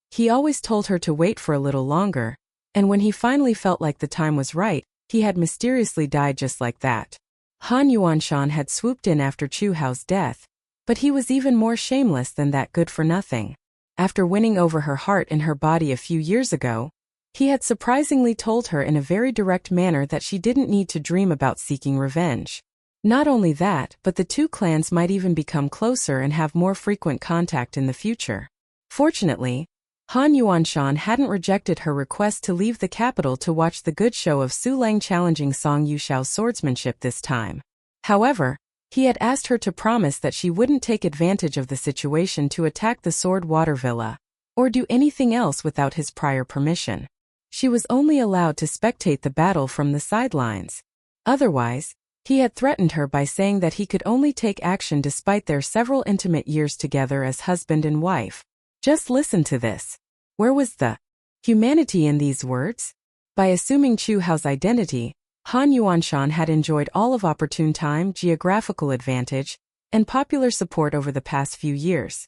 He always told her to wait for a little longer, and when he finally felt like the time was right, he had mysteriously died just like that. Han Yuanshan had swooped in after Chu Hao's death, but he was even more shameless than that good-for-nothing. After winning over her heart and her body a few years ago, he had surprisingly told her in a very direct manner that she didn't need to dream about seeking revenge. Not only that, but the 2 clans might even become closer and have more frequent contact in the future. Fortunately, Han Yuanshan hadn't rejected her request to leave the capital to watch the good show of Su Lang challenging Song Yuxiao's swordsmanship this time. However, he had asked her to promise that she wouldn't take advantage of the situation to attack the Sword Water Villa, or do anything else without his prior permission. She was only allowed to spectate the battle from the sidelines. Otherwise, he had threatened her by saying that he could only take action despite their several intimate years together as husband and wife. Just listen to this. Where was the humanity in these words? By assuming Chu Hao's identity, Han Yuanshan had enjoyed all of opportune time, geographical advantage, and popular support over the past few years.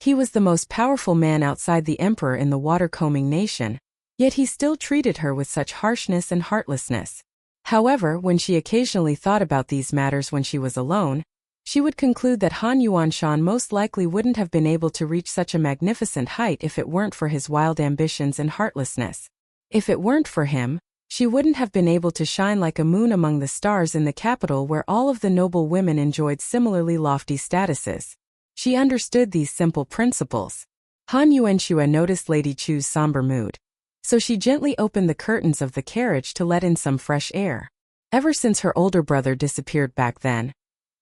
He was the most powerful man outside the emperor in the water-combing nation, yet he still treated her with such harshness and heartlessness. However, when she occasionally thought about these matters when she was alone, she would conclude that Han Yuanshan most likely wouldn't have been able to reach such a magnificent height if it weren't for his wild ambitions and heartlessness. If it weren't for him, she wouldn't have been able to shine like a moon among the stars in the capital where all of the noble women enjoyed similarly lofty statuses. She understood these simple principles. Han Yuanxue noticed Lady Chu's somber mood, so she gently opened the curtains of the carriage to let in some fresh air. Ever since her older brother disappeared back then,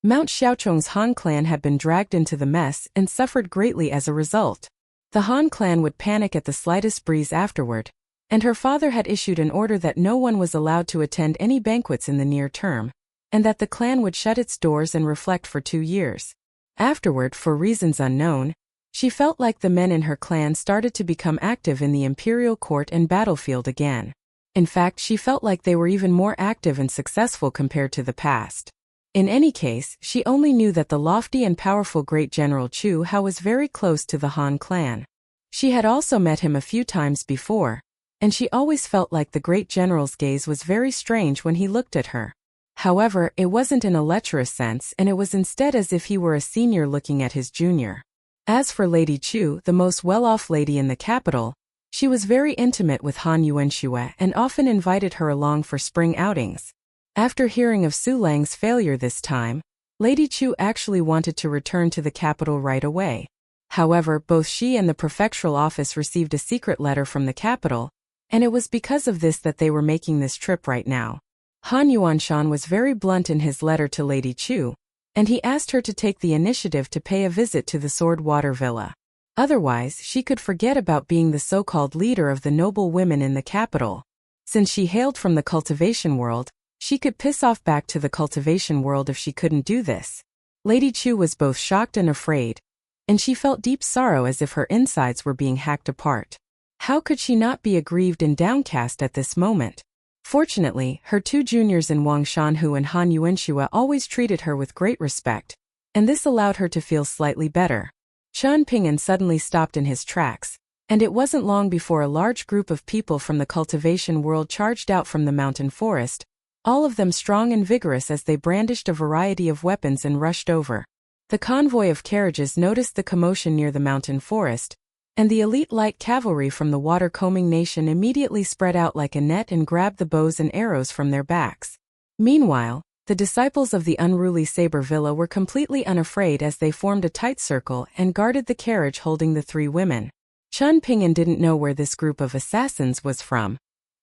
Mount Xiaochong's Han clan had been dragged into the mess and suffered greatly as a result. The Han clan would panic at the slightest breeze afterward, and her father had issued an order that no one was allowed to attend any banquets in the near term, and that the clan would shut its doors and reflect for 2 years. Afterward, for reasons unknown, she felt like the men in her clan started to become active in the imperial court and battlefield again. In fact, she felt like they were even more active and successful compared to the past. In any case, she only knew that the lofty and powerful great general Chu Hao was very close to the Han clan. She had also met him a few times before, and she always felt like the great general's gaze was very strange when he looked at her. However, it wasn't in a lecherous sense, and it was instead as if he were a senior looking at his junior. As for Lady Chu, the most well-off lady in the capital, she was very intimate with Han Yuanxue and often invited her along for spring outings. After hearing of Su Lang's failure this time, Lady Chu actually wanted to return to the capital right away. However, both she and the prefectural office received a secret letter from the capital, and it was because of this that they were making this trip right now. Han Yuanshan was very blunt in his letter to Lady Chu, and he asked her to take the initiative to pay a visit to the Sword Water Villa. Otherwise, she could forget about being the so-called leader of the noble women in the capital. Since she hailed from the cultivation world, she could piss off back to the cultivation world if she couldn't do this. Lady Chu was both shocked and afraid, and she felt deep sorrow as if her insides were being hacked apart. How could she not be aggrieved and downcast at this moment? Fortunately, her two juniors in Wang Shanhu and Han Yuanxue always treated her with great respect, and this allowed her to feel slightly better. Chen Ping'an suddenly stopped in his tracks, and it wasn't long before a large group of people from the cultivation world charged out from the mountain forest, all of them strong and vigorous as they brandished a variety of weapons and rushed over. The convoy of carriages noticed the commotion near the mountain forest, and the elite light cavalry from the water-combing nation immediately spread out like a net and grabbed the bows and arrows from their backs. Meanwhile, the disciples of the unruly Saber Villa were completely unafraid as they formed a tight circle and guarded the carriage holding the three women. Chen Ping'an didn't know where this group of assassins was from,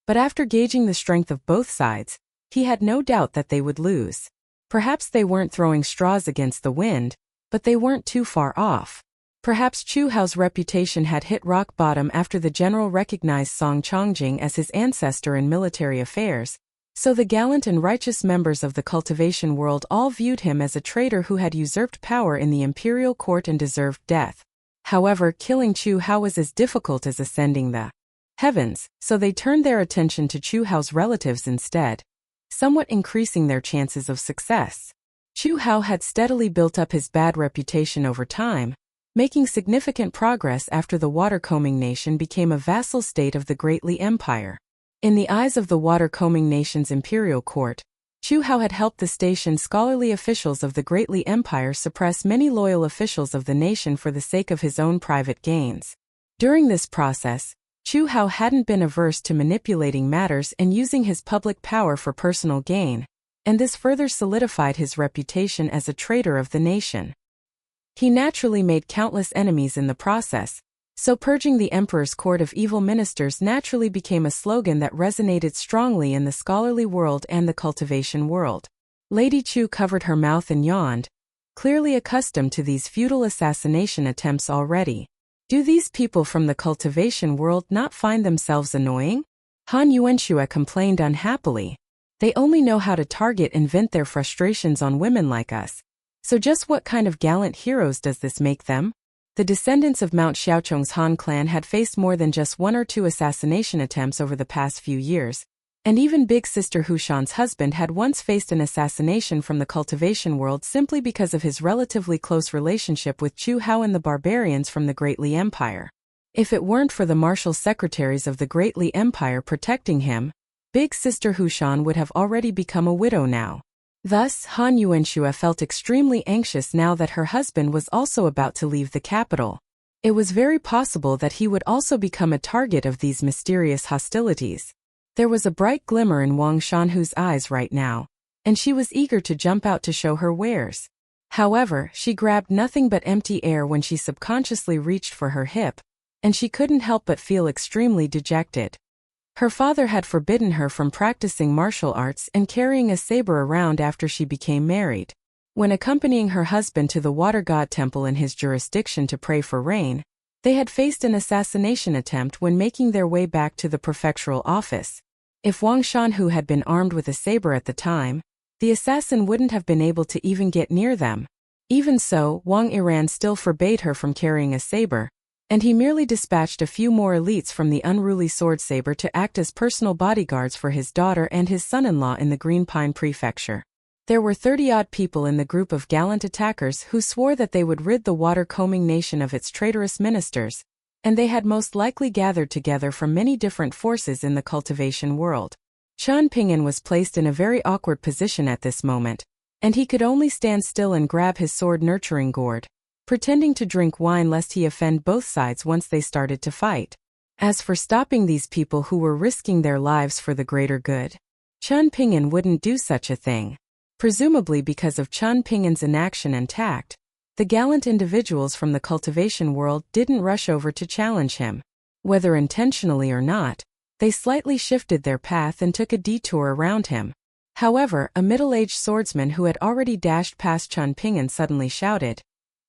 but after gauging the strength of both sides, he had no doubt that they would lose. Perhaps they weren't throwing straws against the wind, but they weren't too far off. Perhaps Chu Hao's reputation had hit rock bottom after the general recognized Song Chongjing as his ancestor in military affairs, so the gallant and righteous members of the cultivation world all viewed him as a traitor who had usurped power in the imperial court and deserved death. However, killing Chu Hao was as difficult as ascending the heavens, so they turned their attention to Chu Hao's relatives instead, somewhat increasing their chances of success. Chu Hao had steadily built up his bad reputation over time, making significant progress after the water-combing nation became a vassal state of the Great Li Empire. In the eyes of the water-combing nation's imperial court, Chu Hao had helped the station's scholarly officials of the Great Li Empire suppress many loyal officials of the nation for the sake of his own private gains. During this process, Chu Hao hadn't been averse to manipulating matters and using his public power for personal gain, and this further solidified his reputation as a traitor of the nation. He naturally made countless enemies in the process, so purging the emperor's court of evil ministers naturally became a slogan that resonated strongly in the scholarly world and the cultivation world. Lady Chu covered her mouth and yawned, clearly accustomed to these futile assassination attempts already. Do these people from the cultivation world not find themselves annoying? Han Yuanxue complained unhappily. They only know how to target and vent their frustrations on women like us. So just what kind of gallant heroes does this make them? The descendants of Mount Xiaocheng's Han clan had faced more than just one or two assassination attempts over the past few years, and even Big Sister Hushan's husband had once faced an assassination from the cultivation world simply because of his relatively close relationship with Chu Hao and the barbarians from the Great Li Empire. If it weren't for the martial secretaries of the Great Li Empire protecting him, Big Sister Hushan would have already become a widow now. Thus, Han Yuanxue felt extremely anxious now that her husband was also about to leave the capital. It was very possible that he would also become a target of these mysterious hostilities. There was a bright glimmer in Wang Shanhu's eyes right now, and she was eager to jump out to show her wares. However, she grabbed nothing but empty air when she subconsciously reached for her hip, and she couldn't help but feel extremely dejected. Her father had forbidden her from practicing martial arts and carrying a saber around after she became married. When accompanying her husband to the water god temple in his jurisdiction to pray for rain, they had faced an assassination attempt when making their way back to the prefectural office. If Wang Shanhu had been armed with a saber at the time, the assassin wouldn't have been able to even get near them. Even so, Wang Iran still forbade her from carrying a saber, and he merely dispatched a few more elites from the unruly sword saber to act as personal bodyguards for his daughter and his son-in-law in the Green Pine Prefecture. There were 30-odd people in the group of gallant attackers who swore that they would rid the water-combing nation of its traitorous ministers, and they had most likely gathered together from many different forces in the cultivation world. Qian Pingyan was placed in a very awkward position at this moment, and he could only stand still and grab his sword nurturing gourd, pretending to drink wine lest he offend both sides once they started to fight. As for stopping these people who were risking their lives for the greater good, Qian Pingyan wouldn't do such a thing. Presumably because of Qian Pingyan's inaction and tact, the gallant individuals from the cultivation world didn't rush over to challenge him. Whether intentionally or not, they slightly shifted their path and took a detour around him. However, a middle-aged swordsman who had already dashed past Qian Pingyan suddenly shouted,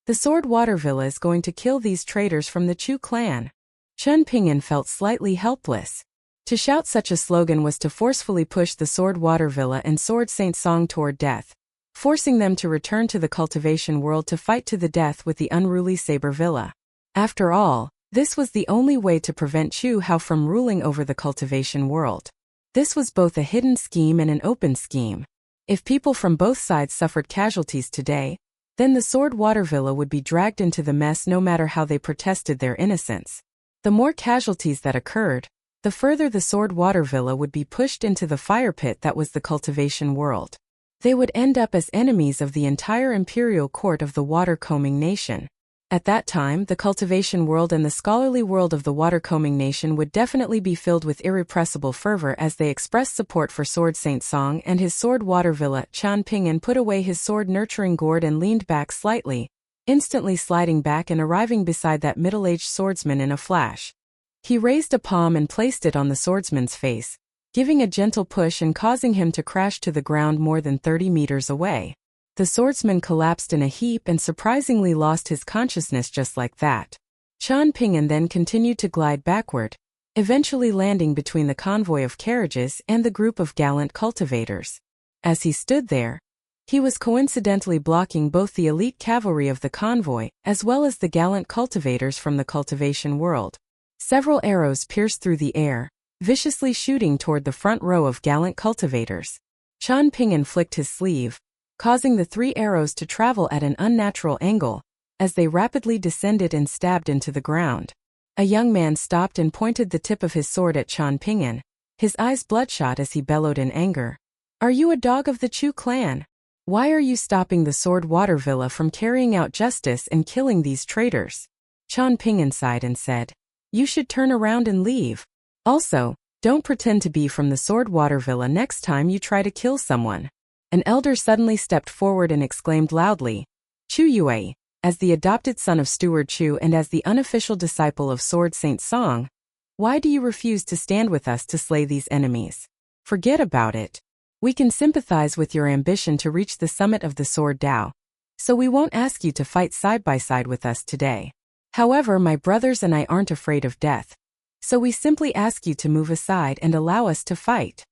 "The Sword Water Villa is going to kill these traitors from the Chu clan." Qian Pingyan felt slightly helpless. To shout such a slogan was to forcefully push the Sword Water Villa and Sword Saint Song toward death, forcing them to return to the cultivation world to fight to the death with the unruly Saber Villa. After all, this was the only way to prevent Chu Hao from ruling over the cultivation world. This was both a hidden scheme and an open scheme. If people from both sides suffered casualties today, then the Sword Water Villa would be dragged into the mess no matter how they protested their innocence. The more casualties that occurred, the further the Sword Water Villa would be pushed into the fire pit that was the cultivation world. They would end up as enemies of the entire imperial court of the water-combing nation. At that time, the cultivation world and the scholarly world of the water-combing nation would definitely be filled with irrepressible fervor as they expressed support for Sword Saint Song and his Sword Water Villa. Qian Pingyan put away his sword nurturing gourd and leaned back slightly, instantly sliding back and arriving beside that middle-aged swordsman in a flash. He raised a palm and placed it on the swordsman's face, giving a gentle push and causing him to crash to the ground more than 30 meters away. The swordsman collapsed in a heap and surprisingly lost his consciousness just like that. Qian Pingyan then continued to glide backward, eventually landing between the convoy of carriages and the group of gallant cultivators. As he stood there, he was coincidentally blocking both the elite cavalry of the convoy as well as the gallant cultivators from the cultivation world. Several arrows pierced through the air, viciously shooting toward the front row of gallant cultivators. Qian Pingyan flicked his sleeve, causing the 3 arrows to travel at an unnatural angle, as they rapidly descended and stabbed into the ground. A young man stopped and pointed the tip of his sword at Qian Pingyan, his eyes bloodshot as he bellowed in anger. "Are you a dog of the Chu clan? Why are you stopping the Sword Water Villa from carrying out justice and killing these traitors?" Qian Pingyan sighed and said, "You should turn around and leave. Also, don't pretend to be from the Sword Water Villa next time you try to kill someone." An elder suddenly stepped forward and exclaimed loudly, "Chu Yue, as the adopted son of Steward Chu and as the unofficial disciple of Sword Saint Song, why do you refuse to stand with us to slay these enemies? Forget about it. We can sympathize with your ambition to reach the summit of the Sword Dao, so we won't ask you to fight side by side with us today. However, my brothers and I aren't afraid of death, so we simply ask you to move aside and allow us to fight."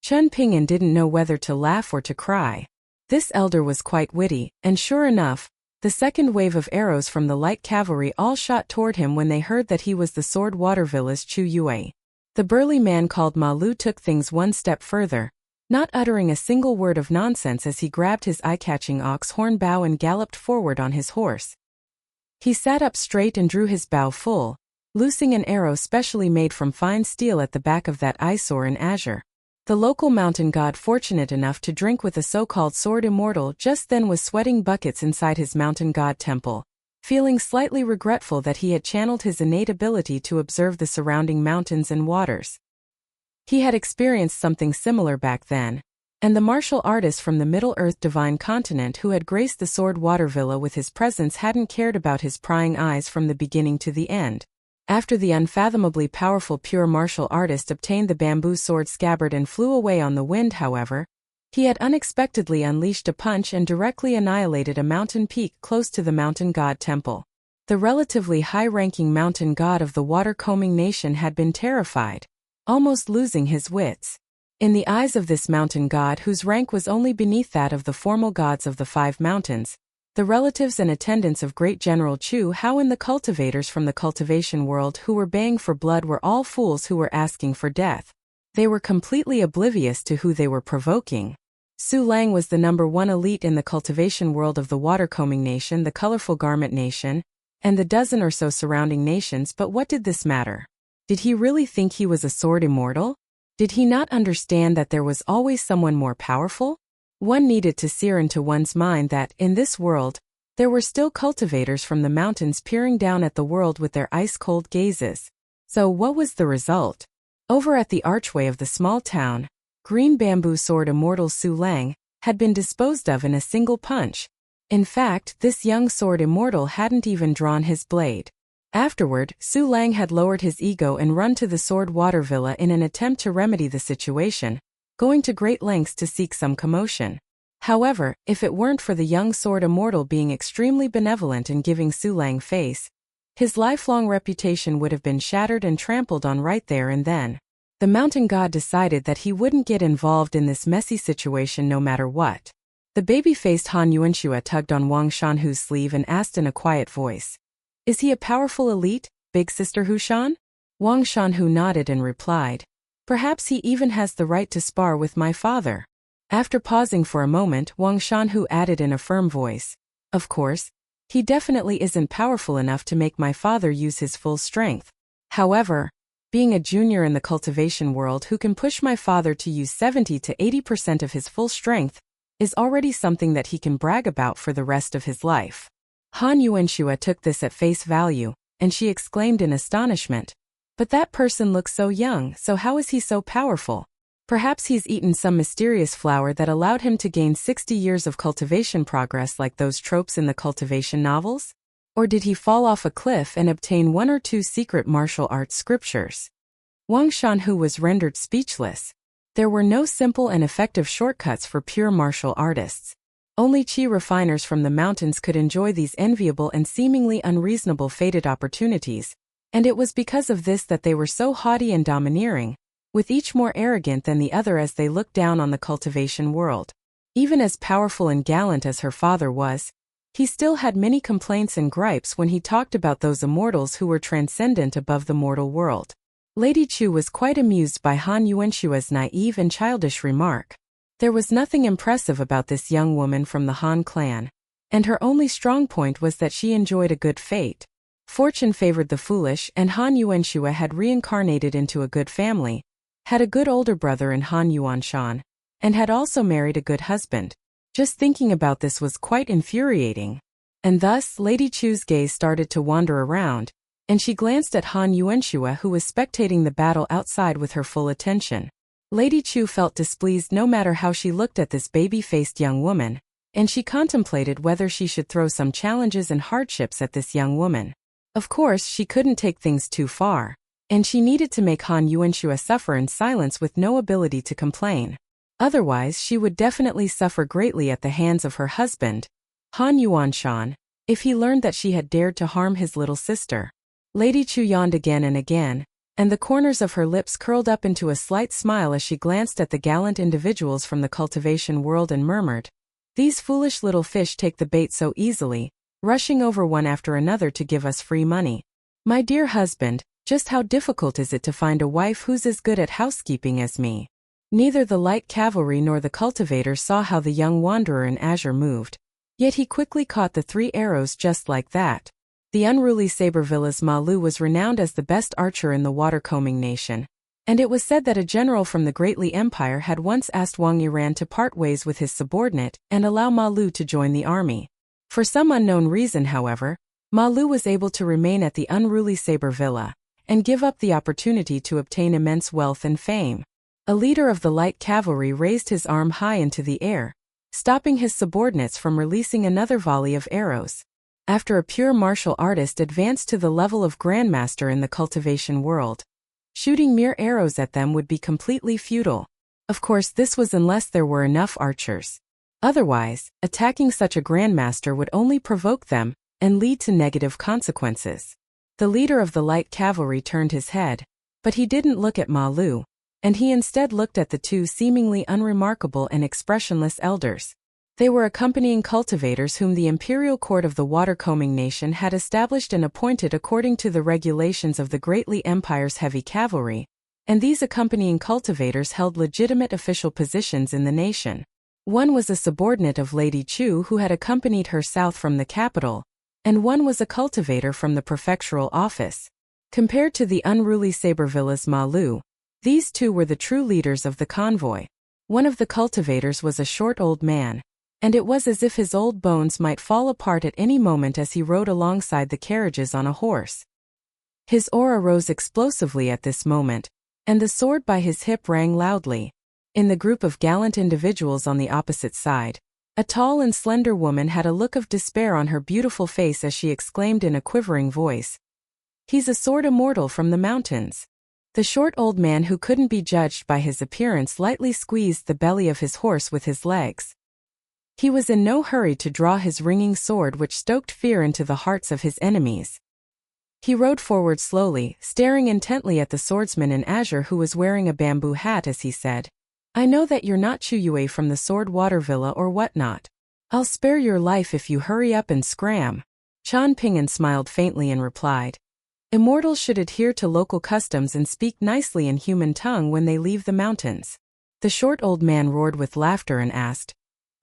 Qian Pingyan didn't know whether to laugh or to cry. This elder was quite witty, and sure enough, the second wave of arrows from the light cavalry all shot toward him when they heard that he was the Sword Water Villa's Chu Yue. The burly man called Ma Lu took things one step further, not uttering a single word of nonsense as he grabbed his eye-catching ox horn bow and galloped forward on his horse. He sat up straight and drew his bow full, loosing an arrow specially made from fine steel at the back of that eyesore in azure. The local mountain god fortunate enough to drink with a so-called sword immortal just then was sweating buckets inside his mountain god temple, feeling slightly regretful that he had channeled his innate ability to observe the surrounding mountains and waters. He had experienced something similar back then, and the martial artist from the Middle-earth divine continent who had graced the Sword Water Villa with his presence hadn't cared about his prying eyes from the beginning to the end. After the unfathomably powerful pure martial artist obtained the bamboo sword scabbard and flew away on the wind, however, he had unexpectedly unleashed a punch and directly annihilated a mountain peak close to the mountain god temple. The relatively high-ranking mountain god of the water-combing nation had been terrified, almost losing his wits. In the eyes of this mountain god, whose rank was only beneath that of the formal gods of the 5 mountains, the relatives and attendants of great General Chu Hao and the cultivators from the cultivation world who were baying for blood were all fools who were asking for death. They were completely oblivious to who they were provoking. Su Lang was the #1 elite in the cultivation world of the water-combing nation, the colorful garment nation, and the dozen or so surrounding nations, but what did this matter? Did he really think he was a sword immortal? Did he not understand that there was always someone more powerful? One needed to sear into one's mind that, in this world, there were still cultivators from the mountains peering down at the world with their ice-cold gazes. So what was the result? Over at the archway of the small town, green bamboo sword immortal Su Lang had been disposed of in a single punch. In fact, this young sword immortal hadn't even drawn his blade. Afterward, Su Lang had lowered his ego and run to the Sword Water Villa in an attempt to remedy the situation, going to great lengths to seek some commotion. However, if it weren't for the young sword immortal being extremely benevolent and giving Su Lang face, his lifelong reputation would have been shattered and trampled on right there and then. The mountain god decided that he wouldn't get involved in this messy situation no matter what. The baby-faced Han Yuanxue tugged on Wang Shanhu's sleeve and asked in a quiet voice, "Is he a powerful elite, big sister Hu Shan?" Wang Shanhu nodded and replied, "Perhaps he even has the right to spar with my father." After pausing for a moment, Wang Shanhu added in a firm voice, "Of course, he definitely isn't powerful enough to make my father use his full strength. However, being a junior in the cultivation world who can push my father to use 70 to 80% of his full strength is already something that he can brag about for the rest of his life." Han Yuanxue took this at face value, and she exclaimed in astonishment, "But that person looks so young, so how is he so powerful? Perhaps he's eaten some mysterious flower that allowed him to gain 60 years of cultivation progress like those tropes in the cultivation novels? Or did he fall off a cliff and obtain one or two secret martial arts scriptures?" Wang Shanhu was rendered speechless. There were no simple and effective shortcuts for pure martial artists. Only chi refiners from the mountains could enjoy these enviable and seemingly unreasonable fated opportunities, and it was because of this that they were so haughty and domineering, with each more arrogant than the other as they looked down on the cultivation world. Even as powerful and gallant as her father was, he still had many complaints and gripes when he talked about those immortals who were transcendent above the mortal world. Lady Chu was quite amused by Han Yuanxue's naive and childish remark. There was nothing impressive about this young woman from the Han clan, and her only strong point was that she enjoyed a good fate. Fortune favored the foolish, and Han Yuanxue had reincarnated into a good family, had a good older brother in Han Yuanshan, and had also married a good husband. Just thinking about this was quite infuriating. And thus, Lady Chu's gaze started to wander around, and she glanced at Han Yuanxue who was spectating the battle outside with her full attention. Lady Chu felt displeased no matter how she looked at this baby-faced young woman, and she contemplated whether she should throw some challenges and hardships at this young woman. Of course, she couldn't take things too far, and she needed to make Han Yuanxue suffer in silence with no ability to complain. Otherwise, she would definitely suffer greatly at the hands of her husband, Han Yuanshan, if he learned that she had dared to harm his little sister. Lady Chu yawned again and again, and the corners of her lips curled up into a slight smile as she glanced at the gallant individuals from the cultivation world and murmured, "These foolish little fish take the bait so easily, rushing over one after another to give us free money. My dear husband, just how difficult is it to find a wife who's as good at housekeeping as me?" Neither the light cavalry nor the cultivator saw how the young wanderer in azure moved. Yet he quickly caught the 3 arrows just like that. The unruly Sabervilla's Ma Lu was renowned as the best archer in the water-combing nation, and it was said that a general from the Great Li Empire had once asked Wang Yiran to part ways with his subordinate and allow Ma Lu to join the army. For some unknown reason, however, Ma Lu was able to remain at the unruly Sabervilla and give up the opportunity to obtain immense wealth and fame. A leader of the light cavalry raised his arm high into the air, stopping his subordinates from releasing another volley of arrows. After a pure martial artist advanced to the level of grandmaster in the cultivation world, shooting mere arrows at them would be completely futile. Of course, this was unless there were enough archers. Otherwise, attacking such a grandmaster would only provoke them and lead to negative consequences. The leader of the light cavalry turned his head, but he didn't look at Ma Lu, and he instead looked at the 2 seemingly unremarkable and expressionless elders. They were accompanying cultivators whom the imperial court of the water-combing nation had established and appointed according to the regulations of the Great Li Empire's heavy cavalry, and these accompanying cultivators held legitimate official positions in the nation. One was a subordinate of Lady Chu who had accompanied her south from the capital, and one was a cultivator from the prefectural office. Compared to the unruly Sabervilla's Ma Lu, These two were the true leaders of the convoy. One of the cultivators was a short old man, and it was as if his old bones might fall apart at any moment as he rode alongside the carriages on a horse. His aura rose explosively at this moment, and the sword by his hip rang loudly. In the group of gallant individuals on the opposite side, a tall and slender woman had a look of despair on her beautiful face as she exclaimed in a quivering voice, "He's a sword immortal from the mountains." The short old man, who couldn't be judged by his appearance, lightly squeezed the belly of his horse with his legs. He was in no hurry to draw his ringing sword, which stoked fear into the hearts of his enemies. He rode forward slowly, staring intently at the swordsman in azure who was wearing a bamboo hat as he said, "I know that you're not Chuyue from the Sword Water Villa or whatnot. I'll spare your life if you hurry up and scram." Chan Ping'an smiled faintly and replied, "Immortals should adhere to local customs and speak nicely in human tongue when they leave the mountains." The short old man roared with laughter and asked,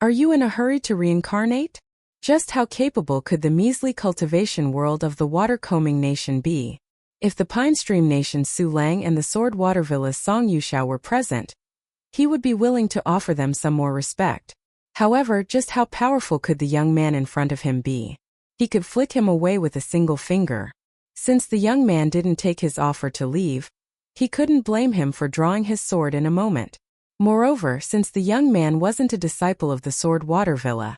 "Are you in a hurry to reincarnate? Just how capable could the measly cultivation world of the water-combing nation be? If the Pine Stream Nation's Su Lang and the Sword Water Villa's Song Yushao were present, he would be willing to offer them some more respect. However, just how powerful could the young man in front of him be? He could flick him away with a single finger. Since the young man didn't take his offer to leave, he couldn't blame him for drawing his sword in a moment. Moreover, since the young man wasn't a disciple of the Sword Water Villa,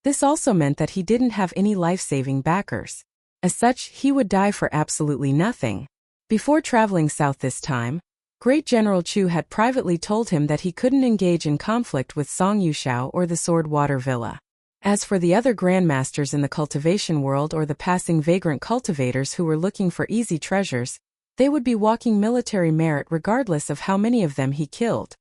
this also meant that he didn't have any life-saving backers. As such, he would die for absolutely nothing. Before traveling south this time, Great General Chu had privately told him that he couldn't engage in conflict with Song Yushao or the Sword Water Villa. As for the other grandmasters in the cultivation world or the passing vagrant cultivators who were looking for easy treasures, they would be walking military merit regardless of how many of them he killed.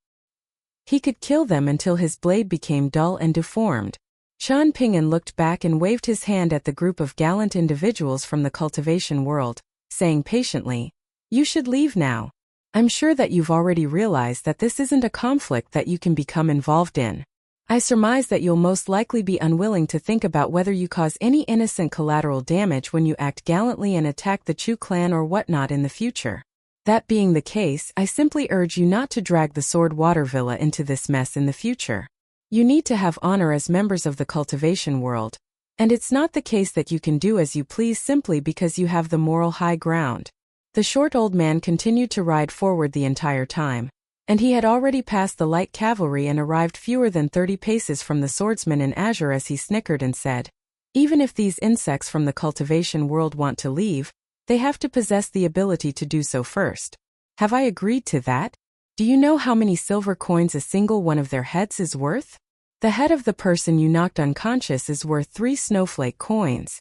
He could kill them until his blade became dull and deformed. Chan Ping'an looked back and waved his hand at the group of gallant individuals from the cultivation world, saying patiently, "You should leave now. I'm sure that you've already realized that this isn't a conflict that you can become involved in. I surmise that you'll most likely be unwilling to think about whether you cause any innocent collateral damage when you act gallantly and attack the Chu clan or whatnot in the future. That being the case, I simply urge you not to drag the Sword Water Villa into this mess in the future. You need to have honor as members of the cultivation world, and it's not the case that you can do as you please simply because you have the moral high ground." The short old man continued to ride forward the entire time, and he had already passed the light cavalry and arrived fewer than 30 paces from the swordsman in azure as he snickered and said, "Even if these insects from the cultivation world want to leave, they have to possess the ability to do so first. Have I agreed to that? Do you know how many silver coins a single one of their heads is worth? The head of the person you knocked unconscious is worth 3 snowflake coins.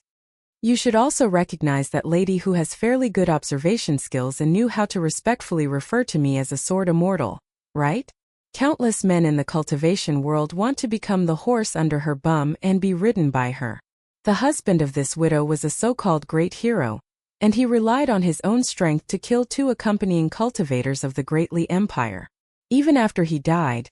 You should also recognize that lady who has fairly good observation skills and knew how to respectfully refer to me as a sword immortal, right? Countless men in the cultivation world want to become the horse under her bum and be ridden by her. The husband of this widow was a so-called great hero, and he relied on his own strength to kill 2 accompanying cultivators of the Great Li Empire. Even after he died,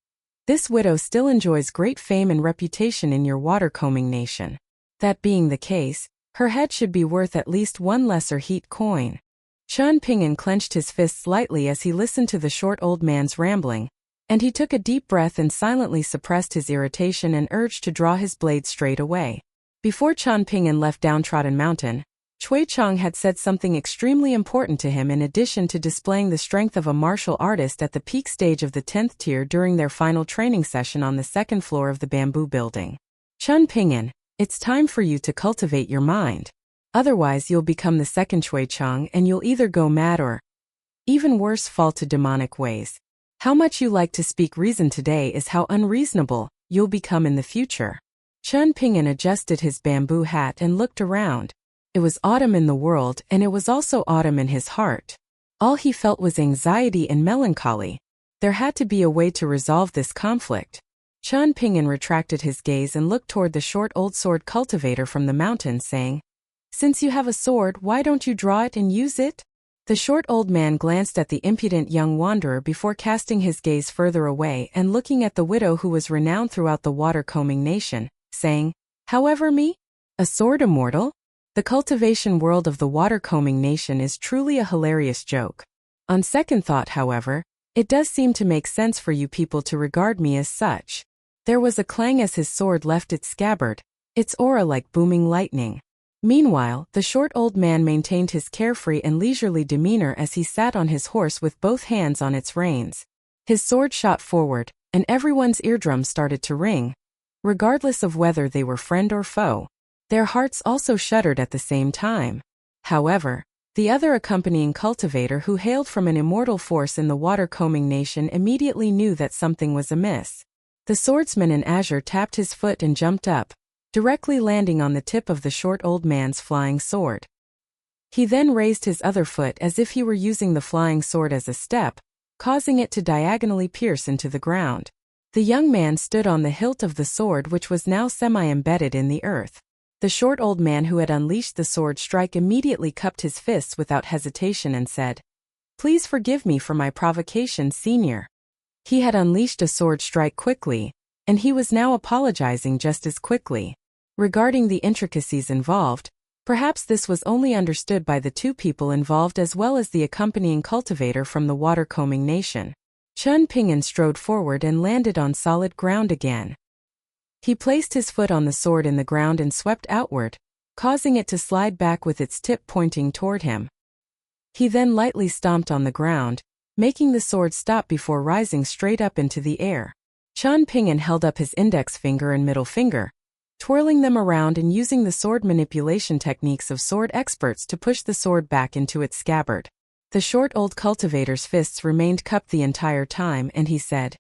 this widow still enjoys great fame and reputation in your water-combing nation. That being the case, her head should be worth at least 1 lesser heat coin." Chan Ping'an clenched his fists lightly as he listened to the short old man's rambling, and he took a deep breath and silently suppressed his irritation and urged to draw his blade straight away. Before Chan Ping'an left Downtrodden Mountain, Cui Chang had said something extremely important to him in addition to displaying the strength of a martial artist at the peak stage of the 10th tier during their final training session on the 2nd floor of the bamboo building. "Chan Ping'an, it's time for you to cultivate your mind. Otherwise you'll become the second Cui Chang and you'll either go mad or, even worse, fall to demonic ways. How much you like to speak reason today is how unreasonable you'll become in the future." Chan Ping'an adjusted his bamboo hat and looked around. It was autumn in the world, and it was also autumn in his heart. All he felt was anxiety and melancholy. There had to be a way to resolve this conflict. Chan Ping'an retracted his gaze and looked toward the short old sword cultivator from the mountain, saying, "Since you have a sword, why don't you draw it and use it?" The short old man glanced at the impudent young wanderer before casting his gaze further away and looking at the widow who was renowned throughout the water-combing nation, saying, "However, me? A sword immortal? The cultivation world of the water-combing nation is truly a hilarious joke. On second thought, however, It does seem to make sense for you people to regard me as such. There was a clang as his sword left its scabbard, its aura like booming lightning. Meanwhile, the short old man maintained his carefree and leisurely demeanor as he sat on his horse with both hands on its reins. His sword shot forward, and everyone's eardrums started to ring. Regardless of whether they were friend or foe, their hearts also shuddered at the same time. However, the other accompanying cultivator who hailed from an immortal force in the water-combing nation immediately knew that something was amiss. The swordsman in azure tapped his foot and jumped up, directly landing on the tip of the short old man's flying sword. He then raised his other foot as if he were using the flying sword as a step, causing it to diagonally pierce into the ground. The young man stood on the hilt of the sword, which was now semi-embedded in the earth. The short old man who had unleashed the sword strike immediately cupped his fists without hesitation and said, "Please forgive me for my provocation, senior." He had unleashed a sword strike quickly, and he was now apologizing just as quickly. Regarding the intricacies involved, perhaps this was only understood by the two people involved as well as the accompanying cultivator from the water-combing nation. Chun Ping'an strode forward and landed on solid ground again. He placed his foot on the sword in the ground and swept outward, causing it to slide back with its tip pointing toward him. He then lightly stomped on the ground, making the sword stop before rising straight up into the air. Chun Ping'an held up his index finger and middle finger, twirling them around and using the sword manipulation techniques of sword experts to push the sword back into its scabbard. The short old cultivator's fists remained cupped the entire time, and he said,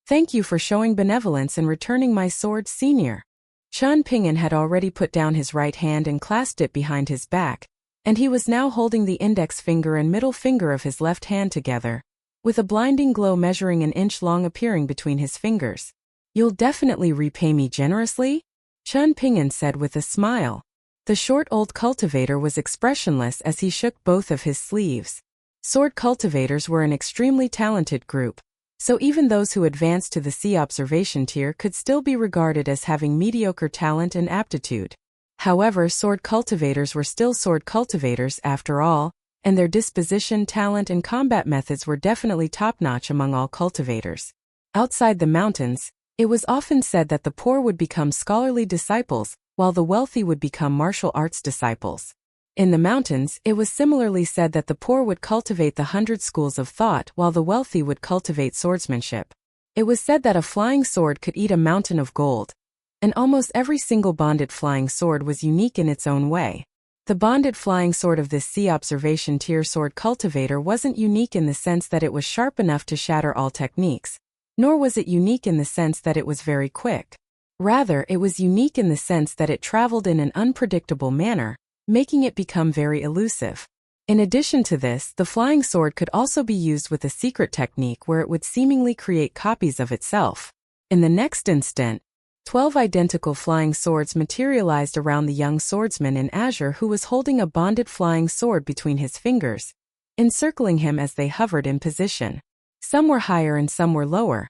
"Thank you for showing benevolence and returning my sword, senior." Chun Ping'an had already put down his right hand and clasped it behind his back, and he was now holding the index finger and middle finger of his left hand together, with a blinding glow measuring an inch long appearing between his fingers. "You'll definitely repay me generously?" Chun Ping'an said with a smile. The short old cultivator was expressionless as he shook both of his sleeves. Sword cultivators were an extremely talented group, so even those who advanced to the C observation tier could still be regarded as having mediocre talent and aptitude. However, sword cultivators were still sword cultivators after all, and their disposition, talent, and combat methods were definitely top-notch among all cultivators. Outside the mountains, it was often said that the poor would become scholarly disciples, while the wealthy would become martial arts disciples. In the mountains, it was similarly said that the poor would cultivate the 100 schools of thought while the wealthy would cultivate swordsmanship. It was said that a flying sword could eat a mountain of gold, and almost every single bonded flying sword was unique in its own way. The bonded flying sword of this C observation tier sword cultivator wasn't unique in the sense that it was sharp enough to shatter all techniques, nor was it unique in the sense that it was very quick. Rather, it was unique in the sense that it traveled in an unpredictable manner, making it become very elusive. In addition to this, the flying sword could also be used with a secret technique where it would seemingly create copies of itself. In the next instant, 12 identical flying swords materialized around the young swordsman in azure who was holding a bonded flying sword between his fingers, encircling him as they hovered in position. Some were higher and some were lower,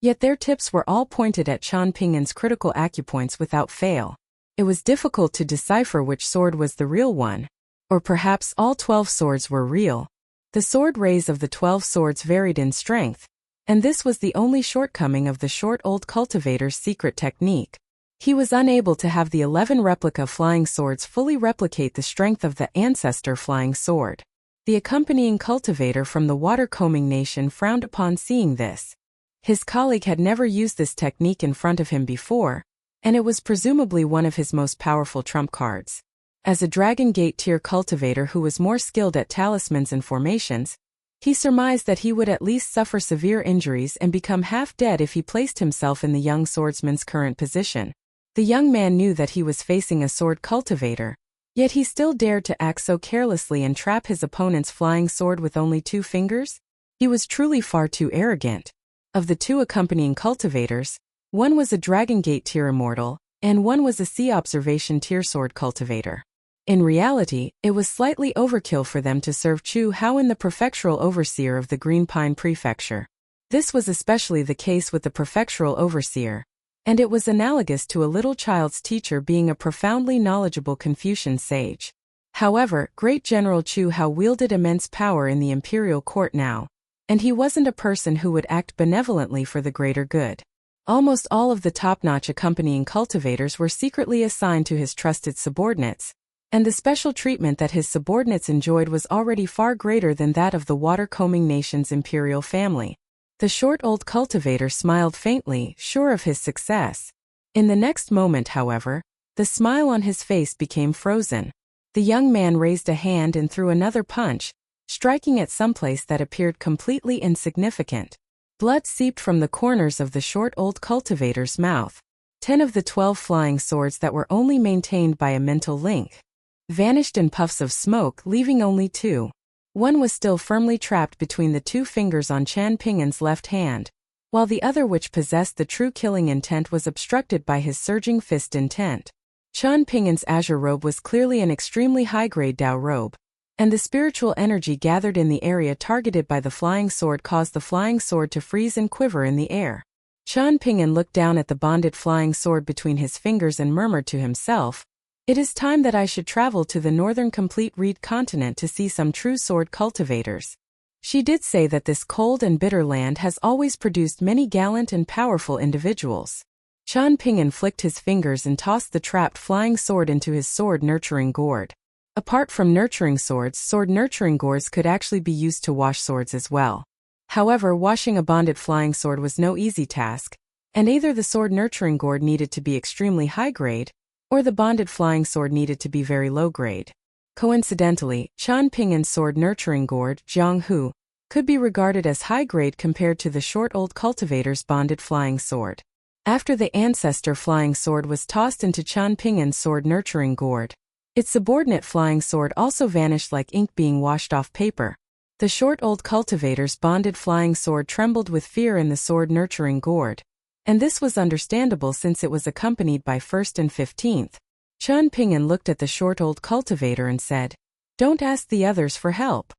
yet their tips were all pointed at Chun Ping'an's critical acupoints without fail. It was difficult to decipher which sword was the real one, or perhaps all 12 swords were real. The sword rays of the 12 swords varied in strength, and this was the only shortcoming of the short old cultivator's secret technique. He was unable to have the 11 replica flying swords fully replicate the strength of the ancestor flying sword. The accompanying cultivator from the water-combing nation frowned upon seeing this. His colleague had never used this technique in front of him before, and it was presumably one of his most powerful trump cards. As a Dragon Gate tier cultivator who was more skilled at talismans and formations, he surmised that he would at least suffer severe injuries and become half dead if he placed himself in the young swordsman's current position. The young man knew that he was facing a sword cultivator, yet he still dared to act so carelessly and trap his opponent's flying sword with only 2 fingers? He was truly far too arrogant. Of the 2 accompanying cultivators, one was a Dragon Gate tier immortal, and one was a C observation tier sword cultivator. In reality, it was slightly overkill for them to serve Chu Hao in the prefectural overseer of the Green Pine Prefecture. This was especially the case with the prefectural overseer, and it was analogous to a little child's teacher being a profoundly knowledgeable Confucian sage. However, Great General Chu Hao wielded immense power in the imperial court now, And he wasn't a person who would act benevolently for the greater good. Almost all of the top-notch accompanying cultivators were secretly assigned to his trusted subordinates, and the special treatment that his subordinates enjoyed was already far greater than that of the water-combing nation's imperial family. The short old cultivator smiled faintly, sure of his success. In the next moment, however, the smile on his face became frozen. The young man raised a hand and threw another punch, striking at someplace that appeared completely insignificant. Blood seeped from the corners of the short old cultivator's mouth. 10 of the 12 flying swords that were only maintained by a mental link vanished in puffs of smoke, leaving only 2. One was still firmly trapped between the 2 fingers on Chan Ping'an's left hand, while the other, which possessed the true killing intent, was obstructed by his surging fist intent. Chan Ping'an's azure robe was clearly an extremely high-grade Dao robe, and the spiritual energy gathered in the area targeted by the flying sword caused the flying sword to freeze and quiver in the air. Chan Ping'an looked down at the bonded flying sword between his fingers and murmured to himself, "It is time that I should travel to the northern complete reed continent to see some true sword cultivators." She did say that this cold and bitter land has always produced many gallant and powerful individuals. Chan Ping'an flicked his fingers and tossed the trapped flying sword into his sword-nurturing gourd. Apart from nurturing swords, sword-nurturing gourds could actually be used to wash swords as well. However, washing a bonded flying sword was no easy task, and either the sword-nurturing gourd needed to be extremely high-grade, or the bonded flying sword needed to be very low-grade. Coincidentally, Chan Ping'an's sword-nurturing gourd, Jiang could be regarded as high-grade compared to the short old cultivator's bonded flying sword. After the ancestor flying sword was tossed into Chan Ping'an's sword-nurturing gourd, its subordinate flying sword also vanished like ink being washed off paper. The short old cultivator's bonded flying sword trembled with fear in the sword-nurturing gourd, and this was understandable since it was accompanied by 1st and 15th. Chan Ping'an looked at the short old cultivator and said, "Don't ask the others for help."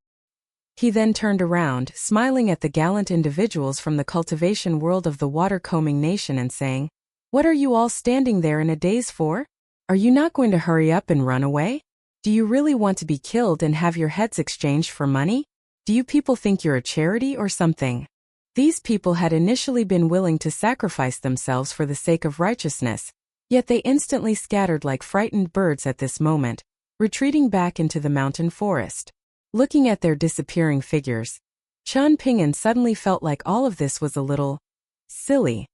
He then turned around, smiling at the gallant individuals from the cultivation world of the water-combing nation and saying, "What are you all standing there in a daze for? Are you not going to hurry up and run away? Do you really want to be killed and have your heads exchanged for money? Do you people think you're a charity or something?" These people had initially been willing to sacrifice themselves for the sake of righteousness, yet they instantly scattered like frightened birds at this moment, retreating back into the mountain forest. Looking at their disappearing figures, Chan Ping'an suddenly felt like all of this was a little silly.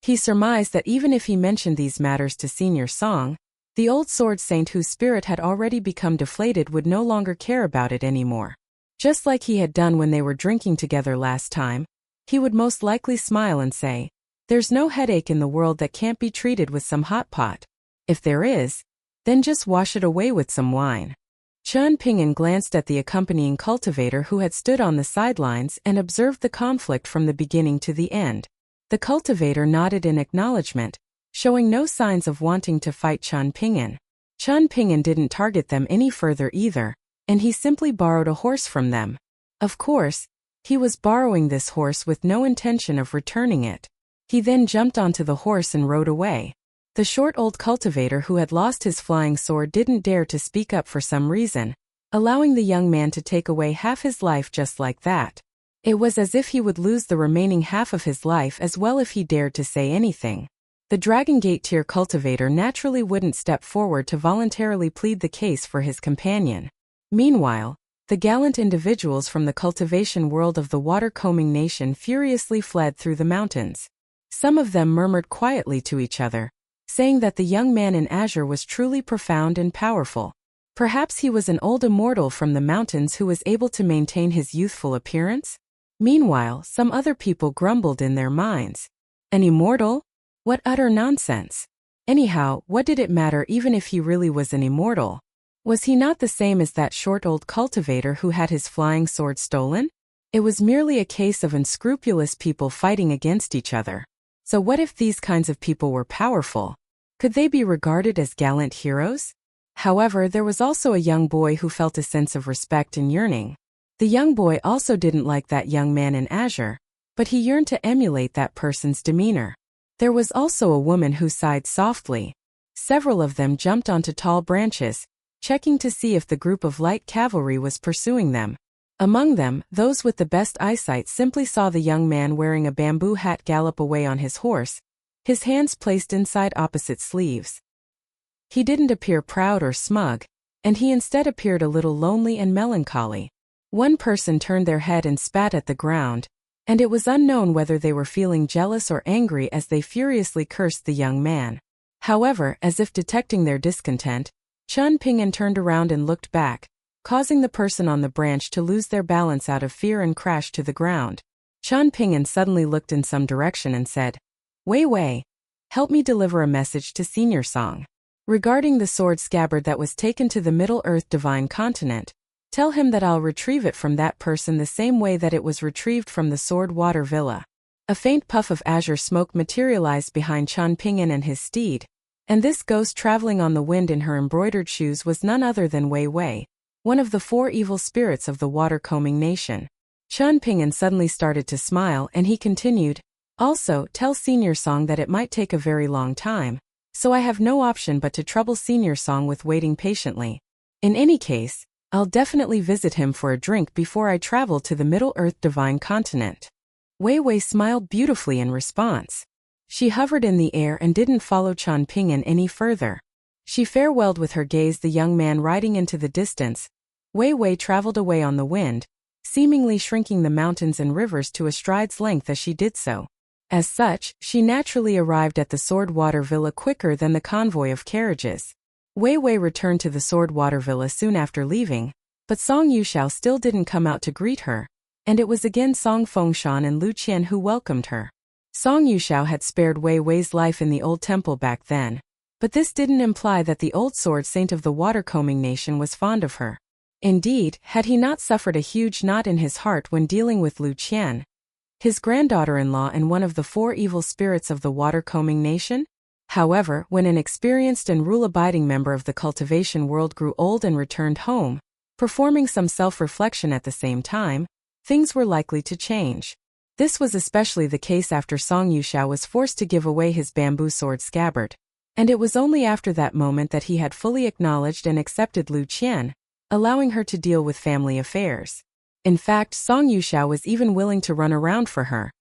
He surmised that even if he mentioned these matters to Senior Song, the old sword saint whose spirit had already become deflated would no longer care about it anymore. Just like he had done when they were drinking together last time, he would most likely smile and say, "There's no headache in the world that can't be treated with some hot pot. If there is, then just wash it away with some wine." Chan Ping'an glanced at the accompanying cultivator who had stood on the sidelines and observed the conflict from the beginning to the end. The cultivator nodded in acknowledgement, showing no signs of wanting to fight Chan Ping'an. Chan Ping'an didn't target them any further either, and he simply borrowed a horse from them. Of course, he was borrowing this horse with no intention of returning it. He then jumped onto the horse and rode away. The short old cultivator who had lost his flying sword didn't dare to speak up for some reason, allowing the young man to take away half his life just like that. It was as if he would lose the remaining half of his life as well if he dared to say anything. The Dragon Gate tier cultivator naturally wouldn't step forward to voluntarily plead the case for his companion. Meanwhile, the gallant individuals from the cultivation world of the water-combing nation furiously fled through the mountains. Some of them murmured quietly to each other, saying that the young man in azure was truly profound and powerful. Perhaps he was an old immortal from the mountains who was able to maintain his youthful appearance? Meanwhile, some other people grumbled in their minds. An immortal? What utter nonsense! Anyhow, what did it matter even if he really was an immortal? Was he not the same as that short old cultivator who had his flying sword stolen? It was merely a case of unscrupulous people fighting against each other. So what if these kinds of people were powerful? Could they be regarded as gallant heroes? However, there was also a young boy who felt a sense of respect and yearning. The young boy also didn't like that young man in azure, but he yearned to emulate that person's demeanor. There was also a woman who sighed softly. Several of them jumped onto tall branches, checking to see if the group of light cavalry was pursuing them. Among them, those with the best eyesight simply saw the young man wearing a bamboo hat gallop away on his horse, his hands placed inside opposite sleeves. He didn't appear proud or smug, and he instead appeared a little lonely and melancholy. One person turned their head and spat at the ground, and it was unknown whether they were feeling jealous or angry as they furiously cursed the young man. However, as if detecting their discontent, Qian Ping'an turned around and looked back, causing the person on the branch to lose their balance out of fear and crash to the ground. Qian Ping'an suddenly looked in some direction and said, "Wei Wei, help me deliver a message to Senior Song. Regarding the sword scabbard that was taken to the Middle-earth Divine Continent, tell him that I'll retrieve it from that person the same way that it was retrieved from the Sword Water Villa." A faint puff of azure smoke materialized behind Qian Ping'an and his steed, and this ghost traveling on the wind in her embroidered shoes was none other than Wei Wei, one of the 4 evil spirits of the water-combing nation. Qian Ping'an suddenly started to smile and he continued, "Also, tell Senior Song that it might take a very long time, so I have no option but to trouble Senior Song with waiting patiently. In any case, I'll definitely visit him for a drink before I travel to the Middle-earth Divine Continent." Wei Wei smiled beautifully in response. She hovered in the air and didn't follow Qian Ping'an any further. She farewelled with her gaze the young man riding into the distance. Wei Wei traveled away on the wind, seemingly shrinking the mountains and rivers to a stride's length as she did so. As such, she naturally arrived at the Sword Water Villa quicker than the convoy of carriages. Wei Wei returned to the Sword Water Villa soon after leaving, but Song Yuxiao still didn't come out to greet her, and it was again Song Fengshan and Lu Qian who welcomed her. Song Yuxiao had spared Wei Wei's life in the old temple back then, but this didn't imply that the old sword saint of the water-combing nation was fond of her. Indeed, had he not suffered a huge knot in his heart when dealing with Lu Qian, his granddaughter-in-law and one of the 4 evil spirits of the water-combing nation? However, when an experienced and rule-abiding member of the cultivation world grew old and returned home, performing some self-reflection at the same time, things were likely to change. This was especially the case after Song Yuxiao was forced to give away his bamboo sword scabbard, and it was only after that moment that he had fully acknowledged and accepted Lu Qian, allowing her to deal with family affairs. In fact, Song Yuxiao was even willing to run around for her,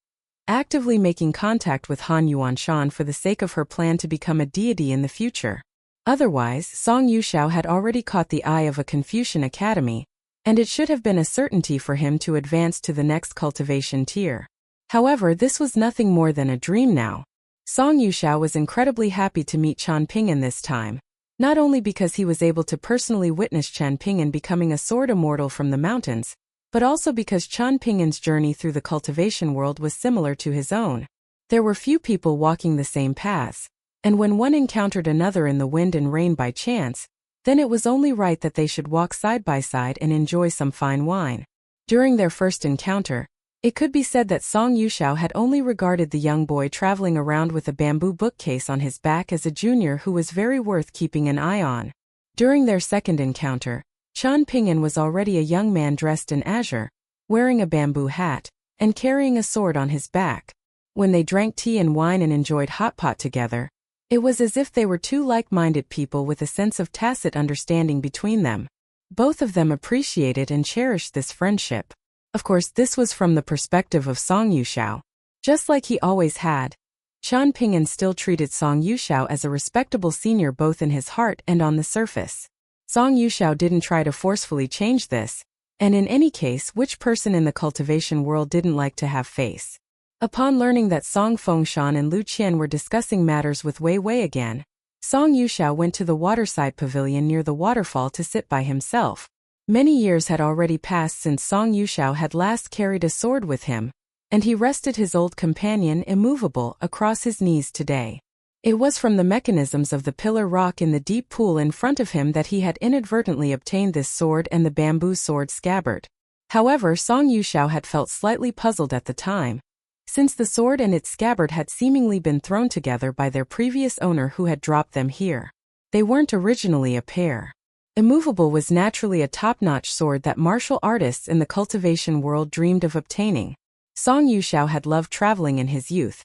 actively making contact with Han Yuanshan for the sake of her plan to become a deity in the future. Otherwise, Song Yuxiao had already caught the eye of a Confucian academy, and it should have been a certainty for him to advance to the next cultivation tier. However, this was nothing more than a dream now. Song Yuxiao was incredibly happy to meet Qian Ping'an this time, not only because he was able to personally witness Qian Ping'an becoming a sword immortal from the mountains, but also because Qian Ping'an's journey through the cultivation world was similar to his own. There were few people walking the same paths, and when one encountered another in the wind and rain by chance, then it was only right that they should walk side by side and enjoy some fine wine. During their first encounter, it could be said that Song Yuxiao had only regarded the young boy traveling around with a bamboo bookcase on his back as a junior who was very worth keeping an eye on. During their second encounter, Qian Ping'an was already a young man dressed in azure, wearing a bamboo hat, and carrying a sword on his back. When they drank tea and wine and enjoyed hot pot together, it was as if they were 2 like-minded people with a sense of tacit understanding between them. Both of them appreciated and cherished this friendship. Of course, this was from the perspective of Song Yuxiao. Just like he always had, Qian Ping'an still treated Song Yuxiao as a respectable senior both in his heart and on the surface. Song Yuxiao didn't try to forcefully change this, and in any case, which person in the cultivation world didn't like to have face? Upon learning that Song Fengshan and Lu Qian were discussing matters with Wei Wei again, Song Yuxiao went to the waterside pavilion near the waterfall to sit by himself. Many years had already passed since Song Yuxiao had last carried a sword with him, and he rested his old companion immovable across his knees today. It was from the mechanisms of the pillar rock in the deep pool in front of him that he had inadvertently obtained this sword and the bamboo sword scabbard. However, Song Yuxiao had felt slightly puzzled at the time, since the sword and its scabbard had seemingly been thrown together by their previous owner who had dropped them here. They weren't originally a pair. Immovable was naturally a top-notch sword that martial artists in the cultivation world dreamed of obtaining. Song Yuxiao had loved traveling in his youth,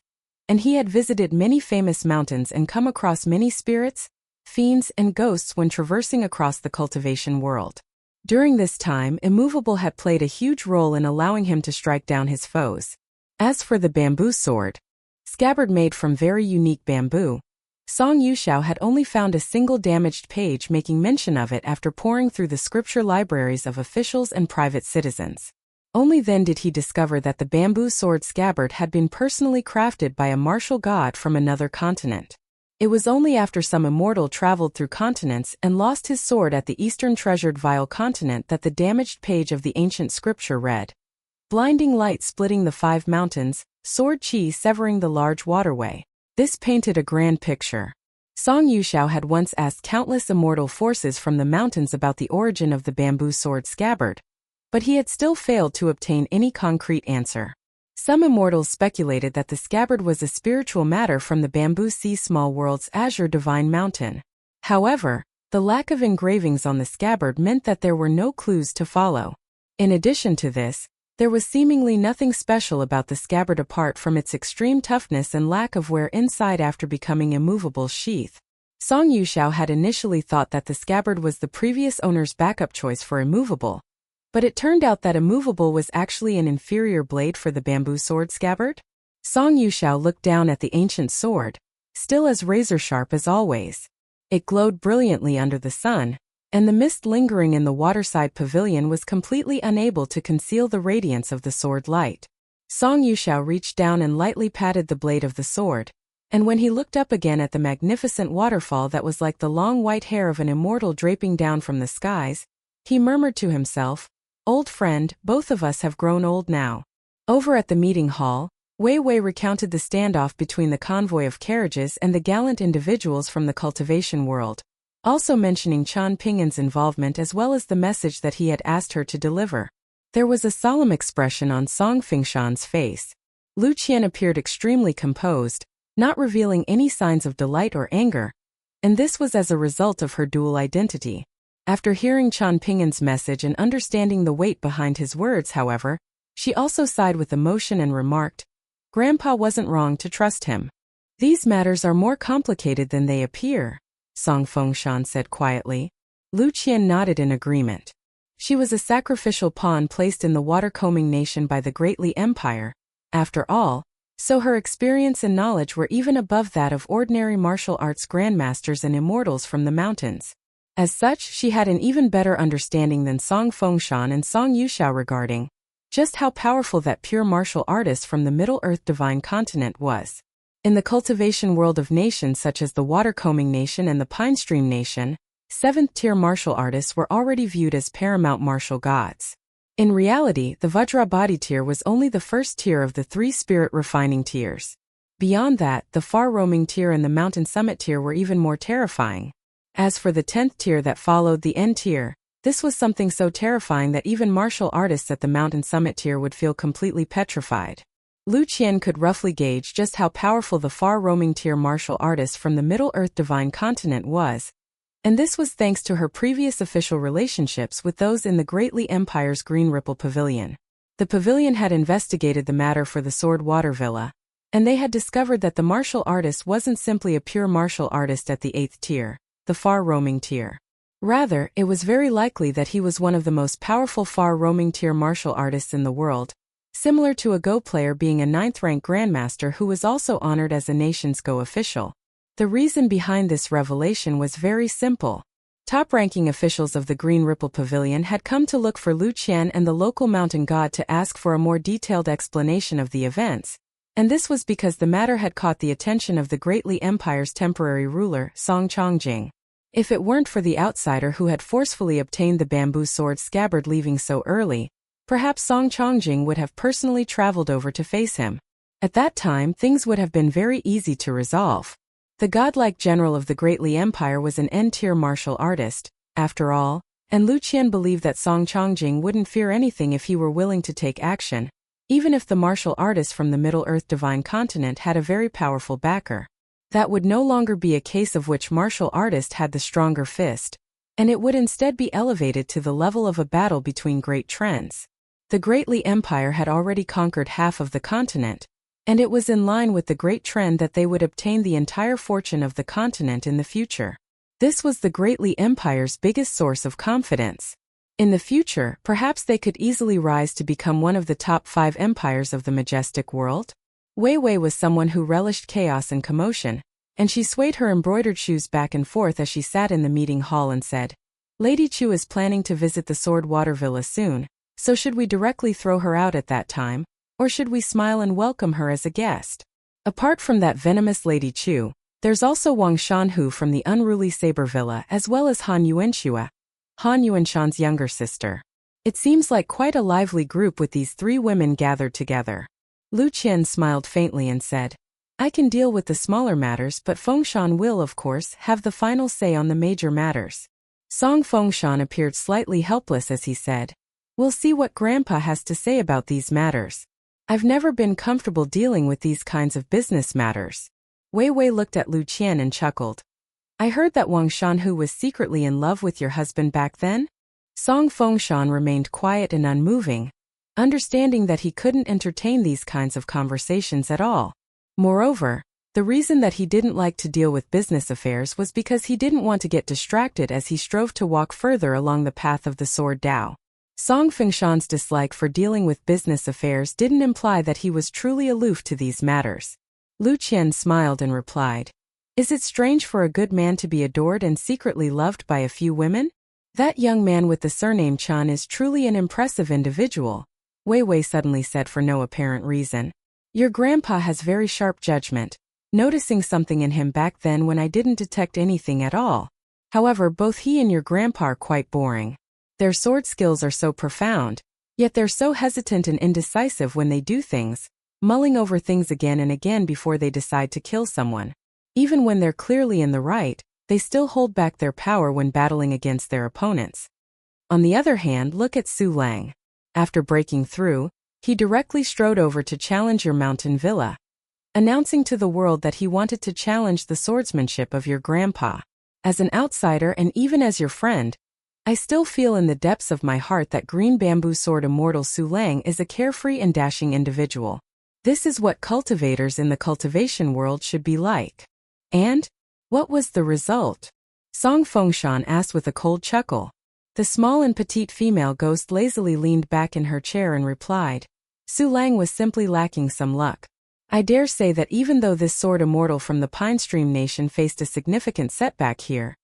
and he had visited many famous mountains and come across many spirits, fiends, and ghosts when traversing across the cultivation world. During this time, immovable had played a huge role in allowing him to strike down his foes. As for the bamboo sword, scabbard made from very unique bamboo, Song Yuxiao had only found a single damaged page making mention of it after poring through the scripture libraries of officials and private citizens. Only then did he discover that the bamboo sword scabbard had been personally crafted by a martial god from another continent. It was only after some immortal traveled through continents and lost his sword at the eastern treasured Vile continent that the damaged page of the ancient scripture read, "Blinding light splitting the 5 mountains, sword chi severing the large waterway." This painted a grand picture. Song Yuxiao had once asked countless immortal forces from the mountains about the origin of the bamboo sword scabbard, but he had still failed to obtain any concrete answer. Some immortals speculated that the scabbard was a spiritual matter from the Bamboo Sea Small World's Azure Divine Mountain. However, the lack of engravings on the scabbard meant that there were no clues to follow. In addition to this, there was seemingly nothing special about the scabbard apart from its extreme toughness and lack of wear inside after becoming immovable sheath. Song Yuxiao had initially thought that the scabbard was the previous owner's backup choice for immovable, but it turned out that immovable was actually an inferior blade for the bamboo sword scabbard. Song Yuxiao looked down at the ancient sword, still as razor-sharp as always. It glowed brilliantly under the sun, and the mist lingering in the waterside pavilion was completely unable to conceal the radiance of the sword light. Song Yuxiao reached down and lightly patted the blade of the sword, and when he looked up again at the magnificent waterfall that was like the long white hair of an immortal draping down from the skies, he murmured to himself, "Old friend, both of us have grown old now." Over at the meeting hall, Wei Wei recounted the standoff between the convoy of carriages and the gallant individuals from the cultivation world, also mentioning Qian Ping'an's involvement as well as the message that he had asked her to deliver. There was a solemn expression on Song Fengshan's face. Lu Qian appeared extremely composed, not revealing any signs of delight or anger, and this was as a result of her dual identity. After hearing Qian Ping'an's message and understanding the weight behind his words, however, she also sighed with emotion and remarked, "Grandpa wasn't wrong to trust him. These matters are more complicated than they appear," Song Fengshan said quietly. Lu Qian nodded in agreement. She was a sacrificial pawn placed in the water-combing nation by the Great Li Empire, after all, so her experience and knowledge were even above that of ordinary martial arts grandmasters and immortals from the mountains. As such, she had an even better understanding than Song Fengshan and Song Yuxiao regarding just how powerful that pure martial artist from the Middle Earth Divine Continent was. In the cultivation world of nations such as the Watercombing Nation and the Pine Stream Nation, 7th-tier martial artists were already viewed as paramount martial gods. In reality, the Vajrabadi tier was only the first tier of the 3 spirit refining tiers. Beyond that, the far-roaming tier and the mountain summit tier were even more terrifying. As for the 10th tier that followed the N tier, this was something so terrifying that even martial artists at the mountain summit tier would feel completely petrified. Lu Qian could roughly gauge just how powerful the far-roaming tier martial artist from the Middle Earth Divine Continent was, and this was thanks to her previous official relationships with those in the Great Li Empire's Green Ripple Pavilion. The pavilion had investigated the matter for the Sword Water Villa, and they had discovered that the martial artist wasn't simply a pure martial artist at the 8th tier, the far-roaming tier. Rather, it was very likely that he was one of the most powerful far-roaming tier martial artists in the world, similar to a Go player being a 9th-rank grandmaster who was also honored as a nation's Go official. The reason behind this revelation was very simple. Top-ranking officials of the Green Ripple Pavilion had come to look for Lu Qian and the local mountain god to ask for a more detailed explanation of the events, and this was because the matter had caught the attention of the Great Li Empire's temporary ruler, Song Chongjing. If it weren't for the outsider who had forcefully obtained the bamboo sword scabbard leaving so early, perhaps Song Chongjing would have personally traveled over to face him. At that time, things would have been very easy to resolve. The godlike general of the Great Li Empire was an N-tier martial artist, after all, and Lu Qian believed that Song Chongjing wouldn't fear anything if he were willing to take action, even if the martial artist from the Middle Earth Divine Continent had a very powerful backer. That would no longer be a case of which martial artist had the stronger fist, and it would instead be elevated to the level of a battle between great trends. The Great Li Empire had already conquered half of the continent, and it was in line with the great trend that they would obtain the entire fortune of the continent in the future. This was the Great Li Empire's biggest source of confidence. In the future, perhaps they could easily rise to become one of the top 5 empires of the majestic world. Wei Wei was someone who relished chaos and commotion, and she swayed her embroidered shoes back and forth as she sat in the meeting hall and said, Lady Chu is planning to visit the Sword Water Villa soon, so should we directly throw her out at that time, or should we smile and welcome her as a guest? Apart from that venomous Lady Chu, there's also Wang Shanhu from the unruly Saber Villa as well as Han Yuanxue, Han Yuanshan's younger sister. It seems like quite a lively group with these 3 women gathered together. Lu Qian smiled faintly and said, I can deal with the smaller matters, but Fengshan will, of course, have the final say on the major matters. Song Fengshan appeared slightly helpless as he said, We'll see what Grandpa has to say about these matters. I've never been comfortable dealing with these kinds of business matters. Wei Wei looked at Lu Qian and chuckled. I heard that Wang Shanhu was secretly in love with your husband back then? Song Fengshan remained quiet and unmoving, understanding that he couldn't entertain these kinds of conversations at all. Moreover, the reason that he didn't like to deal with business affairs was because he didn't want to get distracted as he strove to walk further along the path of the Sword Dao. Song Fengshan's dislike for dealing with business affairs didn't imply that he was truly aloof to these matters. Lu Qian smiled and replied, Is it strange for a good man to be adored and secretly loved by a few women? That young man with the surname Chan is truly an impressive individual, Wei Wei suddenly said for no apparent reason. Your grandpa has very sharp judgment, noticing something in him back then when I didn't detect anything at all. However, both he and your grandpa are quite boring. Their sword skills are so profound, yet they're so hesitant and indecisive when they do things, mulling over things again and again before they decide to kill someone. Even when they're clearly in the right, they still hold back their power when battling against their opponents. On the other hand, look at Su Lang. After breaking through, he directly strode over to challenge your mountain villa, announcing to the world that he wanted to challenge the swordsmanship of your grandpa. As an outsider and even as your friend, I still feel in the depths of my heart that Green Bamboo Sword Immortal Su Lang is a carefree and dashing individual. This is what cultivators in the cultivation world should be like. And? What was the result? Song Fengshan asked with a cold chuckle. The small and petite female ghost lazily leaned back in her chair and replied, Su Lang was simply lacking some luck. I dare say that even though this sword immortal from the Pine Stream Nation faced a significant setback here,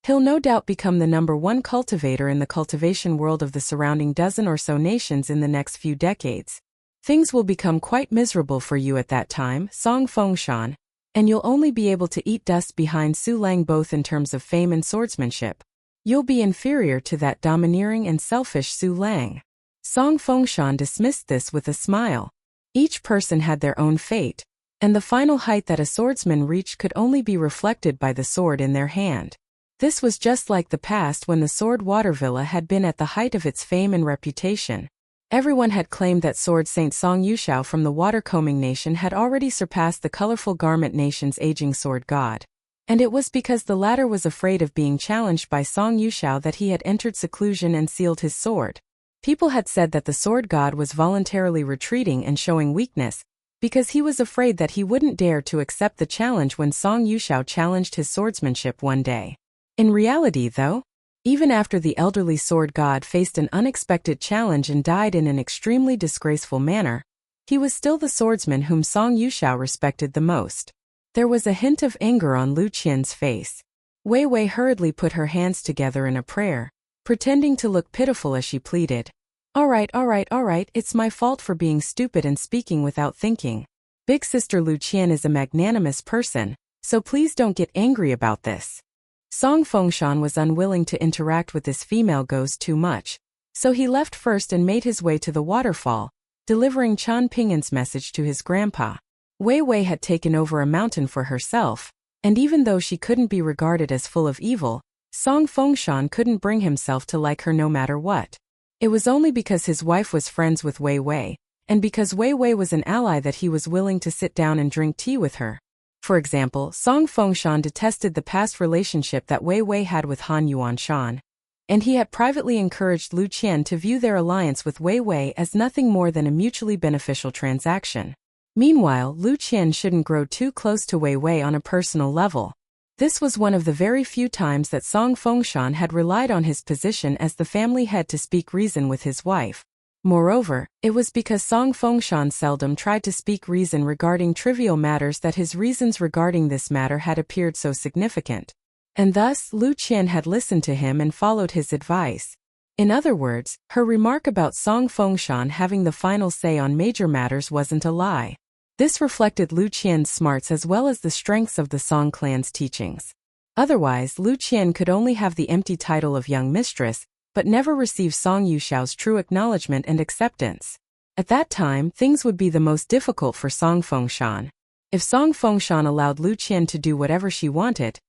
he'll no doubt become the #1 cultivator in the cultivation world of the surrounding dozen or so nations in the next few decades. Things will become quite miserable for you at that time, Song Fengshan, and you'll only be able to eat dust behind Su Lang both in terms of fame and swordsmanship. You'll be inferior to that domineering and selfish Su Lang. Song Fengshan dismissed this with a smile. Each person had their own fate, and the final height that a swordsman reached could only be reflected by the sword in their hand. This was just like the past when the Sword Water Villa had been at the height of its fame and reputation. Everyone had claimed that Sword Saint Song Yuxiao from the Water Combing Nation had already surpassed the Colorful Garment Nation's aging sword god. And it was because the latter was afraid of being challenged by Song Yuxiao that he had entered seclusion and sealed his sword. People had said that the sword god was voluntarily retreating and showing weakness, because he was afraid that he wouldn't dare to accept the challenge when Song Yuxiao challenged his swordsmanship one day. In reality, though, even after the elderly sword god faced an unexpected challenge and died in an extremely disgraceful manner, he was still the swordsman whom Song Yuxiao respected the most. There was a hint of anger on Lu Qian's face. Wei Wei hurriedly put her hands together in a prayer, pretending to look pitiful as she pleaded. All right, it's my fault for being stupid and speaking without thinking. Big sister Lu Qian is a magnanimous person, so please don't get angry about this. Song Fengshan was unwilling to interact with this female ghost too much, so he left first and made his way to the waterfall, delivering Chan Ping'an's message to his grandpa. Wei Wei had taken over a mountain for herself, and even though she couldn't be regarded as full of evil, Song Fengshan couldn't bring himself to like her no matter what. It was only because his wife was friends with Wei Wei, and because Wei Wei was an ally that he was willing to sit down and drink tea with her. For example, Song Fengshan detested the past relationship that Wei Wei had with Han Yuanshan, and he had privately encouraged Lu Qian to view their alliance with Wei Wei as nothing more than a mutually beneficial transaction. Meanwhile, Lu Qian shouldn't grow too close to Wei Wei on a personal level. This was one of the very few times that Song Fengshan had relied on his position as the family head to speak reason with his wife. Moreover, it was because Song Fengshan seldom tried to speak reason regarding trivial matters that his reasons regarding this matter had appeared so significant. And thus, Lu Qian had listened to him and followed his advice. In other words, her remark about Song Fengshan having the final say on major matters wasn't a lie. This reflected Lu Qian's smarts as well as the strengths of the Song clan's teachings. Otherwise, Lu Qian could only have the empty title of young mistress, but never receive Song Yuxiao's true acknowledgement and acceptance. At that time, things would be the most difficult for Song Fengshan. If Song Fengshan allowed Lu Qian to do whatever she wanted,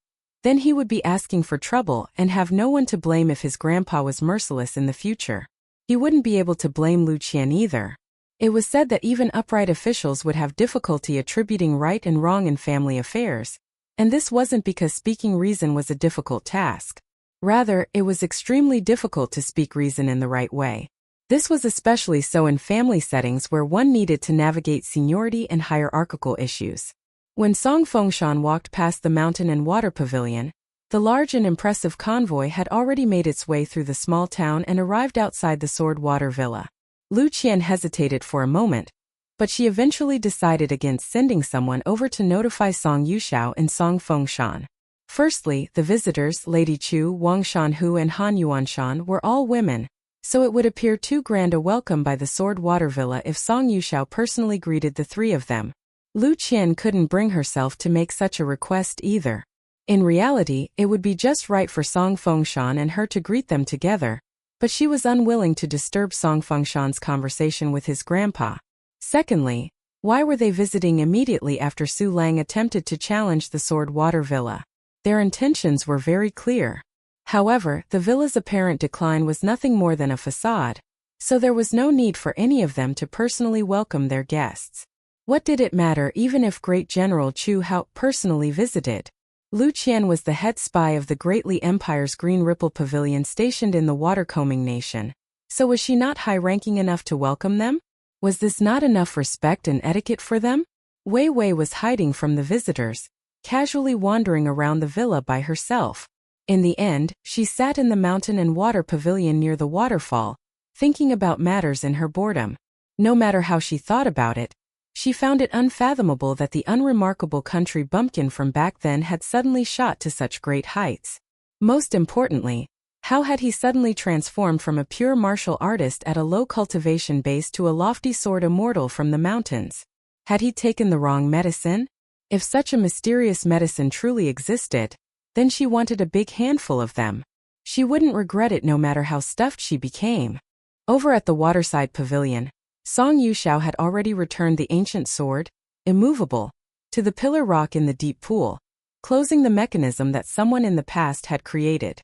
then he would be asking for trouble and have no one to blame if his grandpa was merciless in the future. He wouldn't be able to blame Lu Qian either. It was said that even upright officials would have difficulty attributing right and wrong in family affairs. And this wasn't because speaking reason was a difficult task. Rather, it was extremely difficult to speak reason in the right way. This was especially so in family settings where one needed to navigate seniority and hierarchical issues. When Song Fengshan walked past the mountain and water pavilion, the large and impressive convoy had already made its way through the small town and arrived outside the Sword Water Villa. Lu Qian hesitated for a moment, but she eventually decided against sending someone over to notify Song Yuxiao and Song Fengshan. Firstly, the visitors, Lady Chu, Wang Shanhu and Han Yuanshan, were all women, so it would appear too grand a welcome by the Sword Water Villa if Song Yuxiao personally greeted the three of them. Lu Qian couldn't bring herself to make such a request either. In reality, it would be just right for Song Fengshan and her to greet them together, but she was unwilling to disturb Song Fengshan's conversation with his grandpa. Secondly, why were they visiting immediately after Su Lang attempted to challenge the Sword Water Villa? Their intentions were very clear. However, the villa's apparent decline was nothing more than a facade, so there was no need for any of them to personally welcome their guests. What did it matter even if Great General Chu Hao personally visited? Lu Qian was the head spy of the Great Li Empire's Green Ripple Pavilion stationed in the Watercombing Nation. So was she not high-ranking enough to welcome them? Was this not enough respect and etiquette for them? Wei Wei was hiding from the visitors, casually wandering around the villa by herself. In the end, she sat in the mountain and water pavilion near the waterfall, thinking about matters in her boredom. No matter how she thought about it, she found it unfathomable that the unremarkable country bumpkin from back then had suddenly shot to such great heights. Most importantly, how had he suddenly transformed from a pure martial artist at a low cultivation base to a lofty sword immortal from the mountains? Had he taken the wrong medicine? If such a mysterious medicine truly existed, then she wanted a big handful of them. She wouldn't regret it no matter how stuffed she became. Over at the waterside pavilion, Song Yuxiao had already returned the ancient sword, immovable, to the pillar rock in the deep pool, closing the mechanism that someone in the past had created.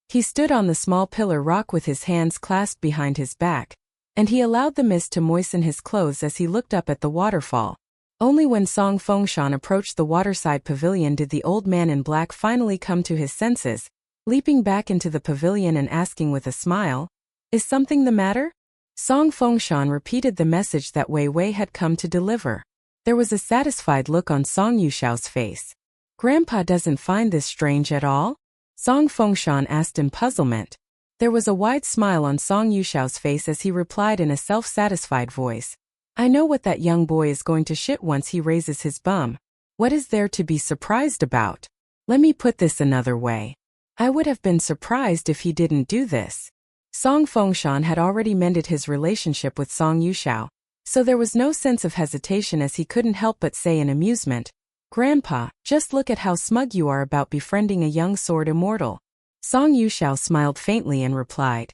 He stood on the small pillar rock with his hands clasped behind his back, and he allowed the mist to moisten his clothes as he looked up at the waterfall. Only when Song Fengshan approached the waterside pavilion did the old man in black finally come to his senses, leaping back into the pavilion and asking with a smile, "Is something the matter?" Song Fengshan repeated the message that Wei Wei had come to deliver. There was a satisfied look on Song Yuxiao's face. "Grandpa doesn't find this strange at all?" Song Fengshan asked in puzzlement. There was a wide smile on Song Yuxiao's face as he replied in a self-satisfied voice. "I know what that young boy is going to shit once he raises his bum. What is there to be surprised about? Let me put this another way. I would have been surprised if he didn't do this." Song Fengshan had already mended his relationship with Song Yuxiao, so there was no sense of hesitation as he couldn't help but say in amusement, "Grandpa, just look at how smug you are about befriending a young sword immortal." Song Yuxiao smiled faintly and replied,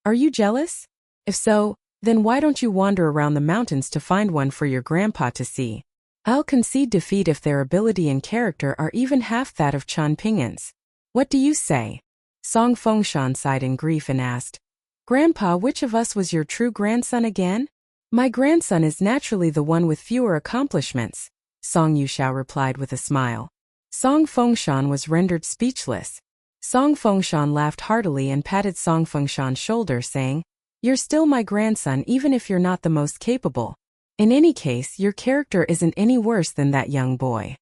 "Are you jealous? If so, then why don't you wander around the mountains to find one for your grandpa to see? I'll concede defeat if their ability and character are even half that of Chan Ping'an's. What do you say?" Song Fengshan sighed in grief and asked, "Grandpa, which of us was your true grandson again?" "My grandson is naturally the one with fewer accomplishments," Song Yuxiao replied with a smile. Song Fengshan was rendered speechless. Song Fengshan laughed heartily and patted Song Fengshan's shoulder, saying, "You're still my grandson even if you're not the most capable. In any case, your character isn't any worse than that young boy."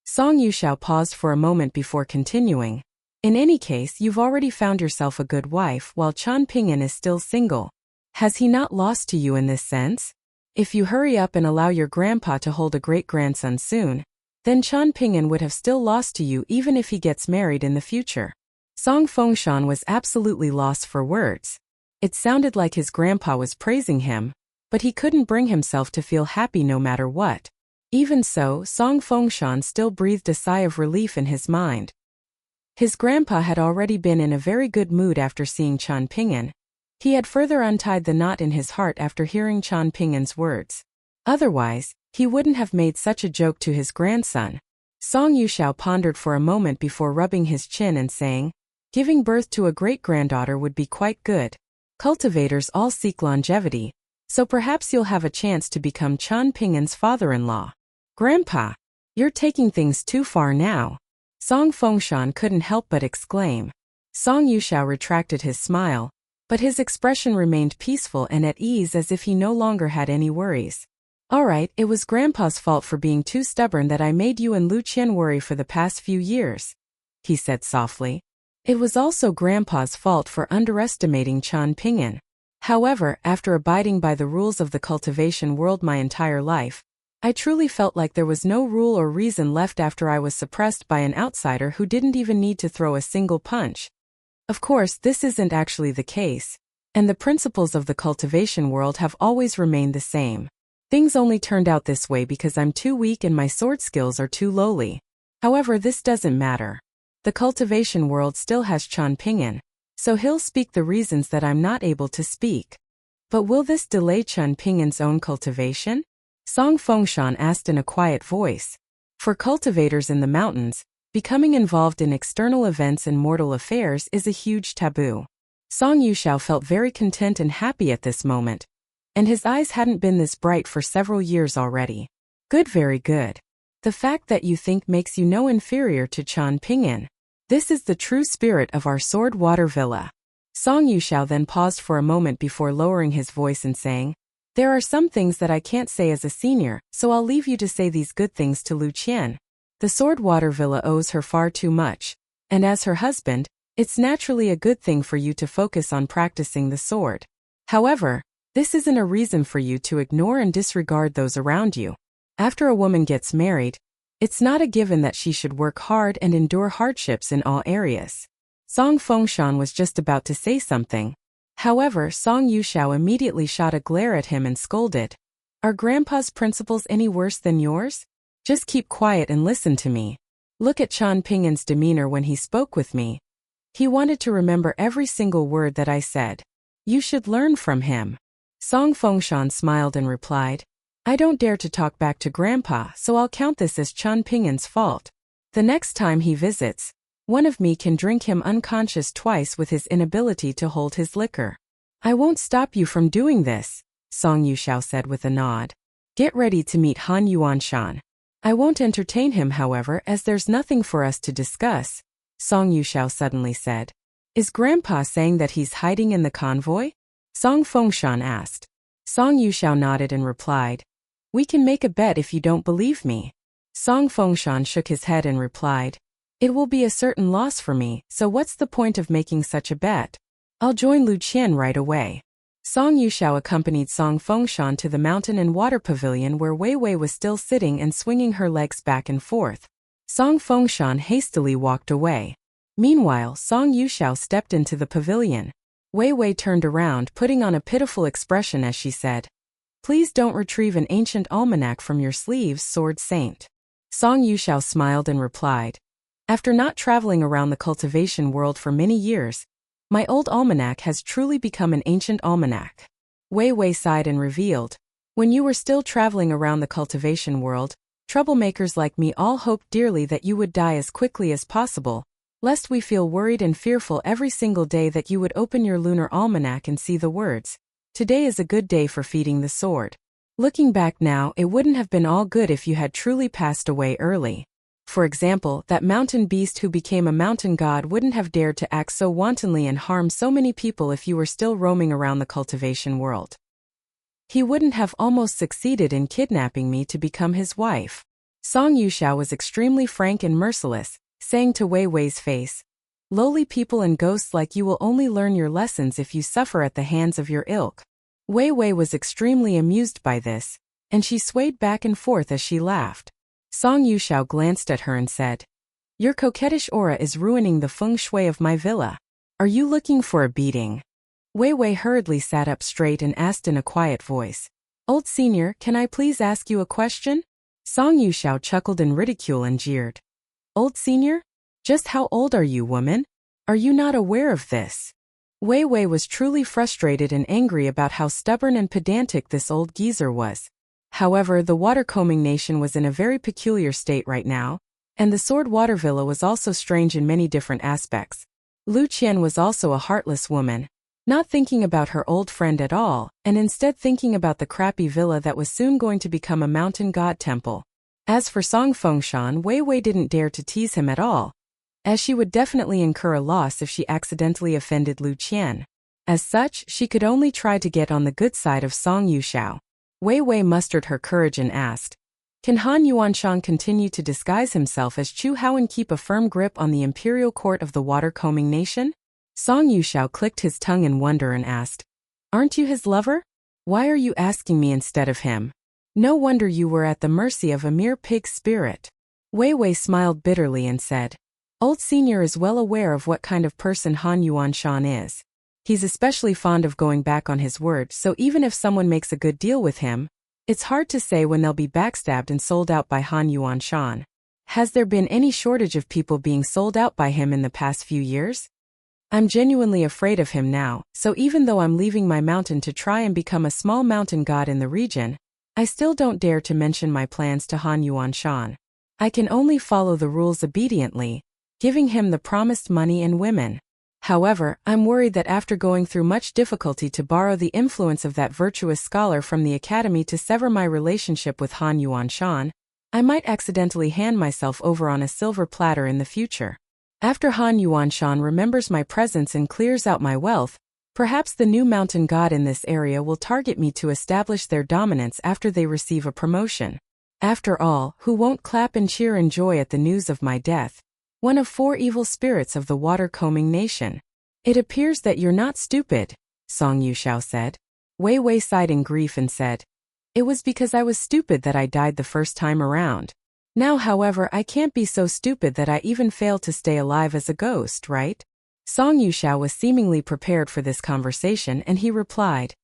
Song Yuxiao paused for a moment before continuing. In any case, you've already found yourself a good wife while Qian Pingyan is still single. Has he not lost to you in this sense? If you hurry up and allow your grandpa to hold a great-grandson soon, then Qian Pingyan would have still lost to you even if he gets married in the future. Song Fengshan was absolutely lost for words. It sounded like his grandpa was praising him, but he couldn't bring himself to feel happy no matter what. Even so, Song Fengshan still breathed a sigh of relief in his mind. His grandpa had already been in a very good mood after seeing Qian Pingyan. He had further untied the knot in his heart after hearing Qian Pingyan's words. Otherwise, he wouldn't have made such a joke to his grandson. Song Yuxiao pondered for a moment before rubbing his chin and saying, "Giving birth to a great-granddaughter would be quite good. Cultivators all seek longevity, so perhaps you'll have a chance to become Qian Pingyan's father-in-law." "Grandpa, you're taking things too far now," Song Fengshan couldn't help but exclaim. Song Yuxiao retracted his smile, but his expression remained peaceful and at ease as if he no longer had any worries. "All right, it was Grandpa's fault for being too stubborn that I made you and Lu Qian worry for the past few years," he said softly. It was also Grandpa's fault for underestimating Qian Pingyan. However, after abiding by the rules of the cultivation world my entire life, I truly felt like there was no rule or reason left after I was suppressed by an outsider who didn't even need to throw a single punch. Of course, this isn't actually the case, and the principles of the cultivation world have always remained the same. Things only turned out this way because I'm too weak and my sword skills are too lowly. However, this doesn't matter. The cultivation world still has Qian Pingyan, so he'll speak the reasons that I'm not able to speak. But will this delay Qian Pingyan's own cultivation? Song Fengshan asked in a quiet voice. For cultivators in the mountains, becoming involved in external events and mortal affairs is a huge taboo. Song Yuxiao felt very content and happy at this moment, and his eyes hadn't been this bright for several years already. "Good, very good. The fact that you think makes you no inferior to Qian Pingyan. This is the true spirit of our Sword Water Villa." Song Yuxiao then paused for a moment before lowering his voice and saying, "There are some things that I can't say as a senior, so I'll leave you to say these good things to Lu Qian. The Sword Water Villa owes her far too much, and as her husband, it's naturally a good thing for you to focus on practicing the sword. However, this isn't a reason for you to ignore and disregard those around you. After a woman gets married, it's not a given that she should work hard and endure hardships in all areas." Song Fengshan was just about to say something. However, Song Yuxiao immediately shot a glare at him and scolded. "Are Grandpa's principles any worse than yours? Just keep quiet and listen to me. Look at Qian Pingyan's demeanor when he spoke with me. He wanted to remember every single word that I said. You should learn from him." Song Fengshan smiled and replied, "I don't dare to talk back to Grandpa, so I'll count this as Qian Pingyan's fault. The next time he visits, one of me can drink him unconscious twice with his inability to hold his liquor." "I won't stop you from doing this," Song Yuxiao said with a nod. "Get ready to meet Han Yuanshan. I won't entertain him, however, as there's nothing for us to discuss," Song Yuxiao suddenly said. "Is Grandpa saying that he's hiding in the convoy?" Song Fengshan asked. Song Yuxiao nodded and replied, "We can make a bet if you don't believe me." Song Fengshan shook his head and replied, "It will be a certain loss for me, so what's the point of making such a bet? I'll join Lu Qian right away." Song Yuxiao accompanied Song Fengshan to the mountain and water pavilion where Wei Wei was still sitting and swinging her legs back and forth. Song Fengshan hastily walked away. Meanwhile, Song Yuxiao stepped into the pavilion. Wei Wei turned around, putting on a pitiful expression as she said, "Please don't retrieve an ancient almanac from your sleeves, Sword Saint." Song Yuxiao smiled and replied, "After not traveling around the cultivation world for many years, my old almanac has truly become an ancient almanac." Wei Wei sighed and revealed, "When you were still traveling around the cultivation world, troublemakers like me all hoped dearly that you would die as quickly as possible, lest we feel worried and fearful every single day that you would open your lunar almanac and see the words, 'Today is a good day for feeding the sword.' Looking back now, it wouldn't have been all good if you had truly passed away early. For example, that mountain beast who became a mountain god wouldn't have dared to act so wantonly and harm so many people if you were still roaming around the cultivation world. He wouldn't have almost succeeded in kidnapping me to become his wife." Song Yuxiao was extremely frank and merciless, saying to Wei Wei's face, "Lowly people and ghosts like you will only learn your lessons if you suffer at the hands of your ilk." Wei Wei was extremely amused by this, and she swayed back and forth as she laughed. Song Yuxiao glanced at her and said, "Your coquettish aura is ruining the feng shui of my villa. Are you looking for a beating?" Wei Wei hurriedly sat up straight and asked in a quiet voice, "Old senior, can I please ask you a question?" Song Yuxiao chuckled in ridicule and jeered. "Old senior? Just how old are you, woman? Are you not aware of this?" Wei Wei was truly frustrated and angry about how stubborn and pedantic this old geezer was. However, the watercombing nation was in a very peculiar state right now, and the Sword Water Villa was also strange in many different aspects. Lu Qian was also a heartless woman, not thinking about her old friend at all, and instead thinking about the crappy villa that was soon going to become a mountain god temple. As for Song Fengshan, Wei Wei didn't dare to tease him at all, as she would definitely incur a loss if she accidentally offended Lu Qian. As such, she could only try to get on the good side of Song Yuxiao. Wei Wei mustered her courage and asked, "Can Han Yuanshan continue to disguise himself as Chu Hao and keep a firm grip on the imperial court of the water-combing nation?" Song Yuxiao clicked his tongue in wonder and asked, "Aren't you his lover? Why are you asking me instead of him? No wonder you were at the mercy of a mere pig spirit." Wei Wei smiled bitterly and said, "Old senior is well aware of what kind of person Han Yuanshan is. He's especially fond of going back on his word, so even if someone makes a good deal with him, it's hard to say when they'll be backstabbed and sold out by Han Yuanshan. Has there been any shortage of people being sold out by him in the past few years? I'm genuinely afraid of him now, so even though I'm leaving my mountain to try and become a small mountain god in the region, I still don't dare to mention my plans to Han Yuanshan. I can only follow the rules obediently, giving him the promised money and women. However, I'm worried that after going through much difficulty to borrow the influence of that virtuous scholar from the academy to sever my relationship with Han Yuanshan, I might accidentally hand myself over on a silver platter in the future. After Han Yuanshan remembers my presence and clears out my wealth, perhaps the new mountain god in this area will target me to establish their dominance after they receive a promotion. After all, who won't clap and cheer in joy at the news of my death? One of 4 evil spirits of the water-combing nation. It appears that you're not stupid, Song Yuxiao said. Wei Wei sighed in grief and said, "It was because I was stupid that I died the first time around. Now, however, I can't be so stupid that I even fail to stay alive as a ghost, right?" Song Yuxiao was seemingly prepared for this conversation and he replied,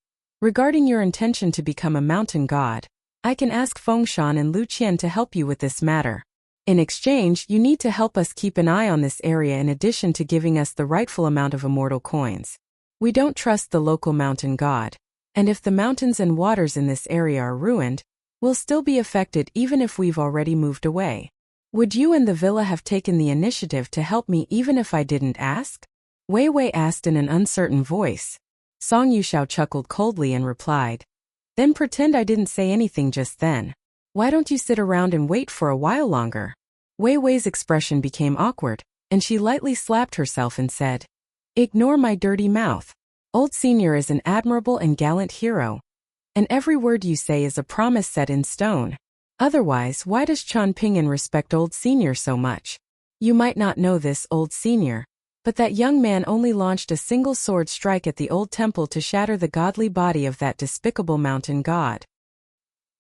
"Regarding your intention to become a mountain god, I can ask Fengshan and Lu Qian to help you with this matter. In exchange, you need to help us keep an eye on this area in addition to giving us the rightful amount of immortal coins. We don't trust the local mountain god, and if the mountains and waters in this area are ruined, we'll still be affected even if we've already moved away. Would you and the villa have taken the initiative to help me even if I didn't ask?" Wei Wei asked in an uncertain voice. Song Yuxiao chuckled coldly and replied, "Then pretend I didn't say anything just then. Why don't you sit around and wait for a while longer?" Wei Wei's expression became awkward, and she lightly slapped herself and said, "Ignore my dirty mouth. Old senior is an admirable and gallant hero, and every word you say is a promise set in stone. Otherwise, why does Chan Ping'an respect old senior so much? You might not know this, old senior, but that young man only launched a single sword strike at the old temple to shatter the godly body of that despicable mountain god.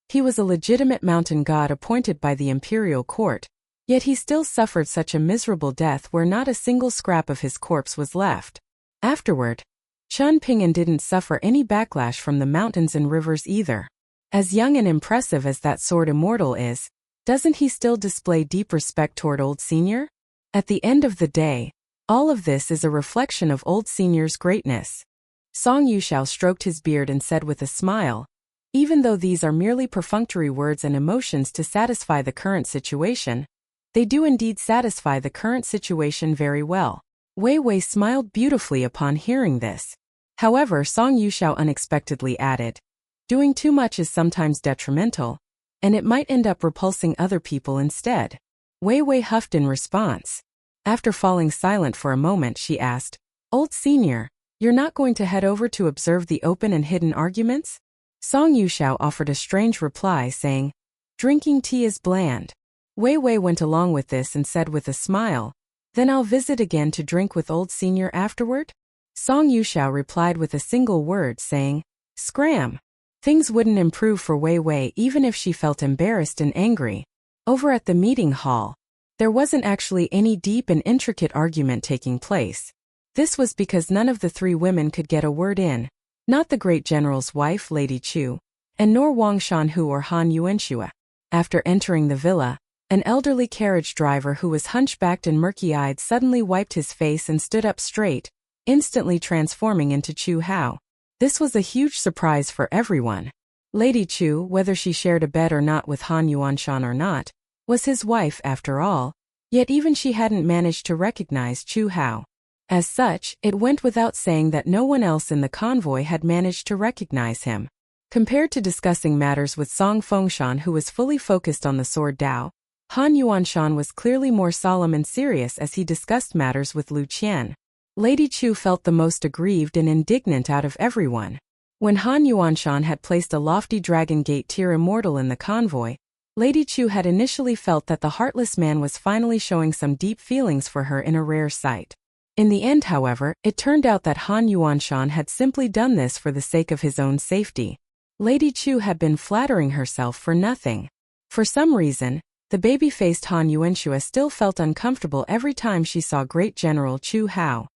He was a legitimate mountain god appointed by the imperial court, yet he still suffered such a miserable death where not a single scrap of his corpse was left. Afterward, Chan Ping'an didn't suffer any backlash from the mountains and rivers either. As young and impressive as that sword immortal is, doesn't he still display deep respect toward old senior? At the end of the day, all of this is a reflection of old senior's greatness." Song Yuxiao stroked his beard and said with a smile, "Even though these are merely perfunctory words and emotions to satisfy the current situation, they do indeed satisfy the current situation very well." Wei Wei smiled beautifully upon hearing this. However, Song Yuxiao unexpectedly added, "Doing too much is sometimes detrimental, and it might end up repulsing other people instead." Wei Wei huffed in response. After falling silent for a moment, she asked, "Old senior, you're not going to head over to observe the open and hidden arguments?" Song Yuxiao offered a strange reply saying, "Drinking tea is bland. Wei Wei went along with this and said with a smile, "Then I'll visit again to drink with old senior afterward?" Song Yuxiao replied with a single word saying, "Scram." Things wouldn't improve for Wei Wei even if she felt embarrassed and angry. Over at the meeting hall, there wasn't actually any deep and intricate argument taking place. This was because none of the three women could get a word in, not the great general's wife Lady Chu, and nor Wang Shanhu or Han Yuanxue. After entering the villa, an elderly carriage driver who was hunchbacked and murky-eyed suddenly wiped his face and stood up straight, instantly transforming into Chu Hao. This was a huge surprise for everyone. Lady Chu, whether she shared a bed or not with Han Yuanshan or not, was his wife after all, yet even she hadn't managed to recognize Chu Hao. As such, it went without saying that no one else in the convoy had managed to recognize him. Compared to discussing matters with Song Fengshan, who was fully focused on the sword Dao, Han Yuanshan was clearly more solemn and serious as he discussed matters with Lu Qian. Lady Chu felt the most aggrieved and indignant out of everyone. When Han Yuanshan had placed a lofty Dragon Gate tier immortal in the convoy, Lady Chu had initially felt that the heartless man was finally showing some deep feelings for her in a rare sight. In the end, however, it turned out that Han Yuanshan had simply done this for the sake of his own safety. Lady Chu had been flattering herself for nothing. For some reason, the baby-faced Han Yuanxue still felt uncomfortable every time she saw Great General Chu Hao.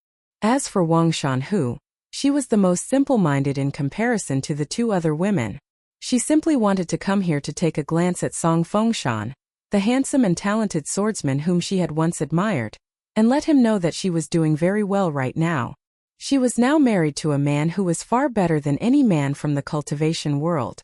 As for Wang Shanhu, she was the most simple-minded in comparison to the two other women. She simply wanted to come here to take a glance at Song Fengshan, the handsome and talented swordsman whom she had once admired, and let him know that she was doing very well right now. She was now married to a man who was far better than any man from the cultivation world.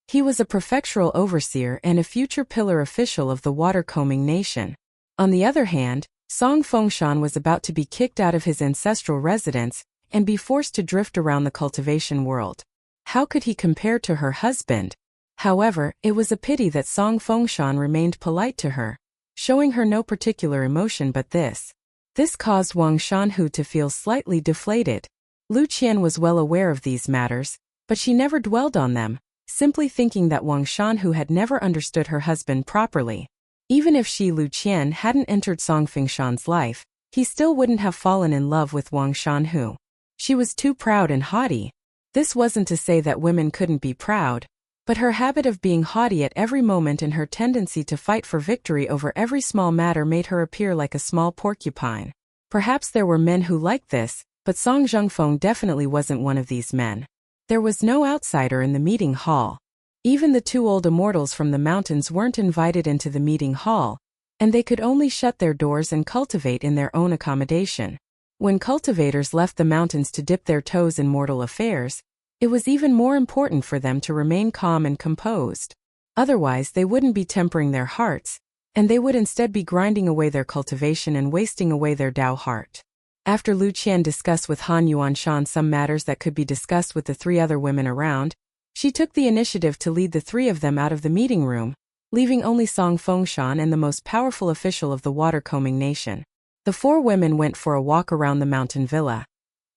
He was a prefectural overseer and a future pillar official of the water-combing nation. On the other hand, Song Fengshan was about to be kicked out of his ancestral residence and be forced to drift around the cultivation world. How could he compare to her husband? However, it was a pity that Song Fengshan remained polite to her, showing her no particular emotion but this. This caused Wang Shanhu to feel slightly deflated. Lu Qian was well aware of these matters, but she never dwelled on them, simply thinking that Wang Shanhu had never understood her husband properly. Even if she, Lu Qian, hadn't entered Song Fengshan's life, he still wouldn't have fallen in love with Wang Shanhu. She was too proud and haughty. This wasn't to say that women couldn't be proud, but her habit of being haughty at every moment and her tendency to fight for victory over every small matter made her appear like a small porcupine. Perhaps there were men who liked this, but Song Zhengfeng definitely wasn't one of these men. There was no outsider in the meeting hall. Even the two old immortals from the mountains weren't invited into the meeting hall, and they could only shut their doors and cultivate in their own accommodation. When cultivators left the mountains to dip their toes in mortal affairs, it was even more important for them to remain calm and composed. Otherwise, they wouldn't be tempering their hearts, and they would instead be grinding away their cultivation and wasting away their Dao heart. After Lu Qian discussed with Han Yuanshan some matters that could be discussed with the three other women around, she took the initiative to lead the three of them out of the meeting room, leaving only Song Fengshan and the most powerful official of the water-combing nation. The four women went for a walk around the mountain villa.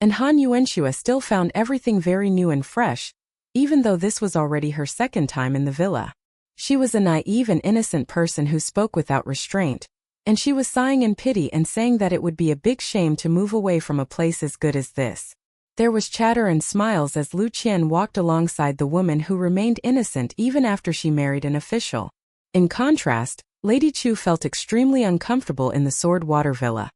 And Han Yuanxue still found everything very new and fresh, even though this was already her second time in the villa. She was a naive and innocent person who spoke without restraint, and she was sighing in pity and saying that it would be a big shame to move away from a place as good as this. There was chatter and smiles as Lu Qian walked alongside the woman who remained innocent even after she married an official. In contrast, Lady Chu felt extremely uncomfortable in the Sword Water Villa,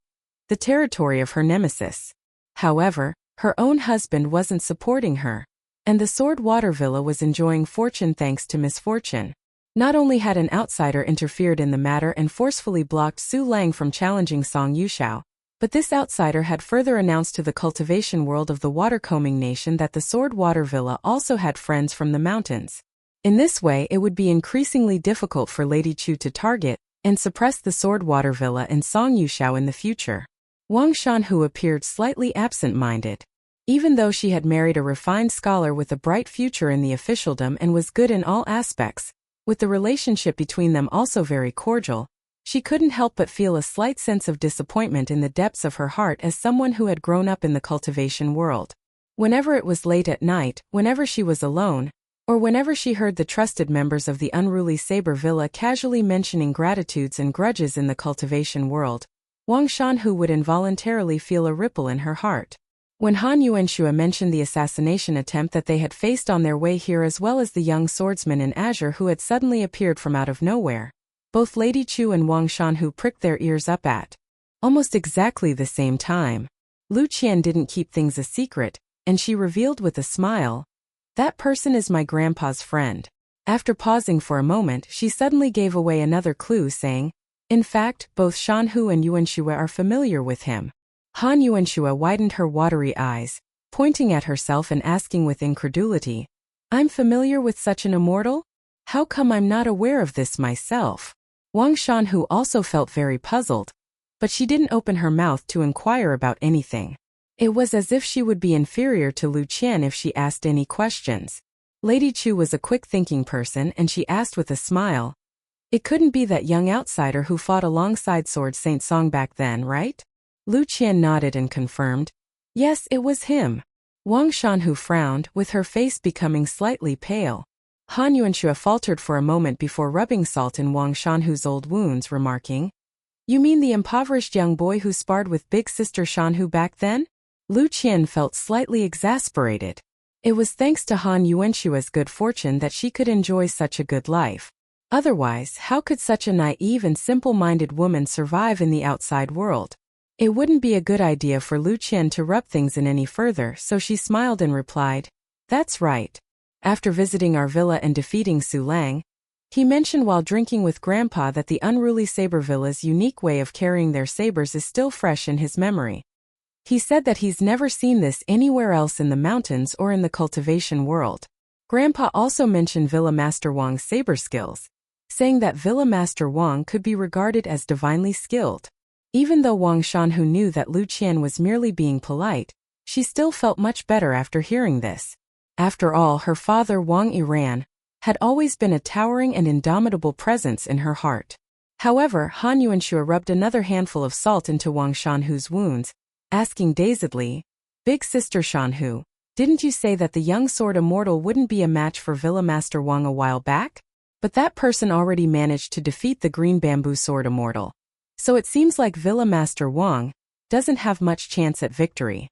the territory of her nemesis. However, her own husband wasn't supporting her, and the Sword Water Villa was enjoying fortune thanks to misfortune. Not only had an outsider interfered in the matter and forcefully blocked Su Lang from challenging Song Yuxiao, but this outsider had further announced to the cultivation world of the water-combing nation that the Sword Water Villa also had friends from the mountains. In this way, it would be increasingly difficult for Lady Chu to target and suppress the Sword Water Villa and Song Yuxiao in the future. Wang Shanhu appeared slightly absent-minded. Even though she had married a refined scholar with a bright future in the officialdom and was good in all aspects, with the relationship between them also very cordial, she couldn't help but feel a slight sense of disappointment in the depths of her heart as someone who had grown up in the cultivation world. Whenever it was late at night, whenever she was alone, or whenever she heard the trusted members of the unruly Saber Villa casually mentioning gratitudes and grudges in the cultivation world, Wang Shanhu would involuntarily feel a ripple in her heart. When Han Yuanxue mentioned the assassination attempt that they had faced on their way here as well as the young swordsman in azure who had suddenly appeared from out of nowhere, both Lady Chu and Wang Shanhu pricked their ears up at almost exactly the same time. Lu Qian didn't keep things a secret, and she revealed with a smile, "That person is my grandpa's friend." After pausing for a moment, she suddenly gave away another clue saying, "In fact, both Shanhu and Yuanxue are familiar with him." Han Yuanxue widened her watery eyes, pointing at herself and asking with incredulity, "I'm familiar with such an immortal? How come I'm not aware of this myself?" Wang Shanhu also felt very puzzled, but she didn't open her mouth to inquire about anything. It was as if she would be inferior to Lu Qian if she asked any questions. Lady Chu was a quick-thinking person and she asked with a smile, "It couldn't be that young outsider who fought alongside Sword Saint Song back then, right?" Lu Qian nodded and confirmed, "Yes, it was him." Wang Shanhu frowned, with her face becoming slightly pale. Han Yuanxue faltered for a moment before rubbing salt in Wang Shanhu's old wounds, remarking, "You mean the impoverished young boy who sparred with big sister Shanhu back then?" Lu Qian felt slightly exasperated. It was thanks to Han Yuanxue's good fortune that she could enjoy such a good life. Otherwise, how could such a naive and simple-minded woman survive in the outside world? It wouldn't be a good idea for Lu Qian to rub things in any further, so she smiled and replied, "That's right. After visiting our villa and defeating Su Lang, he mentioned while drinking with Grandpa that the unruly Saber Villa's unique way of carrying their sabers is still fresh in his memory. He said that he's never seen this anywhere else in the mountains or in the cultivation world." Grandpa also mentioned Villa Master Wang's saber skills, saying that Villa Master Wang could be regarded as divinely skilled. Even though Wang Shanhu knew that Lu Qian was merely being polite, she still felt much better after hearing this. After all, her father Wang Yiran had always been a towering and indomitable presence in her heart. However, Han Yuanxue rubbed another handful of salt into Wang Shanhu's wounds, asking dazedly, "Big sister Shanhu, didn't you say that the young sword immortal wouldn't be a match for Villa Master Wang a while back? But that person already managed to defeat the green bamboo sword immortal. So it seems like Villa Master Wang doesn't have much chance at victory."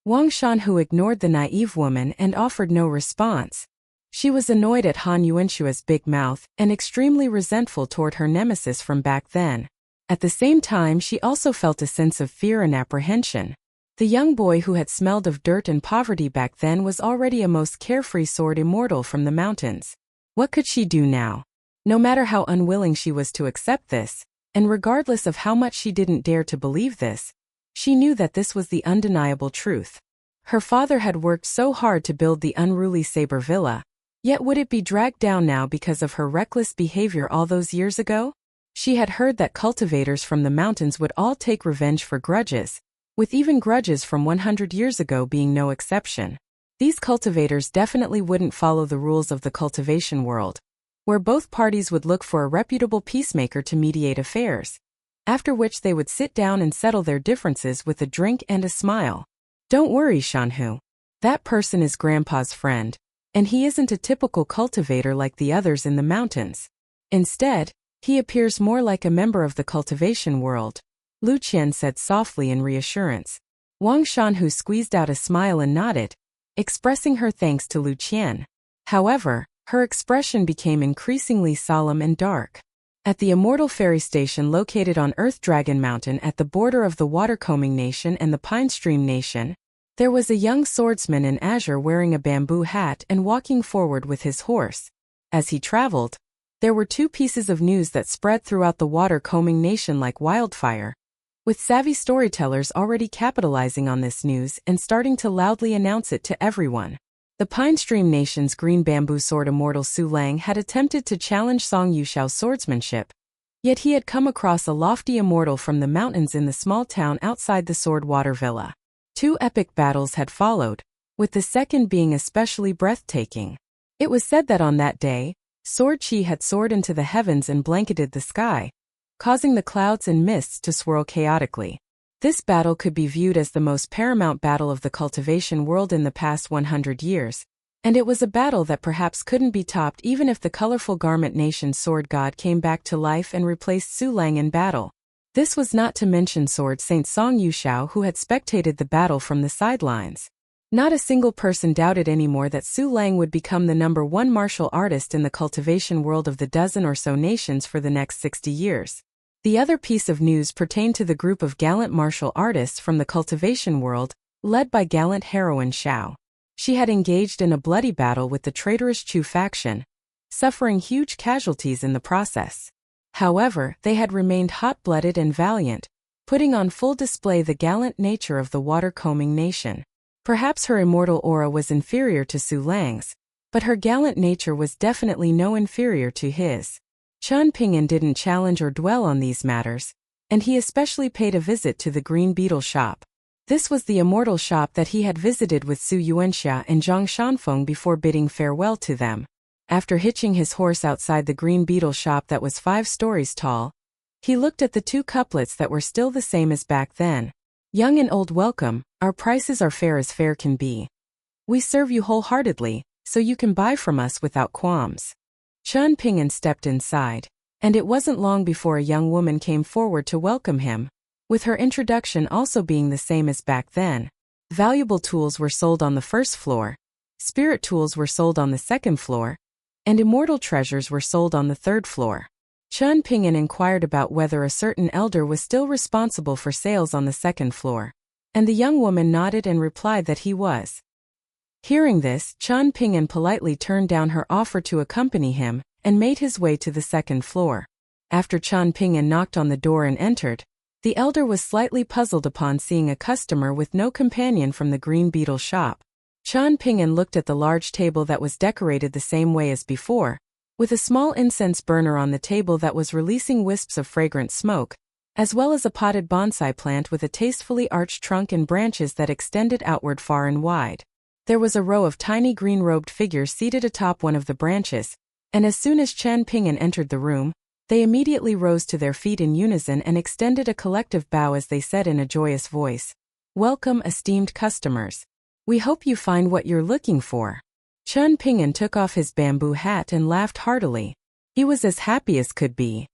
Wang Shanhu ignored the naive woman and offered no response. She was annoyed at Han Yuanxue's big mouth and extremely resentful toward her nemesis from back then. At the same time, she also felt a sense of fear and apprehension. The young boy who had smelled of dirt and poverty back then was already a most carefree sword immortal from the mountains. What could she do now? No matter how unwilling she was to accept this, and regardless of how much she didn't dare to believe this, she knew that this was the undeniable truth. Her father had worked so hard to build the unruly Saber Villa, yet would it be dragged down now because of her reckless behavior all those years ago? She had heard that cultivators from the mountains would all take revenge for grudges, with even grudges from 100 years ago being no exception. These cultivators definitely wouldn't follow the rules of the cultivation world, where both parties would look for a reputable peacemaker to mediate affairs, after which they would sit down and settle their differences with a drink and a smile. "Don't worry, Shanhu. That person is Grandpa's friend, and he isn't a typical cultivator like the others in the mountains. Instead, he appears more like a member of the cultivation world," Lu Qian said softly in reassurance. Wang Shanhu squeezed out a smile and nodded, expressing her thanks to Lu Qian. However, her expression became increasingly solemn and dark. At the Immortal Fairy Station located on Earth Dragon Mountain at the border of the Watercombing Nation and the Pine Stream Nation, there was a young swordsman in azure wearing a bamboo hat and walking forward with his horse. As he traveled, there were two pieces of news that spread throughout the Watercombing Nation like wildfire, with savvy storytellers already capitalizing on this news and starting to loudly announce it to everyone. The Pine Stream Nation's green bamboo sword immortal Su Lang had attempted to challenge Song Yushao's swordsmanship, yet he had come across a lofty immortal from the mountains in the small town outside the Sword Water Villa. Two epic battles had followed, with the second being especially breathtaking. It was said that on that day, Sword Chi had soared into the heavens and blanketed the sky, causing the clouds and mists to swirl chaotically. This battle could be viewed as the most paramount battle of the cultivation world in the past 100 years, And it was a battle that perhaps couldn't be topped even if the colorful garment nation sword god came back to life and replaced Su Lang in battle. This was not to mention Sword Saint Song Yuxiao, who had spectated the battle from the sidelines. Not a single person doubted anymore that Su Lang would become the #1 martial artist in the cultivation world of the dozen or so nations for the next 60 years. The other piece of news pertained to the group of gallant martial artists from the cultivation world, led by gallant heroine Xiao. She had engaged in a bloody battle with the traitorous Chu faction, suffering huge casualties in the process. However, they had remained hot-blooded and valiant, putting on full display the gallant nature of the water-combing nation. Perhaps her immortal aura was inferior to Su Lang's, but her gallant nature was definitely no inferior to his. Chen Ping'an didn't challenge or dwell on these matters, and he especially paid a visit to the Green Beetle shop. This was the immortal shop that he had visited with Su Yuanxia and Zhang Shanfeng before bidding farewell to them. After hitching his horse outside the Green Beetle shop that was 5 stories tall, he looked at the 2 couplets that were still the same as back then. Young and old welcome, our prices are fair as fair can be. We serve you wholeheartedly, so you can buy from us without qualms. Chen Ping'an stepped inside, and it wasn't long before a young woman came forward to welcome him, with her introduction also being the same as back then. Valuable tools were sold on the 1st floor, spirit tools were sold on the 2nd floor, and immortal treasures were sold on the 3rd floor. Chen Ping'an inquired about whether a certain elder was still responsible for sales on the 2nd floor, and the young woman nodded and replied that he was. Hearing this, Chen Ping'an politely turned down her offer to accompany him and made his way to the 2nd floor. After Chen Ping'an knocked on the door and entered, the elder was slightly puzzled upon seeing a customer with no companion from the Green Beetle shop. Chen Ping'an looked at the large table that was decorated the same way as before, with a small incense burner on the table that was releasing wisps of fragrant smoke, as well as a potted bonsai plant with a tastefully arched trunk and branches that extended outward far and wide. There was a row of tiny green-robed figures seated atop one of the branches, and as soon as Chen Ping'an entered the room, they immediately rose to their feet in unison and extended a collective bow as they said in a joyous voice, "Welcome, esteemed customers. We hope you find what you're looking for." Chen Ping'an took off his bamboo hat and laughed heartily. He was as happy as could be.